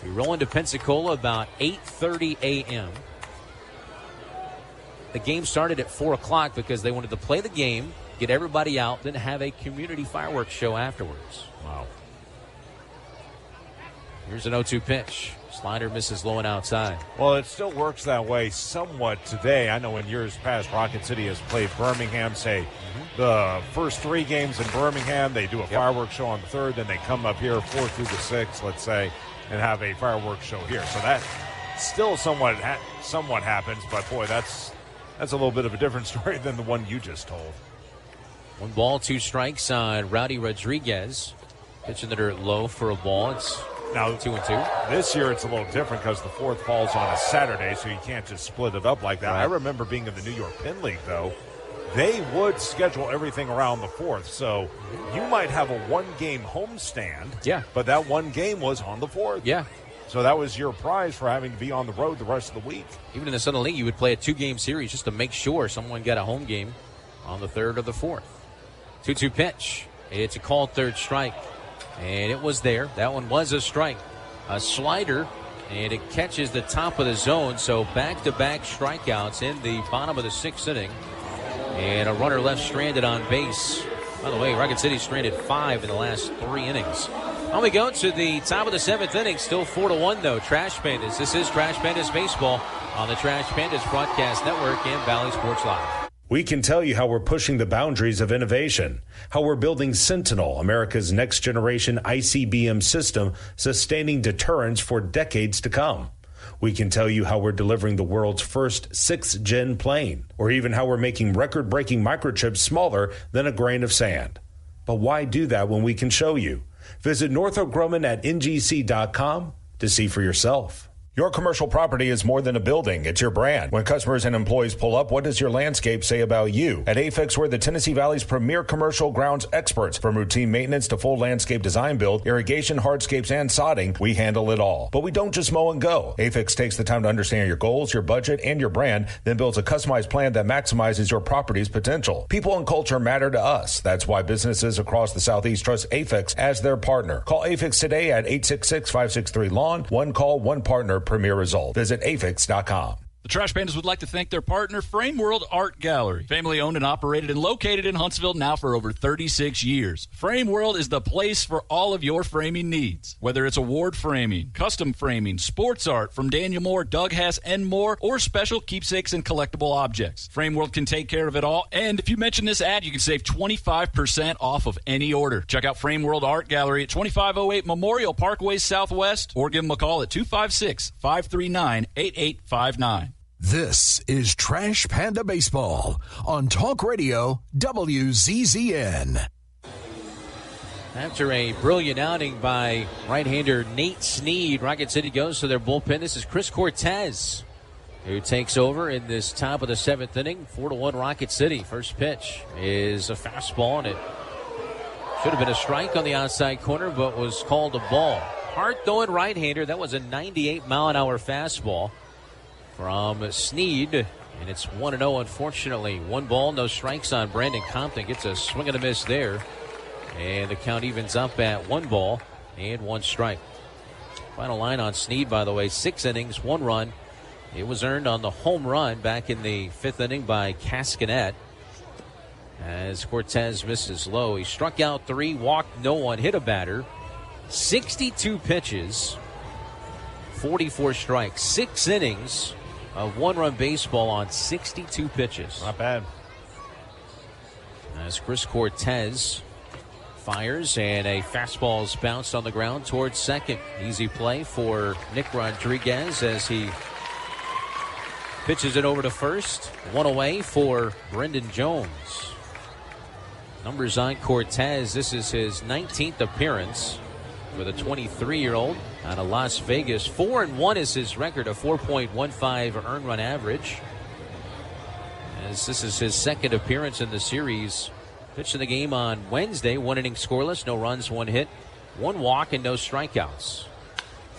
We roll into Pensacola about 8:30 a.m. The game started at 4 o'clock because they wanted to play the game, get everybody out, then have a community fireworks show afterwards. Wow. Here's an 0-2 pitch. Slider misses low and outside. Well, it still works that way somewhat today. I know in years past, Rocket City has played Birmingham, say, the first 3 games in Birmingham. They do a fireworks show on the 3rd, then they come up here 4 through the 6th, let's say, and have a fireworks show here. So that still somewhat happens, but boy, that's a little bit of a different story than the one you just told. 1 ball, 2 strikes on Rowdy Rodriguez. Pitching the dirt low for a ball. It's now 2-2. This year it's a little different because the 4th falls on a Saturday, so you can't just split it up like that. Right. I remember being in the New York Penn League, though. They would schedule everything around the 4th, so you might have a 1-game homestand. Yeah. But that 1 game was on the 4th. Yeah. So that was your prize for having to be on the road the rest of the week. Even in the Southern League, you would play a 2-game series just to make sure someone got a home game on the 3rd or the 4th. 2-2 pitch. It's a called 3rd strike. And it was there. That one was a strike. A slider, and it catches the top of the zone. So back-to-back strikeouts in the bottom of the 6th inning. And a runner left stranded on base. By the way, Rocket City stranded 5 in the last 3 innings. On we go to the top of the 7th inning. Still 4-1, though. Trash Pandas. This is Trash Pandas Baseball on the Trash Pandas Broadcast Network and Valley Sports Live. We can tell you how we're pushing the boundaries of innovation, how we're building Sentinel, America's next generation ICBM system, sustaining deterrence for decades to come. We can tell you how we're delivering the world's first 6th-gen plane, or even how we're making record-breaking microchips smaller than a grain of sand. But why do that when we can show you? Visit Northrop Grumman at ngc.com to see for yourself. Your commercial property is more than a building. It's your brand. When customers and employees pull up, what does your landscape say about you? At AFIX, we're the Tennessee Valley's premier commercial grounds experts. From routine maintenance to full landscape design build, irrigation, hardscapes, and sodding, we handle it all. But we don't just mow and go. AFIX takes the time to understand your goals, your budget, and your brand, then builds a customized plan that maximizes your property's potential. People and culture matter to us. That's why businesses across the Southeast trust AFIX as their partner. Call AFIX today at 866-563-LAWN. One call, one partner. Premier result. Visit afix.com. The Trash Pandas would like to thank their partner, Frame World Art Gallery. Family owned and operated and located in Huntsville now for over 36 years. Frame World is the place for all of your framing needs. Whether it's award framing, custom framing, sports art from Daniel Moore, Doug Hess, and more, or special keepsakes and collectible objects. Frame World can take care of it all. And if you mention this ad, you can save 25% off of any order. Check out Frame World Art Gallery at 2508 Memorial Parkway Southwest, or give them a call at 256-539-8859. This is Trash Panda Baseball on Talk Radio WZZN. After a brilliant outing by right-hander Nate Snead, Rocket City goes to their bullpen. This is Chris Cortez, who takes over in this top of the 7th inning. 4-1 Rocket City. First pitch is a fastball, and it should have been a strike on the outside corner, but was called a ball. Hard-throwing right-hander. That was a 98-mile-an-hour fastball from Snead, and it's 1-0, unfortunately. 1 ball, no strikes on Brandon Compton. Gets a swing and a miss there, and the count evens up at 1 ball and 1 strike. Final line on Snead, by the way, 6 innings, 1 run. It was earned on the home run back in the 5th inning by Cascanet. As Cortez misses low, he struck out 3, walked no one, hit a batter. 62 pitches, 44 strikes, 6 innings of 1-run baseball on 62 pitches. Not bad. As Chris Cortez fires, and a fastball is bounced on the ground towards second. Easy play for Nick Rodriguez as he pitches it over to first. 1 away for Brendan Jones. Numbers on Cortez. This is his 19th appearance with a 23-year-old out of Las Vegas. 4-1 is his record, a 4.15 earned run average. As this is his 2nd appearance in the series. Pitched in the game on Wednesday, 1 inning scoreless, no runs, 1 hit, 1 walk, and no strikeouts.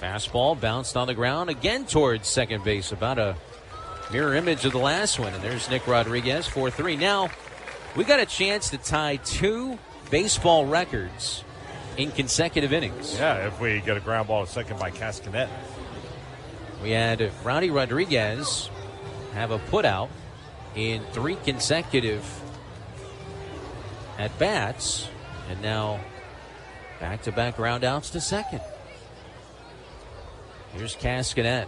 Fastball bounced on the ground again towards second base, about a mirror image of the last one. And there's Nick Rodriguez, 4-3. Now, we got a chance to tie 2 baseball records in consecutive innings. Yeah, if we get a ground ball to second by Cascanet. We had Rowdy Rodriguez have a putout in 3 consecutive at-bats, and now back-to-back groundouts to second. Here's Cascanet.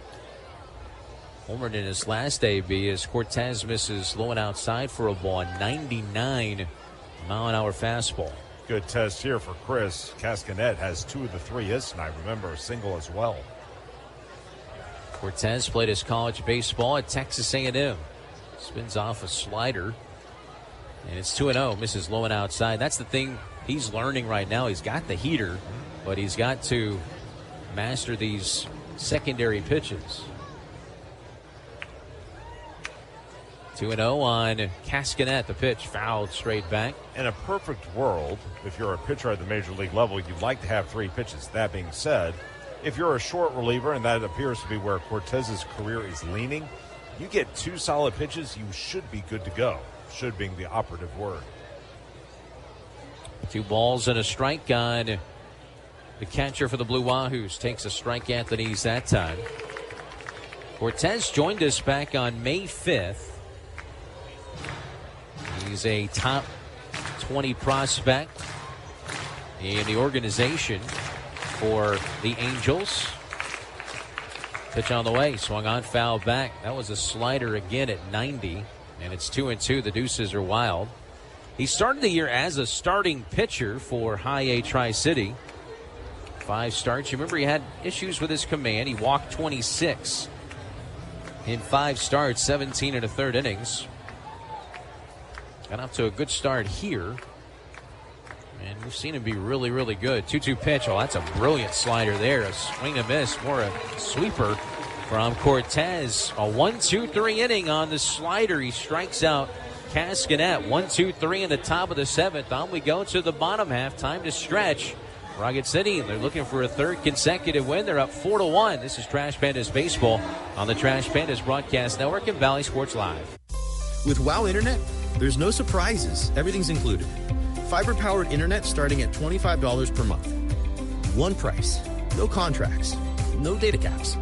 Homered in his last AB as Cortez misses low and outside for a ball, 99-mile-an-hour fastball. Good test here for Chris. Cascanet has 2 of the 3 hits, and I remember a single as well. Cortez played his college baseball at Texas A&M. Spins off a slider. And it's 2-0. Misses low and outside. That's the thing he's learning right now. He's got the heater, but he's got to master these secondary pitches. 2-0 on Cascanet. The pitch fouled straight back. In a perfect world, if you're a pitcher at the major league level, you'd like to have 3 pitches. That being said, if you're a short reliever, and that appears to be where Cortez's career is leaning, you get 2 solid pitches, you should be good to go. Should being the operative word. 2 balls and a strike on the catcher for the Blue Wahoos. Takes a strike at the knees that time. Cortez joined us back on May 5th. He's a top 20 prospect in the organization for the Angels. Pitch on the way, swung on, foul back. That was a slider again at 90, and it's 2-2. The deuces are wild. He started the year as a starting pitcher for High A Tri-City. 5 starts. You remember he had issues with his command. He walked 26 in 5 starts, 17 and a third innings. Got off to a good start here. And we've seen him be really, really good. 2-2 pitch. Oh, that's a brilliant slider there. A swing and miss. More a sweeper from Cortez. A 1-2-3 inning on the slider. He strikes out Cascanet. 1-2-3 in the top of the 7th. On we go to the bottom half. Time to stretch. Rocket City, they're looking for a 3rd consecutive win. They're up 4-1. This is Trash Pandas Baseball on the Trash Pandas Broadcast Network and Valley Sports Live. With WOW Internet, there's no surprises. Everything's included. Fiber-powered internet starting at $25 per month. One price. No contracts. No data caps.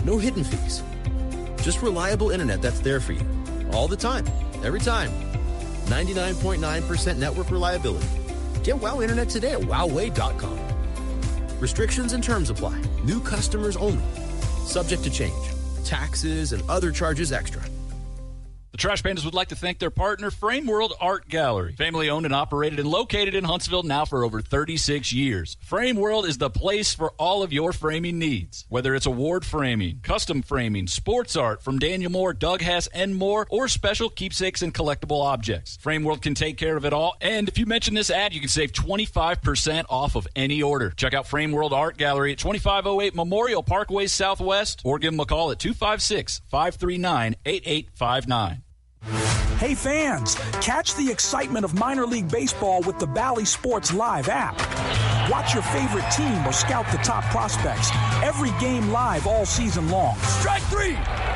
No hidden fees. Just reliable internet that's there for you. All the time. Every time. 99.9% network reliability. Get WOW Internet today at wowway.com. Restrictions and terms apply. New customers only. Subject to change. Taxes and other charges extra. The Trash Pandas would like to thank their partner, Frame World Art Gallery. Family owned and operated and located in Huntsville now for over 36 years. Frame World is the place for all of your framing needs. Whether it's award framing, custom framing, sports art from Daniel Moore, Doug Hess, and more, or special keepsakes and collectible objects. Frame World can take care of it all. And if you mention this ad, you can save 25% off of any order. Check out Frame World Art Gallery at 2508 Memorial Parkway Southwest, or give them a call at 256-539-8859. Hey fans, catch the excitement of minor league baseball with the Bally Sports Live app. Watch your favorite team or scout the top prospects. Every game live all season long. Strike 3,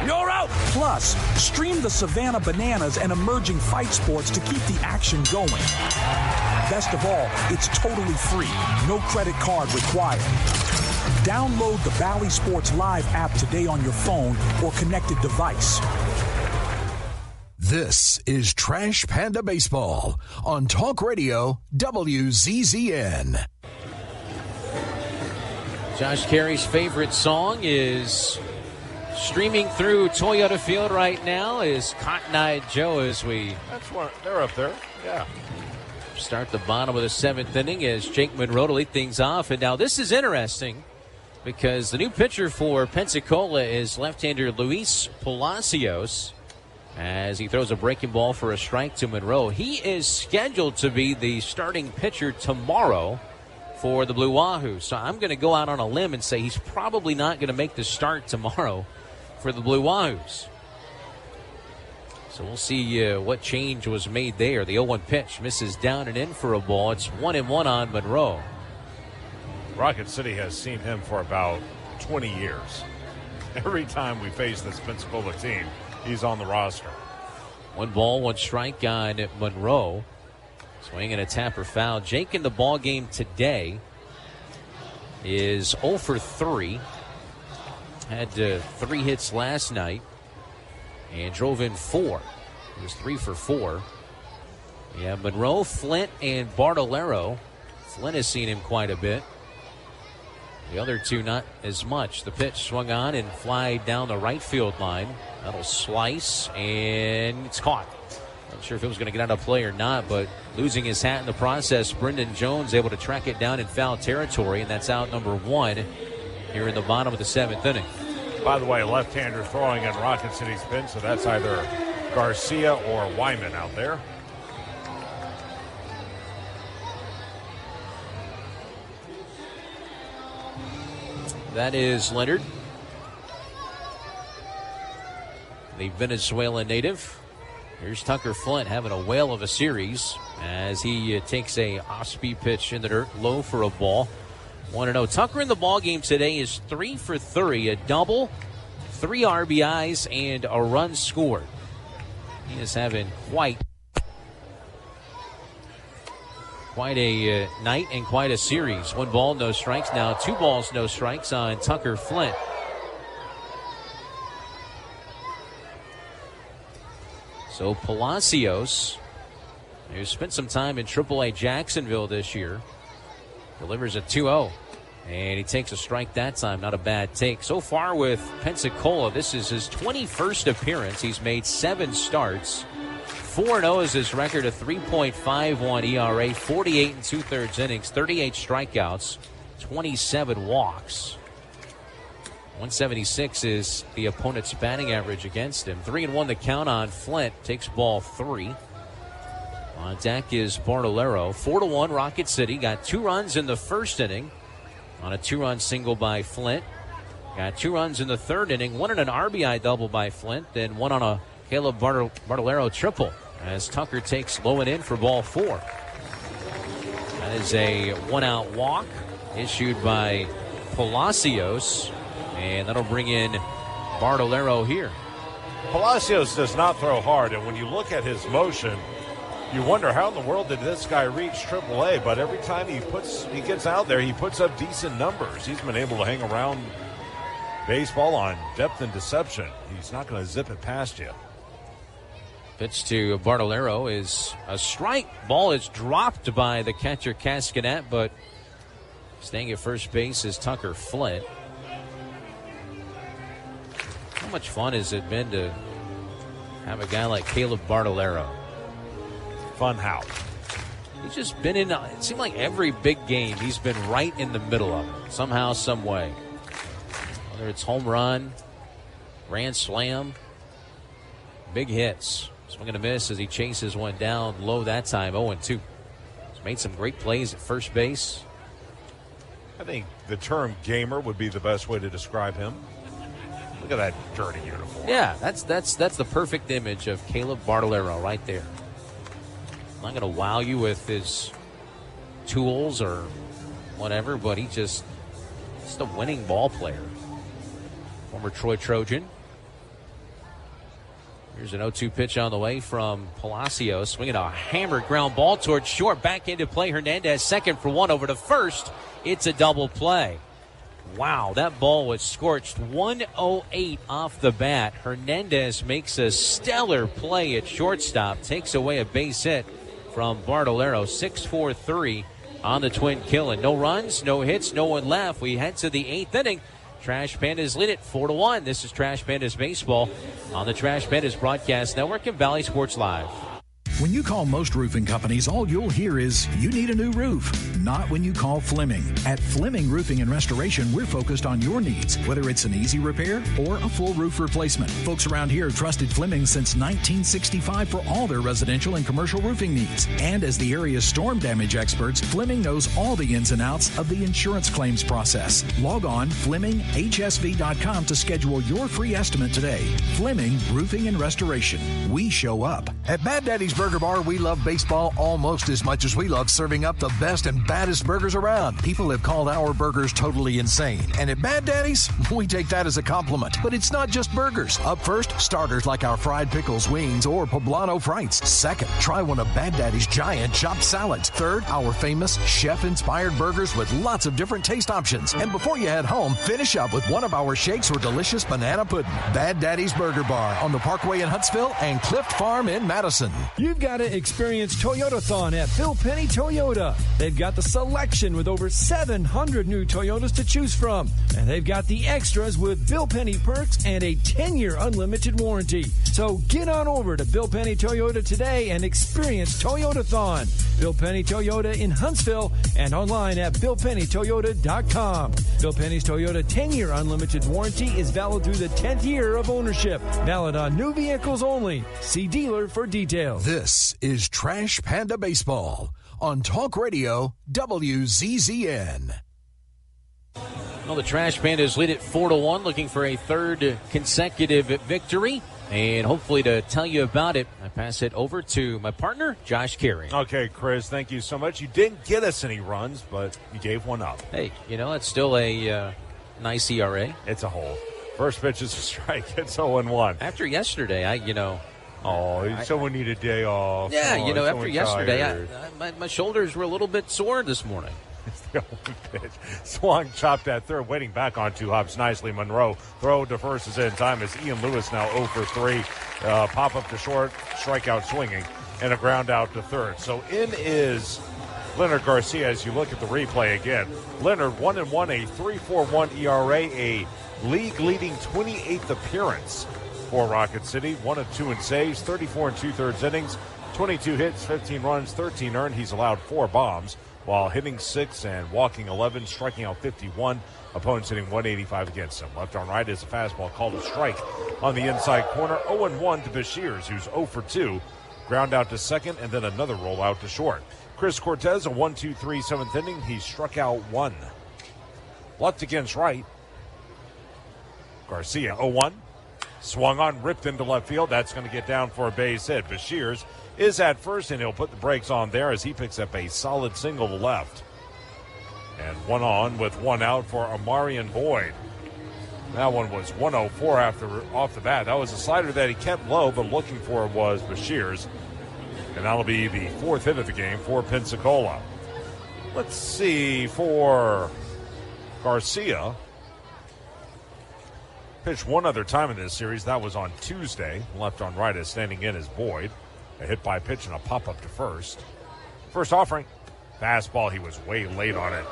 you're out. Plus, stream the Savannah Bananas and emerging fight sports to keep the action going. Best of all, it's totally free. No credit card required. Download the Bally Sports Live app today on your phone or connected device. This is Trash Panda Baseball on Talk Radio WZZN. Josh Carey's favorite song is streaming through Toyota Field right now is Cotton Eye Joe as we... That's one. They're up there. Yeah. Start the bottom of the 7th inning as Jake Monroe to lead things off. And now this is interesting because the new pitcher for Pensacola is left-hander Luis Palacios. As he throws a breaking ball for a strike to Monroe. He is scheduled to be the starting pitcher tomorrow for the Blue Wahoos. So I'm going to go out on a limb and say he's probably not going to make the start tomorrow for the Blue Wahoos. So we'll see what change was made there. The 0-1 pitch misses down and in for a ball. It's 1-1 on Monroe. Rocket City has seen him for about 20 years. Every time we face this Pensacola team, he's on the roster. 1 ball, 1 strike on Monroe. Swing and a tapper foul. Jake in the ball game today is 0 for 3. Had 3 hits last night and drove in 4. He was 3 for 4. Yeah, Monroe, Flint, and Bartolero. Flint has seen him quite a bit. The other 2 not as much. The pitch swung on and fly down the right field line. That'll slice, and it's caught. Not sure if it was going to get out of play or not, but losing his hat in the process, Brendan Jones able to track it down in foul territory, and that's out number 1 here in the bottom of the 7th inning. By the way, left-hander throwing in Rocket City spin, so that's either Garcia or Wyman out there. That is Leonard, the Venezuelan native. Here's Tucker Flint having a whale of a series as he takes a off-speed pitch in the dirt, low for a ball. 1-0. Tucker in the ball game today is 3 for 30, a double, 3 RBIs, and a run scored. He is having quite a night and quite a series. 1 ball, no strikes. Now 2 balls, no strikes on Tucker Flint. So Palacios, who spent some time in AAA Jacksonville this year, delivers a 2-0. And he takes a strike that time. Not a bad take. So far with Pensacola, this is his 21st appearance. He's made 7 starts. 4-0 is his record, a 3.51 ERA, 48 2/3 innings, 38 strikeouts, 27 walks. 176 is the opponent's batting average against him. 3-1 the count on Flint. Takes ball 3. On deck is Bartolero. 4-1 Rocket City. Got 2 runs in the first inning on a 2-run single by Flint. Got 2 runs in the third inning. 1 on an RBI double by Flint. Then 1 on a Caleb Bartolero triple as Tucker takes low and in for ball 4. That is a 1-out walk issued by Palacios. And that'll bring in Bartolero here. Palacios does not throw hard, and when you look at his motion, you wonder how in the world did this guy reach AAA, but every time he gets out there, he puts up decent numbers. He's been able to hang around baseball on depth and deception. He's not going to zip it past you. Pitch to Bartolero is a strike. Ball is dropped by the catcher Cascanet, but staying at first base is Tucker Flint. How much fun has it been to have a guy like Caleb Bartolero? Fun house. He's just been in, it seemed like every big game, he's been right in the middle of it, somehow, some way. Whether it's home run, grand slam, big hits. Swing and a miss as he chases one down low that time, 0-2. He's made some great plays at first base. I think the term gamer would be the best way to describe him. Look at that dirty uniform. Yeah, that's the perfect image of Caleb Bartolero right there. I'm not going to wow you with his tools or whatever, but he's just a winning ball player. Former Troy Trojan. Here's an 0-2 pitch on the way from Palacios. Swinging a hammered ground ball towards short. Back into play. Hernandez second for 1 over to first. It's a double play. Wow, that ball was scorched. 108 off the bat. Hernandez makes a stellar play at shortstop. Takes away a base hit from Bartolero. 6-4-3 on the Twin Killing. No runs, no hits, no one left. We head to the 8th inning. Trash Pandas lead it 4-1. This is Trash Pandas Baseball on the Trash Pandas Broadcast Network and Valley Sports Live. When you call most roofing companies, all you'll hear is, you need a new roof. Not when you call Fleming. At Fleming Roofing and Restoration, we're focused on your needs, whether it's an easy repair or a full roof replacement. Folks around here have trusted Fleming since 1965 for all their residential and commercial roofing needs. And as the area's storm damage experts, Fleming knows all the ins and outs of the insurance claims process. Log on FlemingHSV.com to schedule your free estimate today. Fleming Roofing and Restoration. We show up. At Bad Daddy's Burger Bar, we love baseball almost as much as we love serving up the best and baddest burgers around. People have called our burgers totally insane. And at Bad Daddy's, we take that as a compliment. But it's not just burgers. Up first, starters like our fried pickles, wings, or poblano frites. Second, try one of Bad Daddy's giant chopped salads. Third, our famous chef-inspired burgers with lots of different taste options. And before you head home, finish up with one of our shakes or delicious banana pudding. Bad Daddy's Burger Bar on the Parkway in Huntsville and Clift Farm in Madison. You've got to experience Toyotathon at Bill Penny Toyota. They've got the selection with over 700 new Toyotas to choose from. And they've got the extras with Bill Penny perks and a 10-year unlimited warranty. So get on over to Bill Penny Toyota today and experience Toyotathon. Bill Penny Toyota in Huntsville and online at BillPennyToyota.com. Bill Penny's Toyota 10-year unlimited warranty is valid through the 10th year of ownership. Valid on new vehicles only. See dealer for details. This is Trash Panda Baseball on Talk Radio WZZN. Well, the Trash Pandas lead it 4-1, looking for a third consecutive victory. And hopefully to tell you about it, I pass it over to my partner, Josh Carey. Okay, Chris, thank you so much. You didn't get us any runs, but you gave one up. Hey, it's still a nice ERA. It's a hole. First pitch is a strike. It's 0-1. After yesterday, someone need a day off. Yeah, after yesterday, my shoulders were a little bit sore this morning. It's the 0-1 pitch. Swung, chopped at third, waiting back on two hops nicely. Monroe, throw to first is in time as Ian Lewis now 0 for 3. Pop up to short, strikeout swinging, and a ground out to third. So in is Leonard Garcia as you look at the replay again. Leonard 1-1, a 3.41 ERA, a league-leading 28th appearance for Rocket City. 1 of 2 in saves, 34 2/3 innings, 22 hits, 15 runs, 13 earned. He's allowed 4 bombs while hitting 6 and walking 11, striking out 51. Opponents hitting 185 against him. Left on right is a fastball called a strike on the inside corner. 0-1 to Bashirs, who's 0 for 2. Ground out to second and then another rollout to short. Chris Cortez, a 1-2-3 7th inning. He struck out 1. Left against right. Garcia 0-1. Swung on, ripped into left field. That's going to get down for a base hit. Bashirs is at first, and he'll put the brakes on there as he picks up a solid single to left. And 1 on with 1 out for Amarian Boyd. That one was 104 off the bat. That was a slider that he kept low, but looking for was Bashirs. And that'll be the 4th hit of the game for Pensacola. Let's see for Garcia. Pitched one other time in this series. That was on Tuesday. Left on right is standing in as Boyd. A hit by pitch and a pop-up to first. First offering. Fastball. He was way late on it.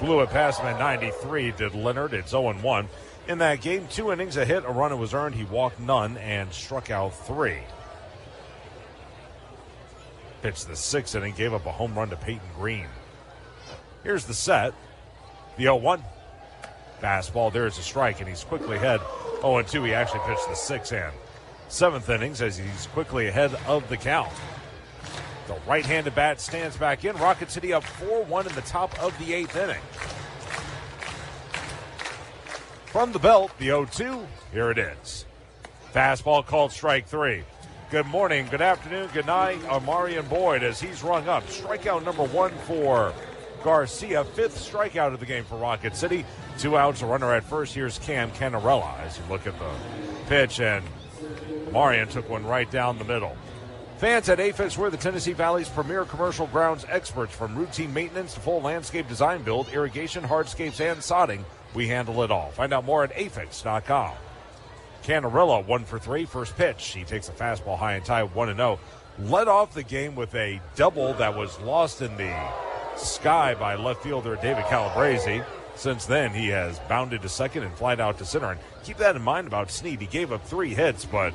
Blew it past him at 93, did Leonard. It's 0-1. In that game, 2 innings, a hit, a run was earned. He walked none and struck out 3. Pitched the 6th inning, gave up a home run to Peyton Green. Here's the set. The 0-1. Fastball, there's a strike, and he's quickly ahead. 0-2, he actually pitched the 6th and 7th innings as he's quickly ahead of the count. The right-handed bat stands back in. Rocket City up 4-1 in the top of the 8th inning. From the belt, the 0-2, here it is. Fastball called strike 3. Good morning, good afternoon, good night, Amarian Boyd as he's rung up. Strikeout number 1 for Garcia, 5th strikeout of the game for Rocket City. 2 outs, a runner at first. Here's Cam Canarella as you look at the pitch, and Marion took one right down the middle. Fans at AFIX, we're the Tennessee Valley's premier commercial grounds experts. From routine maintenance to full landscape design build, irrigation, hardscapes, and sodding, we handle it all. Find out more at afix.com. Canarella 1 for 3, first pitch. He takes a fastball high and tight, 1-0. Led off the game with a double that was lost in the sky by left fielder David Calabrese. Since then, he has bounded to second and flied out to center. And keep that in mind about Snead. He gave up 3 hits, but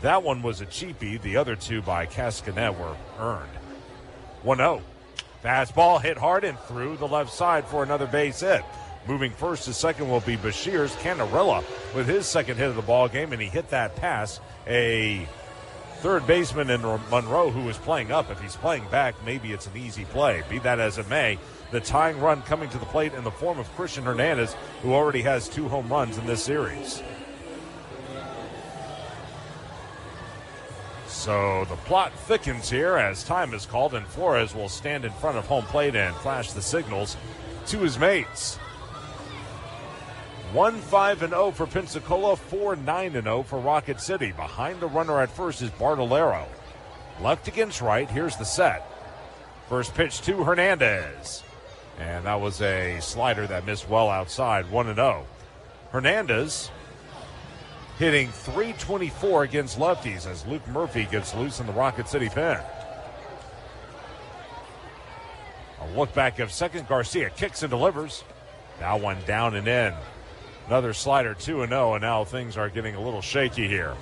that one was a cheapie. The other 2 by Cascanet were earned. 1-0. Fastball hit hard and through the left side for another base hit. Moving first to second will be Bashirs. Canarella with his second hit of the ball game, and he hit that pass. A third baseman in Monroe who was playing up. If he's playing back, maybe it's an easy play. Be that as it may, the tying run coming to the plate in the form of Christian Hernandez, who already has 2 home runs in this series. So the plot thickens here as time is called, and Flores will stand in front of home plate and flash the signals to his mates. 1-5-0 for Pensacola, 4-9-0 for Rocket City. Behind the runner at first is Bartolero. Left against right, here's the set. First pitch to Hernandez. And that was a slider that missed well outside, 1-0. Hernandez hitting .324 against lefties as Luke Murphy gets loose in the Rocket City pen. A look back of second. Garcia kicks and delivers. Now one down and in. Another slider, 2-0, and now things are getting a little shaky here.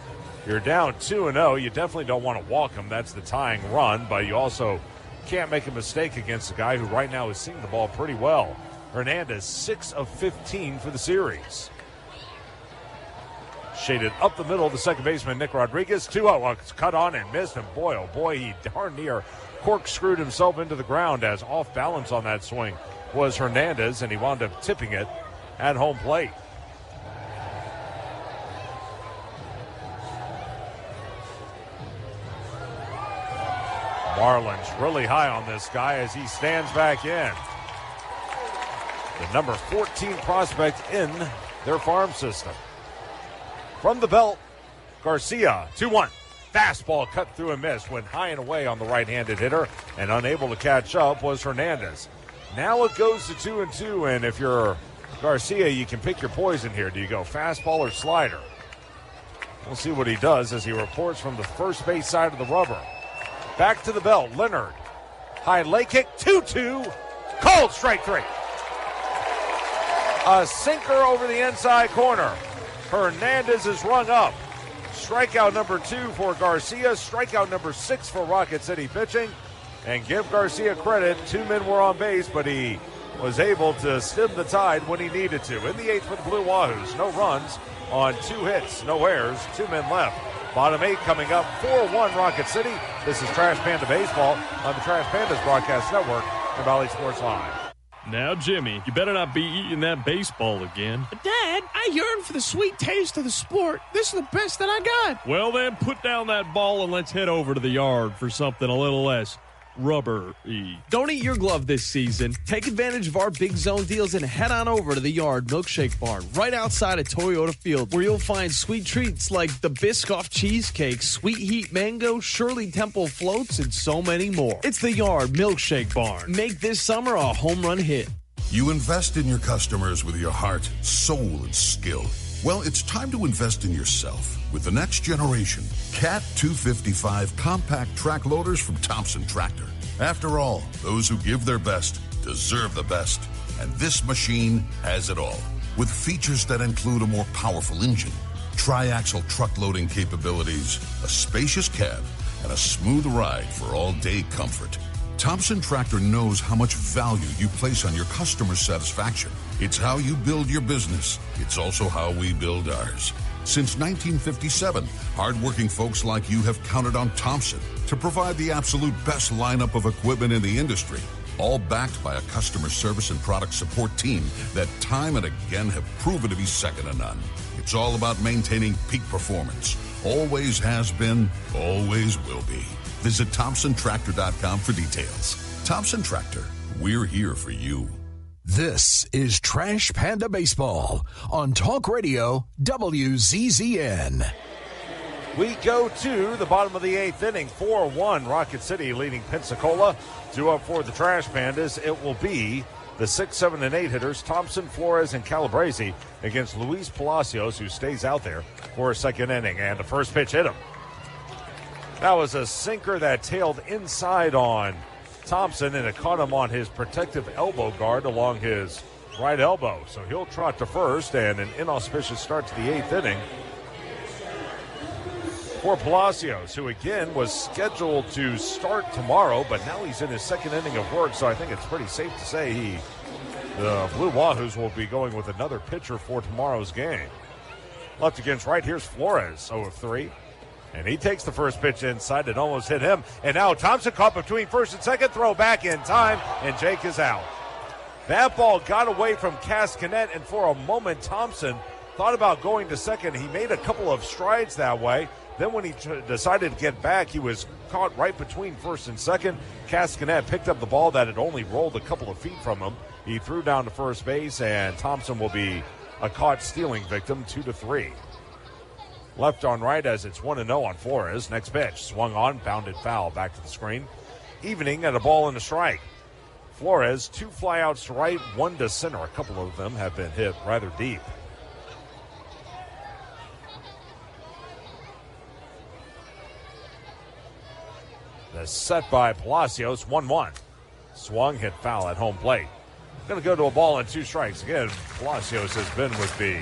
You're down 2-0. You definitely don't want to walk him. That's the tying run, but you also can't make a mistake against a guy who right now is seeing the ball pretty well. Hernandez, 6 of 15 for the series. Shaded up the middle, the second baseman, Nick Rodriguez. 2-0, it's cut on and missed, and boy, oh boy, he darn near corkscrewed himself into the ground as off balance on that swing was Hernandez, and he wound up tipping it at home plate. Marlins really high on this guy as he stands back in. The number 14 prospect in their farm system. From the belt, Garcia, 2-1. Fastball cut through and missed, went high and away on the right-handed hitter, and unable to catch up was Hernandez. Now it goes to 2-2, and if you're Garcia, you can pick your poison here. Do you go fastball or slider? We'll see what he does as he reports from the first base side of the rubber. Back to the belt, Leonard. High leg kick, 2-2. Called strike 3. A sinker over the inside corner. Hernandez is rung up. Strikeout number 2 for Garcia. Strikeout number 6 for Rocket City pitching. And give Garcia credit. 2 men were on base, but he was able to stem the tide when he needed to. In the 8th for the Blue Wahoos. No runs on 2 hits, no errors, 2 men left. Bottom 8 coming up, 4-1 Rocket City. This is Trash Panda Baseball on the Trash Pandas Broadcast Network and Valley Sports Live. Now, Jimmy, you better not be eating that baseball again. Dad, I yearn for the sweet taste of the sport. This is the best that I got. Well, then, put down that ball and let's head over to the yard for something a little less rubber-y. Don't eat your glove this season. Take advantage of our Big Zone deals and head on over to the Yard Milkshake Barn right outside of Toyota Field, where you'll find sweet treats like the Biscoff Cheesecake, Sweet Heat Mango, Shirley Temple Floats, and so many more. It's the Yard Milkshake Barn. Make this summer a home run hit. You invest in your customers with your heart, soul, and skill. Well, it's time to invest in yourself with the next generation Cat 255 compact track loaders from Thompson Tractor. After all, those who give their best deserve the best. And this machine has it all. With features that include a more powerful engine, tri-axle truck loading capabilities, a spacious cab, and a smooth ride for all-day comfort. Thompson Tractor knows how much value you place on your customer satisfaction. It's how you build your business. It's also how we build ours. Since 1957, hardworking folks like you have counted on Thompson to provide the absolute best lineup of equipment in the industry, all backed by a customer service and product support team that time and again have proven to be second to none. It's all about maintaining peak performance. Always has been, always will be. Visit ThompsonTractor.com for details. Thompson Tractor, we're here for you. This is Trash Panda Baseball on Talk Radio WZZN. We go to the bottom of the 8th inning, 4-1 Rocket City leading Pensacola. 2 up for the Trash Pandas. It will be the 6, 7, and 8 hitters, Thompson, Flores, and Calabrese against Luis Palacios, who stays out there for a second inning. And the first pitch hit him. That was a sinker that tailed inside on Thompson, and it caught him on his protective elbow guard along his right elbow. So he'll trot to first, and an inauspicious start to the 8th inning for Palacios, who again was scheduled to start tomorrow, but now he's in his second inning of work, so I think it's pretty safe to say the Blue Wahoos will be going with another pitcher for tomorrow's game. Left against right, here's Flores, 0 of 3. And he takes the first pitch inside. It almost hit him. And now Thompson caught between first and second. Throw back in time, and Jake is out. That ball got away from Cascanet, and for a moment Thompson thought about going to second. He made a couple of strides that way. Then when he decided to get back, he was caught right between first and second. Cascanet picked up the ball that had only rolled a couple of feet from him. He threw down to first base, and Thompson will be a caught stealing victim, 2-3. Left on right as it's 1-0 on Flores. Next pitch, swung on, bounded foul, back to the screen. Evening at a ball and a strike. Flores, 2 flyouts to right, 1 to center. A couple of them have been hit rather deep. The set by Palacios, 1-1. Swung, hit foul at home plate. Going to go to a ball and 2 strikes. Again, Palacios has been with the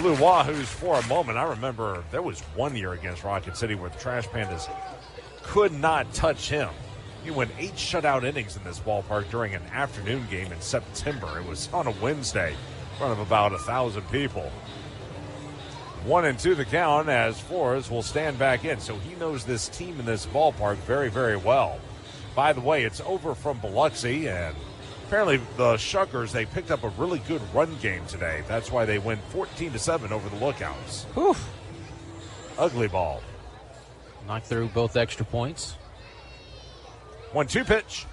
Blue Wahoos for a moment. I remember there was one year against Rocket City where the Trash Pandas could not touch him. He went 8 shutout innings in this ballpark during an afternoon game in September. It was on a Wednesday in front of about 1,000 people. 1-2 the count as Flores will stand back in. So he knows this team in this ballpark very, very well. By the way, it's over from Biloxi, and apparently the Shuckers, they picked up a really good run game today. That's why they win 14-7 over the Lookouts. Whew. Ugly ball. Knocked through both extra points. 1-2 pitch.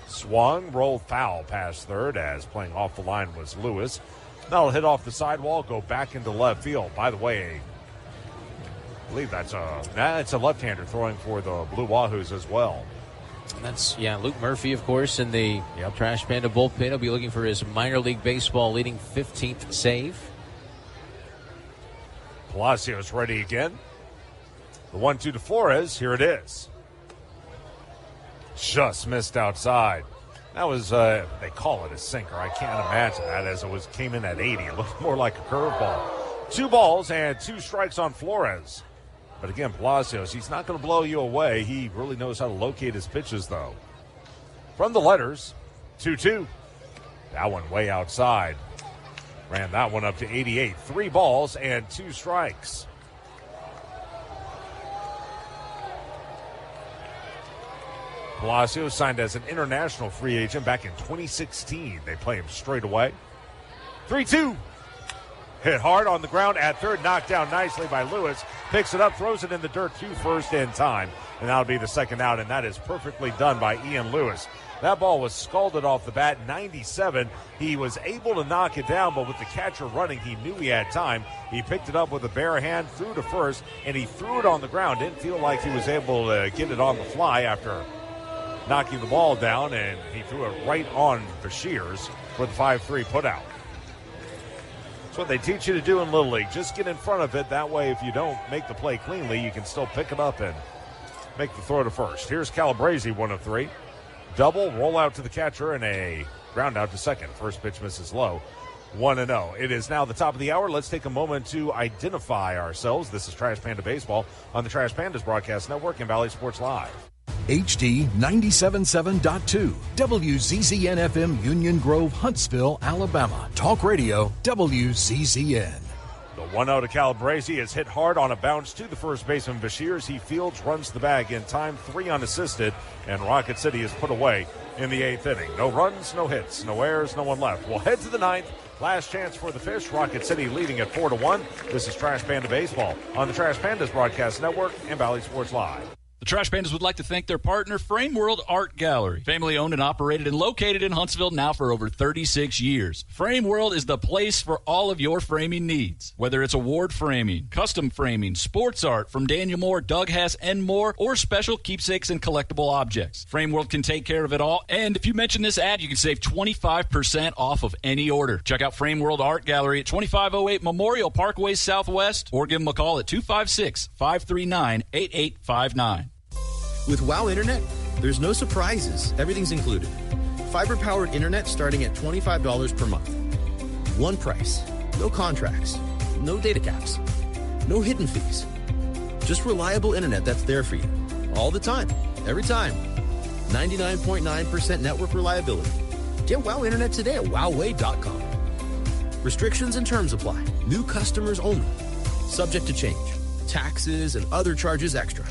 Swung, rolled foul past third as playing off the line was Lewis. That'll hit off the sidewall, go back into left field. By the way, I believe that's a left-hander throwing for the Blue Wahoos as well. And that's, Luke Murphy, of course, in the Trash Panda bullpen. He'll be looking for his minor league baseball leading 15th save. Palacios ready again. The 1-2 to Flores. Here it is. Just missed outside. That was, they call it a sinker. I can't imagine that as it came in at 80. It looked more like a curveball. 2 balls and 2 strikes on Flores. But again, Palacios, he's not going to blow you away. He really knows how to locate his pitches, though. From the letters, 2-2. That one way outside. Ran that one up to 88. 3 balls and 2 strikes. Palacios signed as an international free agent back in 2016. They play him straight away. 3-2. Hit hard on the ground at third, knocked down nicely by Lewis. Picks it up, throws it in the dirt to first in time. And that'll be the second out, and that is perfectly done by Ian Lewis. That ball was scalded off the bat, 97. He was able to knock it down, but with the catcher running, he knew he had time. He picked it up with a bare hand, threw to first, and he threw it on the ground. Didn't feel like he was able to get it on the fly after knocking the ball down, and he threw it right on Bashirs for the 5-3 putout. That's what they teach you to do in Little League. Just get in front of it. That way, if you don't make the play cleanly, you can still pick it up and make the throw to first. Here's Calabrese, 1 of 3. Double, roll out to the catcher, and a ground out to second. First pitch misses low. 1-0. It is now the top of the hour. Let's take a moment to identify ourselves. This is Trash Panda Baseball on the Trash Pandas Broadcast Network and Valley Sports Live. HD 97.7.2, WZZN FM, Union Grove, Huntsville, Alabama. Talk Radio, WZZN. The 1-0 to Calabrese is hit hard on a bounce to the first baseman Bashirs. He fields, runs the bag in time, 3 unassisted, and Rocket City is put away in the 8th inning. No runs, no hits, no errors, no one left. We'll head to the 9th. Last chance for the Fish. Rocket City leading at 4-1. This is Trash Panda Baseball on the Trash Pandas Broadcast Network and Valley Sports Live. The Trash Pandas would like to thank their partner, Frame World Art Gallery. Family owned and operated and located in Huntsville now for over 36 years. Frame World is the place for all of your framing needs. Whether it's award framing, custom framing, sports art from Daniel Moore, Doug Hess, and more, or special keepsakes and collectible objects. Frame World can take care of it all. And if you mention this ad, you can save 25% off of any order. Check out Frame World Art Gallery at 2508 Memorial Parkway Southwest, or give them a call at 256-539-8859. With WOW Internet, there's no surprises. Everything's included. Fiber-powered internet starting at $25 per month. One price. No contracts. No data caps. No hidden fees. Just reliable internet that's there for you. All the time. Every time. 99.9% network reliability. Get WOW Internet today at wowway.com. Restrictions and terms apply. New customers only. Subject to change. Taxes and other charges extra.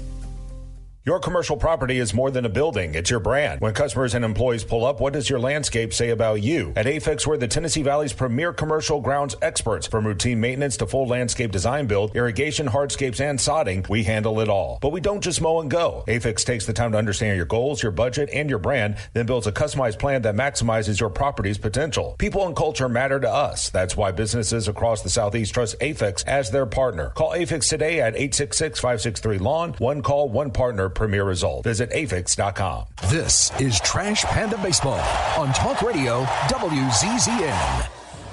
Your commercial property is more than a building. It's your brand. When customers and employees pull up, what does your landscape say about you? At AFIX, we're the Tennessee Valley's premier commercial grounds experts. From routine maintenance to full landscape design build, irrigation, hardscapes, and sodding, we handle it all. But we don't just mow and go. AFIX takes the time to understand your goals, your budget, and your brand, then builds a customized plan that maximizes your property's potential. People and culture matter to us. That's why businesses across the Southeast trust AFIX as their partner. Call AFIX today at 866-563-LAWN. One call, one partner, premier result. Visit afix.com. This is Trash Panda Baseball on Talk Radio WZZN.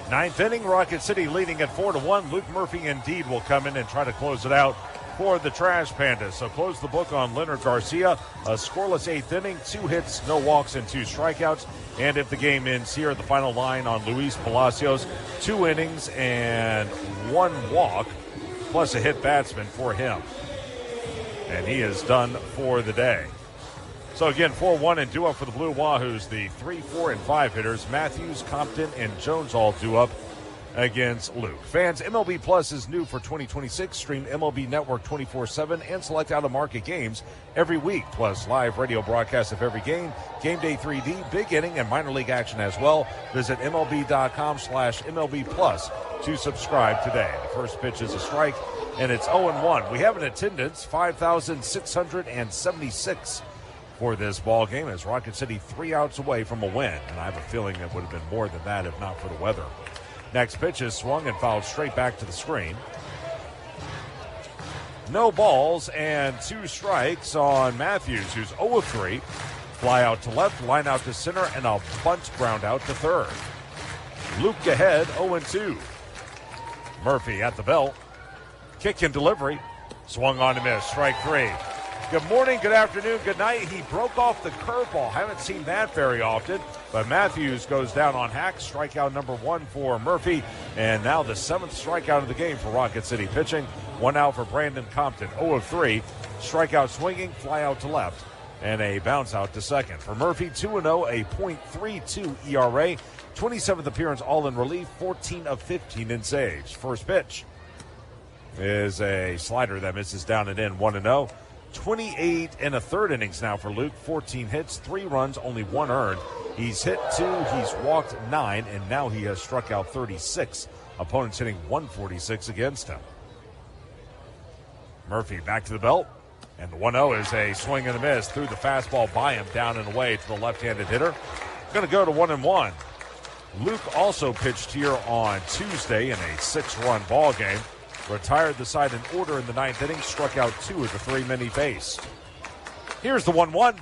9th inning, Rocket City leading at 4-1. Luke Murphy indeed will come in and try to close it out for the Trash Pandas. So close the book on Leonard Garcia. A scoreless 8th inning, 2 hits, no walks, and 2 strikeouts. And if the game ends here, the final line on Luis Palacios, 2 innings and 1 walk, plus a hit batsman for him. And he is done for the day. So again, 4-1 and due up for the Blue Wahoos. The 3, 4, and 5 hitters, Matthews, Compton, and Jones all due up against Luke. Fans, MLB Plus is new for 2026. Stream MLB Network 24/7 and select out-of-market games every week, plus live radio broadcasts of every game, Game Day 3D, big inning, and minor league action as well. Visit MLB.com/MLB Plus to subscribe today. The first pitch is a strike, and it's 0-1. We have an attendance, 5,676 for this ball game, as Rocket City 3 outs away from a win. And I have a feeling it would have been more than that if not for the weather. Next pitch is swung and fouled straight back to the screen. No balls and 2 strikes on Matthews, who's 0-3. Fly out to left, line out to center, and a bunt ground out to third. Luke ahead, 0-2. Murphy at the belt. Kick and delivery. Swung on to miss, strike 3. Good morning, good afternoon, good night. He broke off the curveball. Haven't seen that very often. But Matthews goes down on hack. Strikeout number 1 for Murphy. And now the 7th strikeout of the game for Rocket City pitching. 1 out for Brandon Compton. 0-3. Strikeout swinging, fly out to left. And a bounce out to second. For Murphy, 2-0, a .32 ERA. 27th appearance all in relief. 14 of 15 in saves. First pitch is a slider that misses down and in. 1-0. 28 and a third innings now for Luke. 14 hits, 3 runs, only 1 earned. He's hit 2, he's walked 9, and now he has struck out 36. Opponents hitting 146 against him. Murphy back to the belt, and the 1-0 is a swing and a miss. Threw the fastball by him, down and away to the left-handed hitter. Going to go to 1-1. Luke also pitched here on Tuesday in a 6-run ball game. Retired the side in order in the 9th inning, struck out 2 of the 3 men he faced. Here's the 1-1.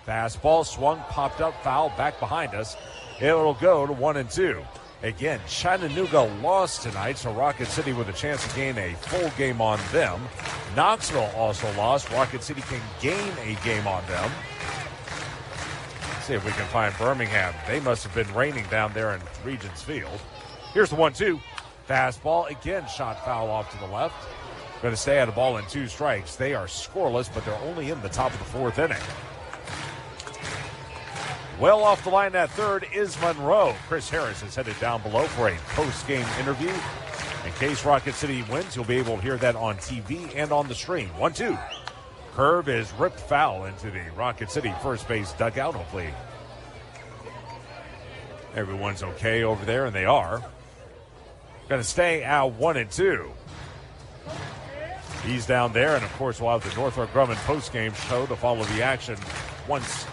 Fastball swung, popped up, foul, back behind us. It'll go to 1-2. Again, Chattanooga lost tonight, so Rocket City with a chance to gain a full game on them. Knoxville also lost. Rocket City can gain a game on them. Let's see if we can find Birmingham. They must have been raining down there in Regents Field. Here's the 1-2. Fastball, again, shot foul off to the left. Going to stay at a ball in 2 strikes. They are scoreless, but they're only in the top of the 4th inning. Well off the line at third is Monroe. Chris Harris is headed down below for a post-game interview. In case Rocket City wins, you'll be able to hear that on TV and on the stream. 1-2. Curve is ripped foul into the Rocket City first base dugout. Hopefully everyone's okay over there, and they are. Going to stay out 1-2. He's down there, and of course we'll have the Northrop Grumman post-game show to follow the action once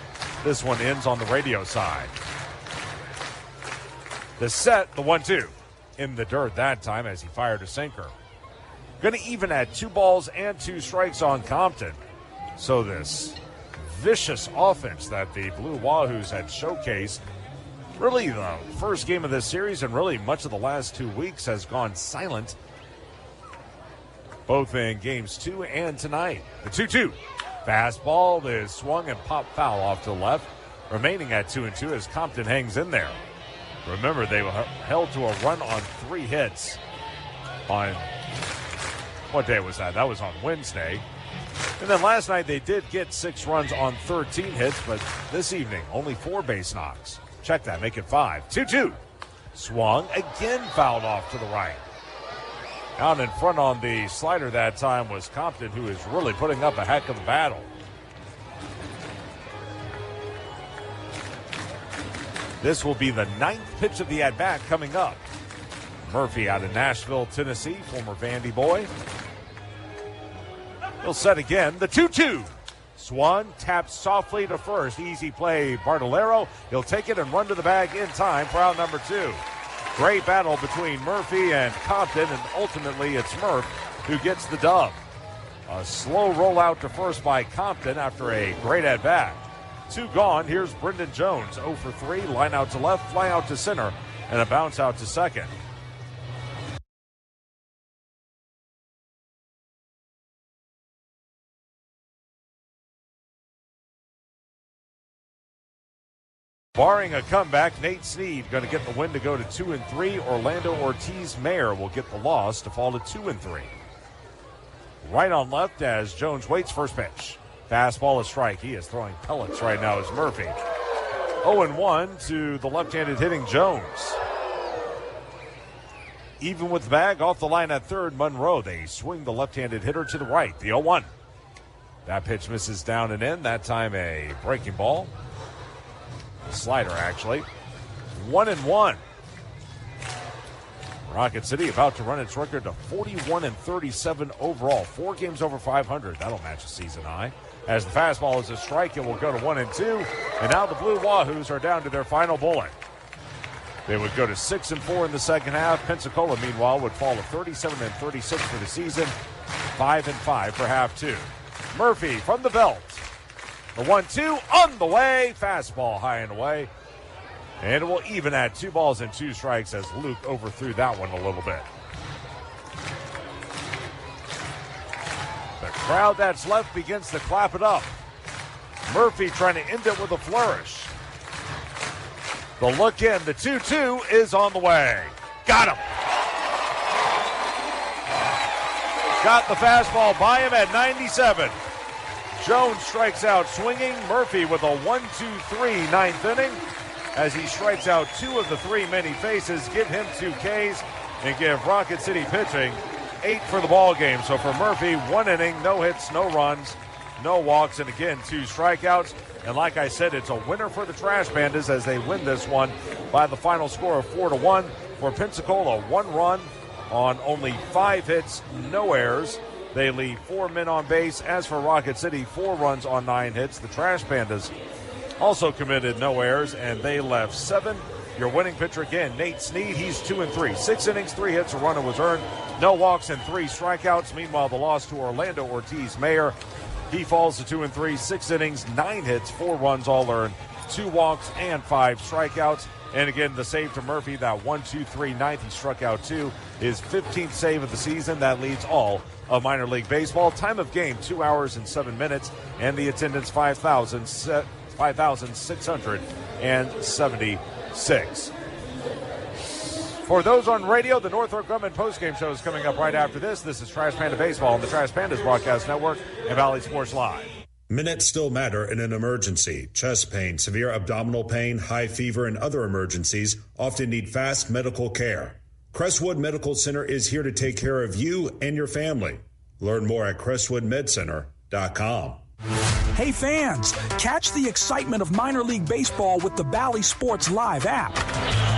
this one ends on the radio side. The set, the 1-2. In the dirt that time as he fired a sinker. Going to even at 2 balls and 2 strikes on Compton. So this vicious offense that the Blue Wahoos had showcased, really the first game of this series and really much of the last 2 weeks, has gone silent, both in games 2 and tonight. The 2-2. Fastball is swung and popped foul off to the left. Remaining at 2-2 as Compton hangs in there. Remember, they were held to a run on 3 hits on, what day was that? That was on Wednesday. And then last night they did get 6 runs on 13 hits, but this evening only 4 base knocks. Check that, make it 5. 2-2. Swung, again fouled off to the right. Out in front on the slider that time was Compton, who is really putting up a heck of a battle. This will be the 9th pitch of the at-bat coming up. Murphy out of Nashville, Tennessee, former Vandy boy. He'll set again, the 2-2. Swung, tapped softly to first. Easy play, Bartolero. He'll take it and run to the bag in time for out number 2. Great battle between Murphy and Compton, and ultimately it's Murph who gets the dub. A slow rollout to first by Compton after a great at-bat. 2 gone. Here's Brendan Jones, 0 for 3. Line out to left, fly out to center, and a bounce out to second. Barring a comeback, Nate Snead going to get the win to go to 2-3. Orlando Ortiz-Mayer will get the loss to fall to 2-3. Right on left as Jones waits first pitch. Fastball, a strike. He is throwing pellets right now as Murphy. 0-1 to the left-handed hitting Jones. Even with the bag off the line at third, Monroe. They swing the left-handed hitter to the right. The 0-1. That pitch misses down and in. That time a breaking ball. A slider, actually. 1-1. Rocket City about to run its record to 41-37 overall. 4 games over 500. That'll match a season high. As the fastball is a strike, it will go to 1-2. And now the Blue Wahoos are down to their final bullet. They would go to 6-4 in the second half. Pensacola, meanwhile, would fall to 37-36 for the season. 5-5 for half two. Murphy from the belt. The 1-2 on the way. Fastball high and away. And it will even at 2 balls and 2 strikes as Luke overthrew that one a little bit. The crowd that's left begins to clap it up. Murphy trying to end it with a flourish. The look in, the 2-2 is on the way. Got him. Got the fastball by him at 97. Jones strikes out swinging. Murphy with a 1-2-3 ninth inning. As he strikes out 2 of the 3 many faces, give him 2 Ks and give Rocket City pitching 8 for the ball game. So for Murphy, 1 inning, no hits, no runs, no walks, and again 2 strikeouts. And like I said, it's a winner for the Trash Pandas as they win this one by the final score of 4-1. For Pensacola, 1 run on only 5 hits, no errors. They leave 4 men on base. As for Rocket City, 4 runs on 9 hits. The Trash Pandas also committed no errors, and they left 7. Your winning pitcher again, Nate Snead. He's 2-3. 6 innings, 3 hits, a runner was earned. No walks and 3 strikeouts. Meanwhile, the loss to Orlando Ortiz-Mayer. He falls to 2-3. 6 innings, 9 hits, 4 runs all earned, 2 walks and 5 strikeouts. And again, the save to Murphy, that 1-2-3 ninth. He struck out 2. His 15th save of the season. That leads all of minor league baseball. Time of game, 2 hours and 7 minutes. And the attendance, 5,676. For those on radio, the Northrop Grumman postgame show is coming up right after this. This is Trash Panda Baseball on the Trash Pandas Broadcast Network and Valley Sports Live. Minutes still matter in an emergency. Chest pain, severe abdominal pain, high fever, and other emergencies often need fast medical care. Crestwood Medical Center is here to take care of you and your family. Learn more at crestwoodmedcenter.com. Hey fans, catch the excitement of minor league baseball with the Bally Sports Live app.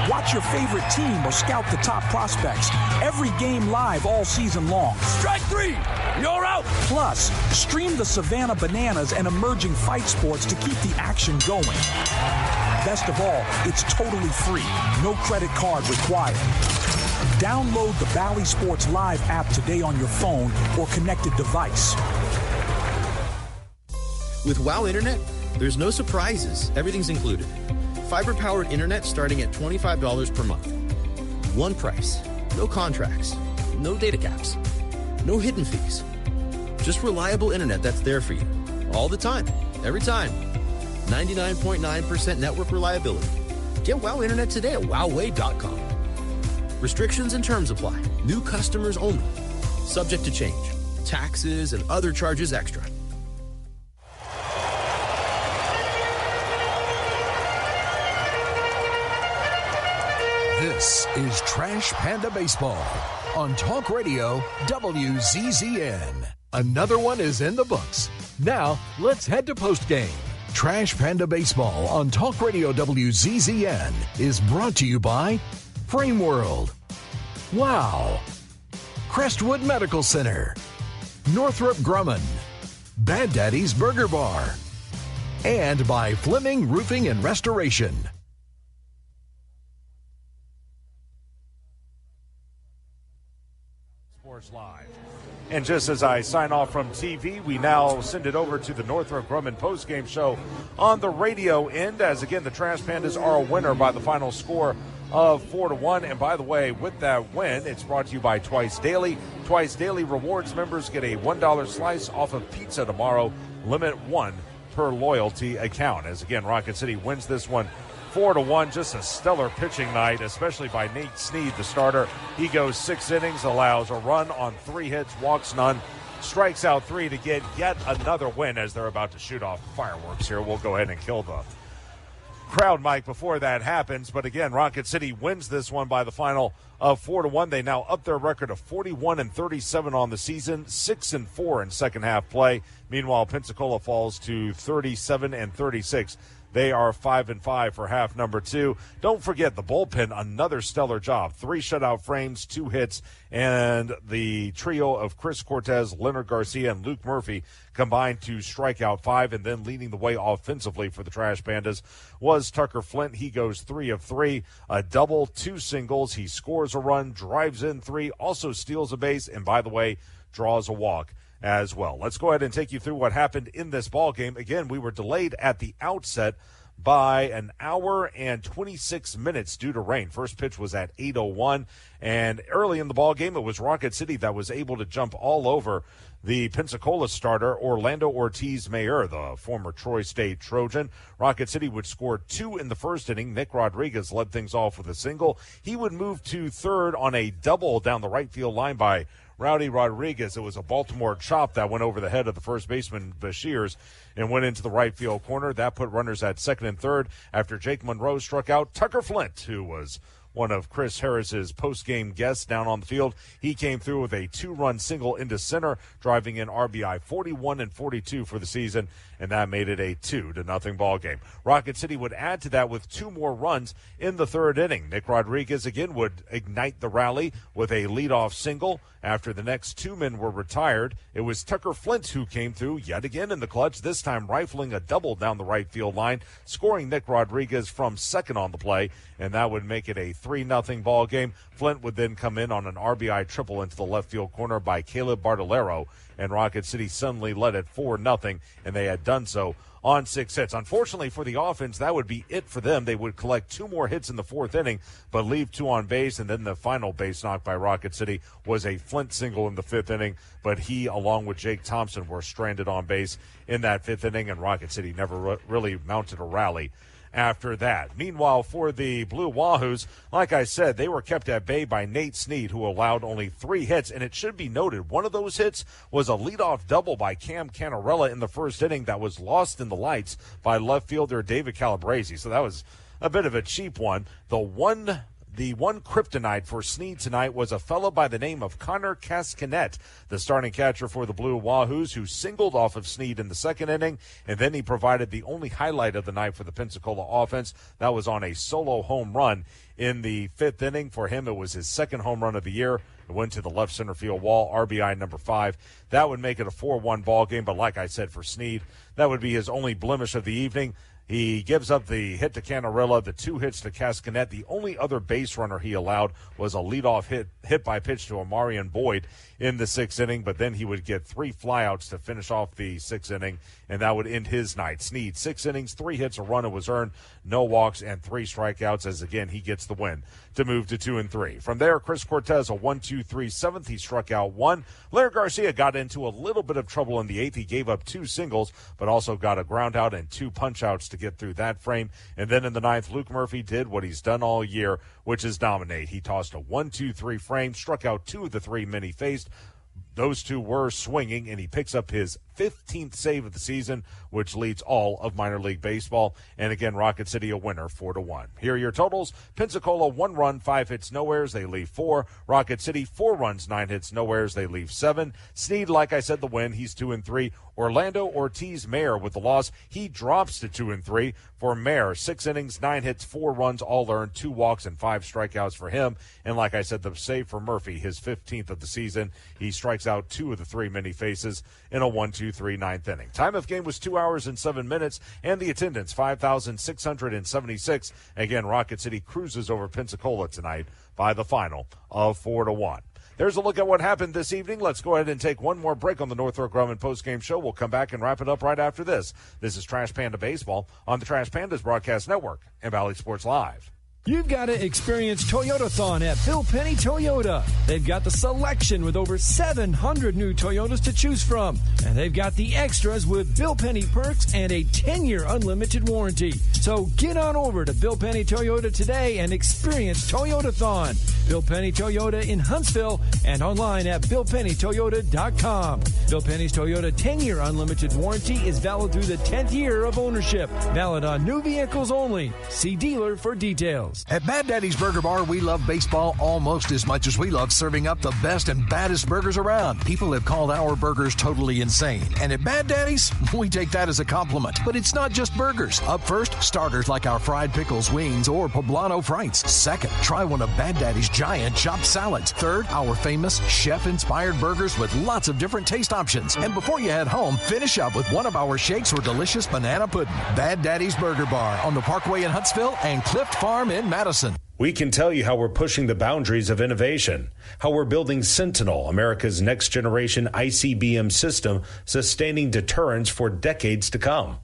Watch your favorite team or scout the top prospects. Every game live all season long. Strike 3, you're out. Plus, stream the Savannah Bananas and emerging fight sports to keep the action going. Best of all, it's totally free. No credit card required. Download the Bally Sports Live app today on your phone or connected device. With WOW Internet, there's no surprises. Everything's included. Fiber-powered internet starting at $25 per month. One price. No contracts. No data caps. No hidden fees. Just reliable internet that's there for you. All the time. Every time. 99.9% network reliability. Get WOW Internet today at wowway.com. Restrictions and terms apply. New customers only. Subject to change. Taxes and other charges extra. This is Trash Panda Baseball on Talk Radio WZZN. Another one is in the books. Now, let's head to postgame. Trash Panda Baseball on Talk Radio WZZN is brought to you by Frame World, Wow, Crestwood Medical Center, Northrop Grumman, Bad Daddy's Burger Bar, and by Fleming Roofing and Restoration. Live. And just as I sign off from TV, we now send it over to the Northrop Grumman postgame show on the radio end, as again the Trash Pandas are a winner by the final score of 4-1. And by the way, with that win, it's brought to you by Twice Daily. Twice Daily Rewards members get a $1 slice off of pizza tomorrow. Limit 1 per loyalty account. As again, Rocket City wins this one 4-1, just a stellar pitching night, especially by Nate Snead, the starter. He goes 6 innings, allows a run on 3 hits, walks none, strikes out 3 to get yet another win as they're about to shoot off fireworks here. We'll go ahead and kill the crowd, Mike, before that happens. But again, Rocket City wins this one by the final of 4-1. They now up their record of 41-37 on the season, 6-4 in second half play. Meanwhile, Pensacola falls to 37-36. They are 5-5 for half number 2. Don't forget the bullpen, another stellar job. 3 shutout frames, 2 hits, and the trio of Chris Cortez, Leonard Garcia, and Luke Murphy combined to strike out 5, and then leading the way offensively for the Trash Pandas was Tucker Flint. He goes 3 of 3, a double, 2 singles. He scores a run, drives in 3, also steals a base, and by the way, draws a walk as well. Let's go ahead and take you through what happened in this ball game. Again, we were delayed at the outset by an hour and 26 minutes due to rain. First pitch was at 8:01, and early in the ball game, it was Rocket City that was able to jump all over the Pensacola starter, Orlando Ortiz-Mayer, the former Troy State Trojan. Rocket City would score 2 in the first inning. Nick Rodriguez led things off with a single. He would move to third on a double down the right field line by Rowdy Rodriguez. It was a Baltimore chop that went over the head of the first baseman, Bashirs, and went into the right field corner. That put runners at second and third after Jake Monroe struck out Tucker Flint, who was one of Chris Harris's post-game guests down on the field. He came through with a 2-run single into center, driving in RBI 41 and 42 for the season, and that made it a 2-0 ball game. Rocket City would add to that with 2 more runs in the third inning. Nick Rodriguez again would ignite the rally with a leadoff single. After the next 2 men were retired, it was Tucker Flint who came through yet again in the clutch, this time rifling a double down the right field line, scoring Nick Rodriguez from second on the play, and that would make it a 3-0 ball game. Flint would then come in on an RBI triple into the left field corner by Caleb Bartolero, and Rocket City suddenly led it 4-0, and they had done so on 6 hits. Unfortunately for the offense, that would be it for them. They would collect 2 more hits in the fourth inning, but leave 2 on base, and then the final base knock by Rocket City was a Flint single in the 5th inning, but he, along with Jake Thompson, were stranded on base in that 5th inning, and Rocket City never really mounted a rally after that. Meanwhile, for the Blue Wahoos, like I said, they were kept at bay by Nate Snead, who allowed only 3 hits, and it should be noted, one of those hits was a leadoff double by Cam Canarella in the first inning that was lost in the lights by left fielder David Calabrese, so that was a bit of a cheap one. The one kryptonite for Snead tonight was a fellow by the name of Connor Cascanet, the starting catcher for the Blue Wahoos, who singled off of Snead in the second inning, and then he provided the only highlight of the night for the Pensacola offense. That was on a solo home run in the 5th inning. For him, it was his second home run of the year. It went to the left center field wall, RBI number 5. That would make it a 4-1 ball game, but like I said, for Snead, that would be his only blemish of the evening. He gives up the hit to Canarella, the 2 hits to Cascanet. The only other base runner he allowed was a leadoff hit by pitch to Amarian Boyd in the 6th inning, but then he would get 3 flyouts to finish off the 6th inning, and that would end his night. Snead, 6 innings, 3 hits, a run was earned, no walks, and 3 strikeouts, as again he gets the win to move to 2-3. From there, Chris Cortez, a 1-2-3 7th. He struck out 1. Larry Garcia got into a little bit of trouble in the 8th. He gave up 2 singles, but also got a ground out and 2 punch outs to get through that frame. And then in the 9th, Luke Murphy did what he's done all year, which is dominate. He tossed a 1-2-3 frame, struck out 2 of the 3 men he faced. Those 2 were swinging, and he picks up his 15th save of the season, which leads all of minor league baseball. And again, Rocket City a winner, 4-1. Here are your totals. Pensacola, 1 run, 5 hits, nowheres. They leave 4. Rocket City, 4 runs, 9 hits, nowheres. They leave 7. Snead, like I said, the win. He's 2-3. Orlando Ortiz-Mayer with the loss. He drops to 2-3. For Mayer, 6 innings, 9 hits, 4 runs, all earned, 2 walks, and 5 strikeouts for him. And like I said, the save for Murphy, his 15th of the season. He strikes out 2 of the 3 men he faces in a 1-2-3 9th inning. Time of game was 2 hours and 7 minutes, and the attendance 5,676. Again, Rocket City cruises over Pensacola tonight by the final of 4-1. There's a look at what happened this evening. Let's go ahead and take one more break on the Northrop Grumman postgame show. We'll come back and wrap it up right after this. This is Trash Panda Baseball on the Trash Pandas Broadcast Network and Valley Sports Live. You've got to experience Toyotathon at Bill Penny Toyota. They've got the selection with over 700 new Toyotas to choose from. And they've got the extras with Bill Penny perks and a 10-year unlimited warranty. So get on over to Bill Penny Toyota today and experience Toyotathon. Bill Penny Toyota in Huntsville and online at BillPennyToyota.com. Bill Penny's Toyota 10-year unlimited warranty is valid through the 10th year of ownership. Valid on new vehicles only. See dealer for details. At Bad Daddy's Burger Bar, we love baseball almost as much as we love serving up the best and baddest burgers around. People have called our burgers totally insane. And at Bad Daddy's, we take that as a compliment. But it's not just burgers. Up first, starters like our fried pickles, wings, or poblano frites. Second, try one of Bad Daddy's giant chopped salads. Third, our famous chef-inspired burgers with lots of different taste options. And before you head home, finish up with one of our shakes or delicious banana pudding. Bad Daddy's Burger Bar on the Parkway in Huntsville and Clift Farm in Madison. We can tell you how we're pushing the boundaries of innovation, how we're building Sentinel, America's next generation ICBM system, sustaining deterrence for decades to come.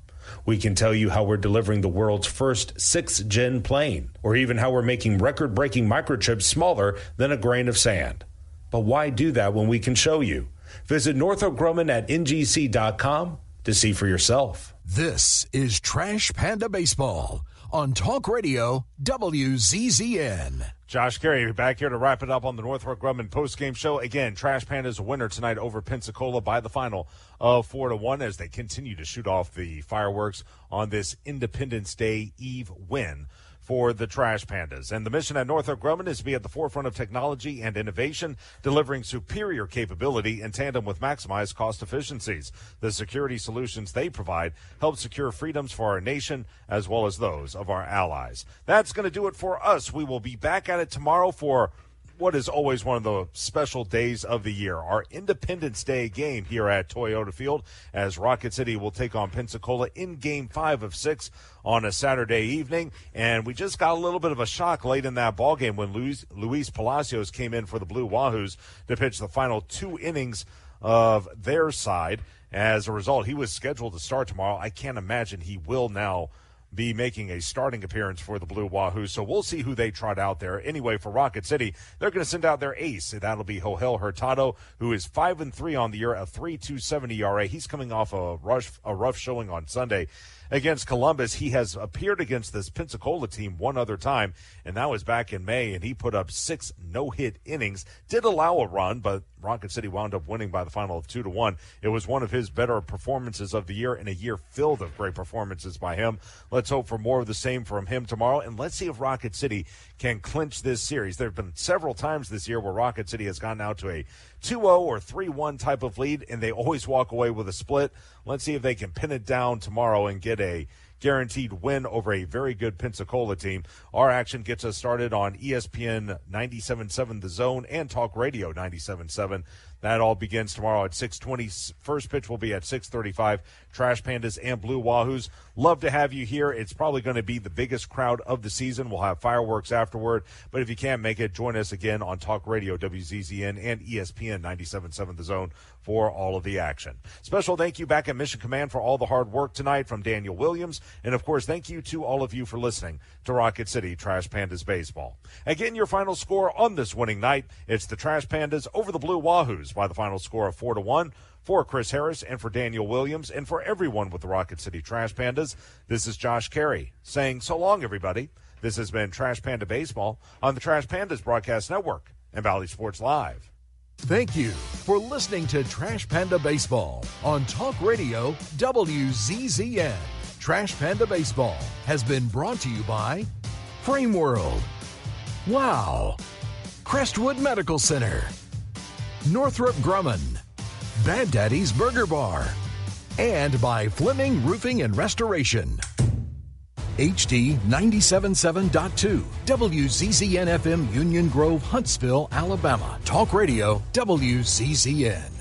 We can tell you how we're delivering the world's first 6th-gen plane, or even how we're making record-breaking microchips smaller than a grain of sand. But why do that when we can show you? Visit Northrop Grumman at ngc.com to see for yourself. This is Trash Panda Baseball on Talk Radio WZZN. Josh Carey back here to wrap it up on the Northrop Grumman postgame show. Again, Trash Pandas a winner tonight over Pensacola by the final of 4-1 as they continue to shoot off the fireworks on this Independence Day Eve win for the Trash Pandas. And the mission at Northrop Grumman is to be at the forefront of technology and innovation, delivering superior capability in tandem with maximized cost efficiencies. The security solutions they provide help secure freedoms for our nation as well as those of our allies. That's going to do it for us. We will be back at it tomorrow for what is always one of the special days of the year, our Independence Day game here at Toyota Field, as Rocket City will take on Pensacola in Game 5 of 6 on a Saturday evening. And we just got a little bit of a shock late in that ball game when Luis Palacios came in for the Blue Wahoos to pitch the final 2 innings of their side. As a result, he was scheduled to start tomorrow. I can't imagine he will now be making a starting appearance for the Blue Wahoos. So we'll see who they trot out there. Anyway, for Rocket City, they're going to send out their ace. That'll be Joel Hurtado, who is 5-3 on the year, a 3.27 ERA. He's coming off a rough showing on Sunday against Columbus. He has appeared against this Pensacola team one other time, and that was back in May, and he put up 6 no-hit innings. Did allow a run, but Rocket City wound up winning by the final of 2-1. It was one of his better performances of the year, and a year filled of great performances by him. Let's hope for more of the same from him tomorrow, and let's see if Rocket City can clinch this series. There have been several times this year where Rocket City has gone out to a 2-0 or 3-1 type of lead, and they always walk away with a split. Let's see if they can pin it down tomorrow and get a guaranteed win over a very good Pensacola team. Our action gets us started on ESPN 97.7 The Zone and Talk Radio 97.7. That all begins tomorrow at 6:20. First pitch will be at 6:35. Trash Pandas and Blue Wahoos. Love to have you here. It's probably going to be the biggest crowd of the season. We'll have fireworks afterward. But if you can't make it, join us again on Talk Radio WZZN and ESPN 97.7 The Zone for all of the action. Special thank you back at Mission Command for all the hard work tonight from Daniel Williams. And, of course, thank you to all of you for listening to Rocket City Trash Pandas Baseball. Again, your final score on this winning night, it's the Trash Pandas over the Blue Wahoos by the final score of 4-1. For Chris Harris and for Daniel Williams and for everyone with the Rocket City Trash Pandas, this is Josh Carey saying so long, everybody. This has been Trash Panda Baseball on the Trash Pandas Broadcast Network and Valley Sports Live. Thank you for listening to Trash Panda Baseball on Talk Radio WZZN. Trash Panda Baseball has been brought to you by Frame World, Wow, Crestwood Medical Center, Northrop Grumman, Bad Daddy's Burger Bar, and by Fleming Roofing and Restoration. HD 97.7.2, WZZN FM Union Grove, Huntsville, Alabama. Talk Radio WZZN.